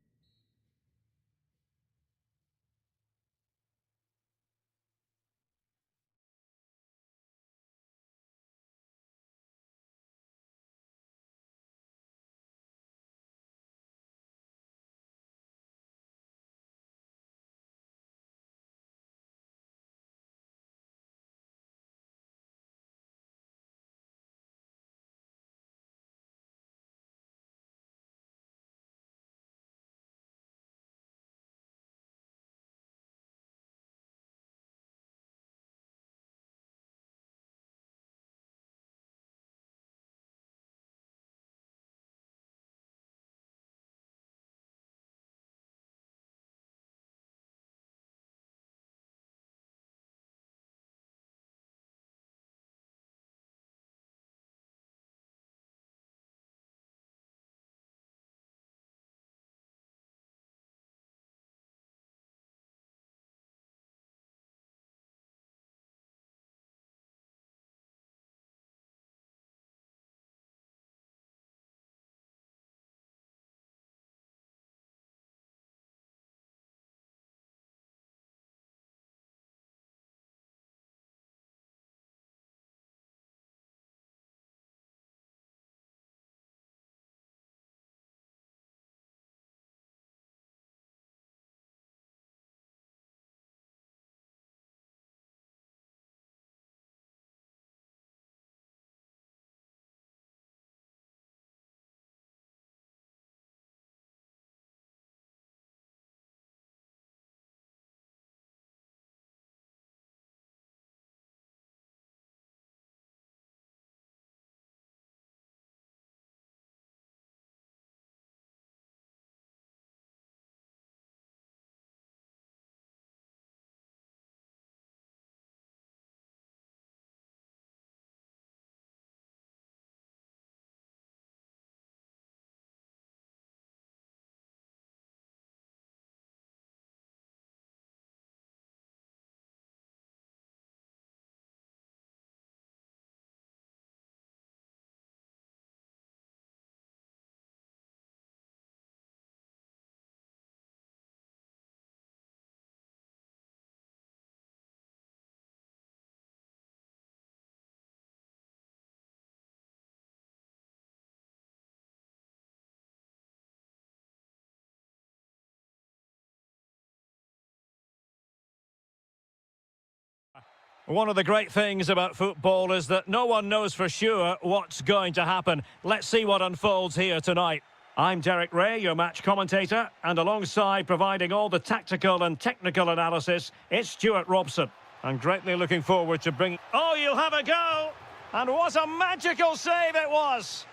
One of the great things about football is that no one knows for sure what's going to happen. Let's see what unfolds here tonight. I'm Derek Ray, your match commentator, and alongside providing all the tactical and technical analysis, it's Stuart Robson. I'm greatly looking forward to bringing... Oh, you'll have a go! And what a magical save it was!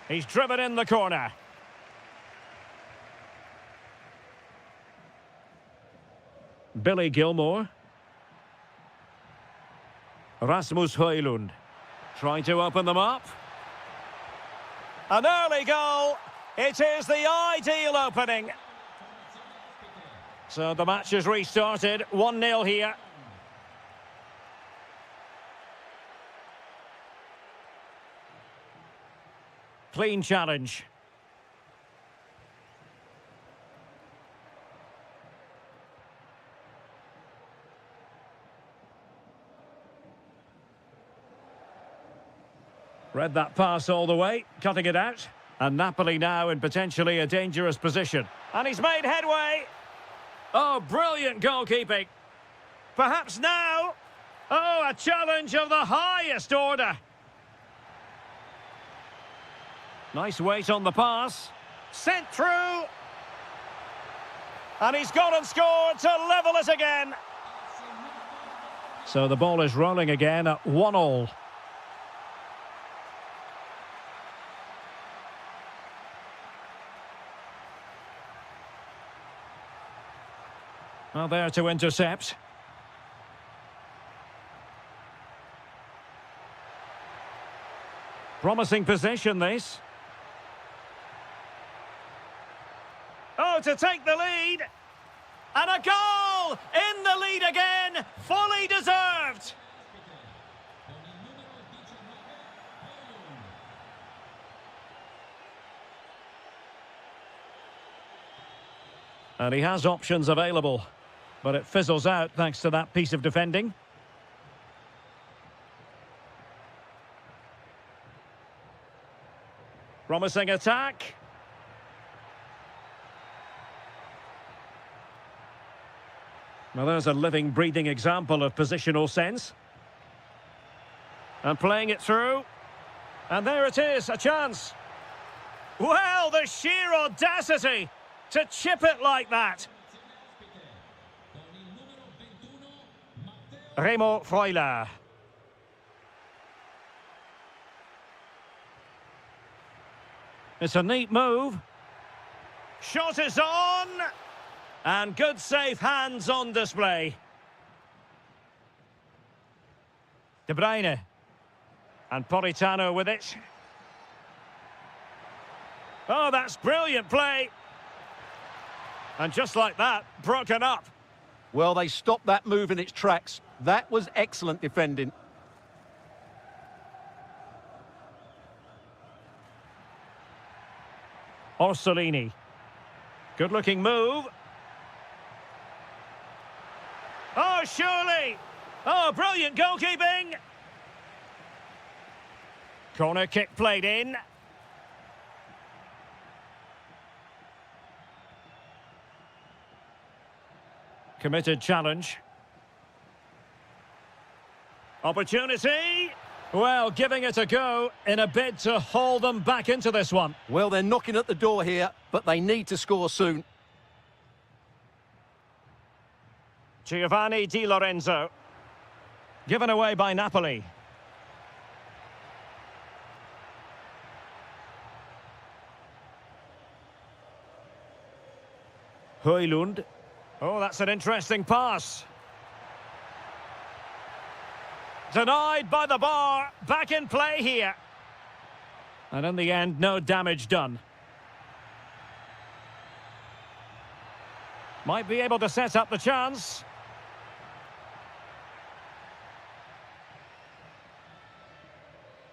He's driven in the corner. Billy Gilmore. Rasmus Højlund trying to open them up. An early goal. It is the ideal opening. So the match has restarted. 1-0 here. Clean challenge. Read that pass all the way, cutting it out. And Napoli now in potentially a dangerous position. And he's made headway. Oh, brilliant goalkeeping. Perhaps now. Oh, a challenge of the highest order. Nice weight on the pass. Sent through. And he's gone and scored to level it again. So the ball is rolling again at 1-1. Well, there to intercept. Promising position, this. Oh, to take the lead. And a goal! In the lead again! Fully deserved! And he has options available. But it fizzles out thanks to that piece of defending. Promising attack. Well, there's a living, breathing example of positional sense. And playing it through. And there it is, a chance. Well, the sheer audacity to chip it like that. Remo Freuler. It's a neat move. Shot is on. And good safe hands on display. De Bruyne. And Politano with it. Oh, that's brilliant play. And just like that, broken up. Well, they stopped that move in its tracks. That was excellent defending. Orsolini. Good-looking move. Oh, surely! Oh, brilliant goalkeeping! Corner kick played in. Committed challenge. Opportunity. Well, giving it a go in a bid to haul them back into this one. Well, they're knocking at the door here, but they need to score soon. Giovanni Di Lorenzo. Given away by Napoli. Højlund. Oh, that's an interesting pass. Denied by the bar. Back in play here. And in the end, no damage done. Might be able to set up the chance.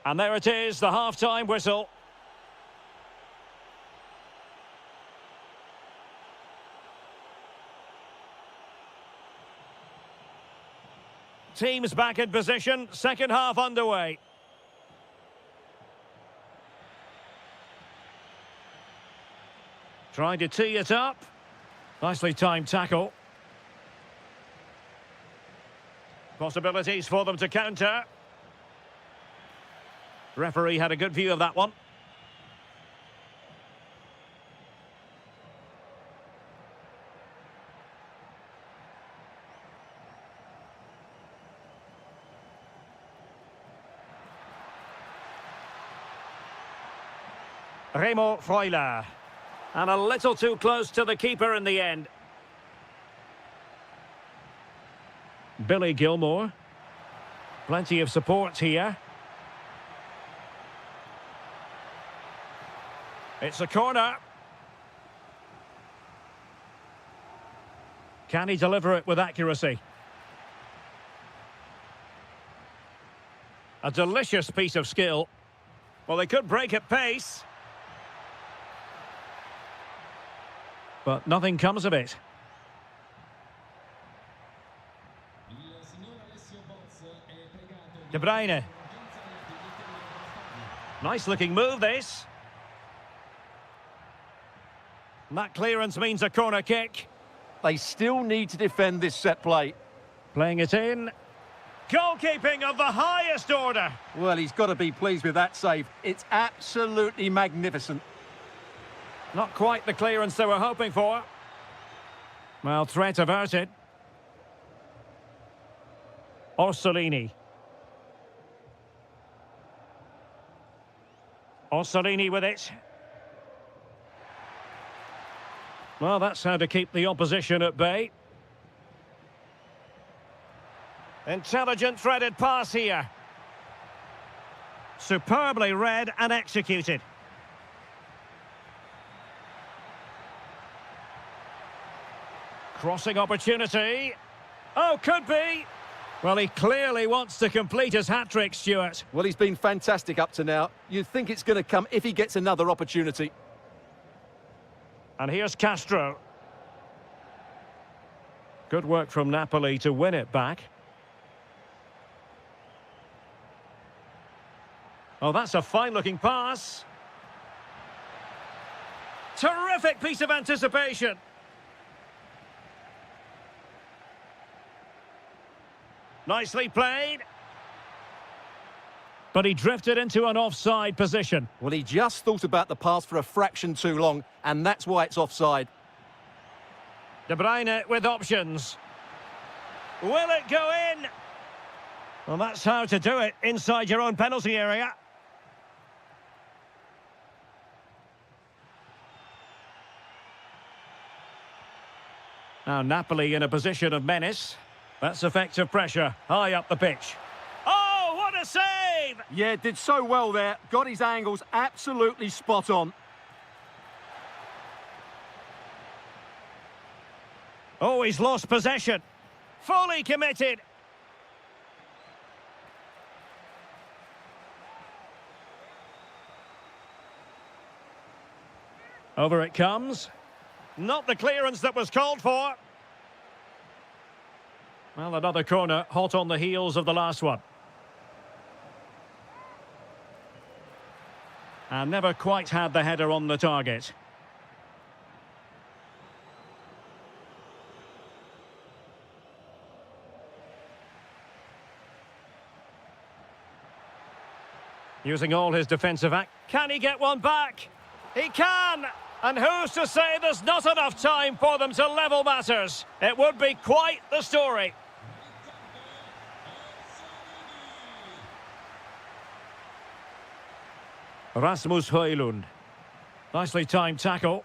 And there it is, the half-time whistle. Teams back in position, second half underway. Trying to tee it up. Nicely timed tackle. Possibilities for them to counter. Referee had a good view of that one. Remo Freuler. And a little too close to the keeper in the end. Billy Gilmore. Plenty of support here. It's a corner. Can he deliver it with accuracy? A delicious piece of skill. Well, they could break at pace. But nothing comes of it. De Bruyne. Nice looking move, this. And that clearance means a corner kick. They still need to defend this set play. Playing it in. Goalkeeping of the highest order. Well, he's got to be pleased with that save. It's absolutely magnificent. Not quite the clearance they were hoping for. Well, threat averted. Orsolini. Orsolini with it. Well, that's how to keep the opposition at bay. Intelligent threaded pass here. Superbly read and executed. Crossing opportunity. Oh, could be. Well, he clearly wants to complete his hat-trick, Stuart. Well, he's been fantastic up to now. You'd think it's going to come if he gets another opportunity. And here's Castro. Good work from Napoli to win it back. Oh, that's a fine-looking pass. Terrific piece of anticipation. Nicely played. But he drifted into an offside position. Well, he just thought about the pass for a fraction too long, and that's why it's offside. De Bruyne with options. Will it go in? Well, that's how to do it inside your own penalty area. Now Napoli in a position of menace. That's effective pressure, high up the pitch. Oh, what a save! Yeah, did so well there. Got his angles absolutely spot on. Oh, he's lost possession. Fully committed. Over it comes. Not the clearance that was called for. Well, another corner, hot on the heels of the last one. And never quite had the header on the target. Using all his defensive act. Can he get one back? He can! And who's to say there's not enough time for them to level matters? It would be quite the story. Rasmus Højlund. Nicely timed tackle.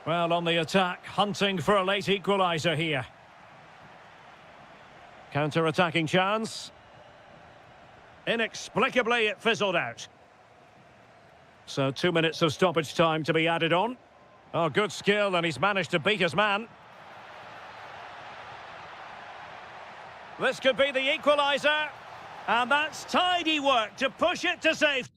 Well, on the attack, hunting for a late equaliser here. Counter-attacking chance. Inexplicably, it fizzled out. So 2 minutes of stoppage time to be added on. Oh, good skill, and he's managed to beat his man. This could be the equaliser. And that's tidy work to push it to safety.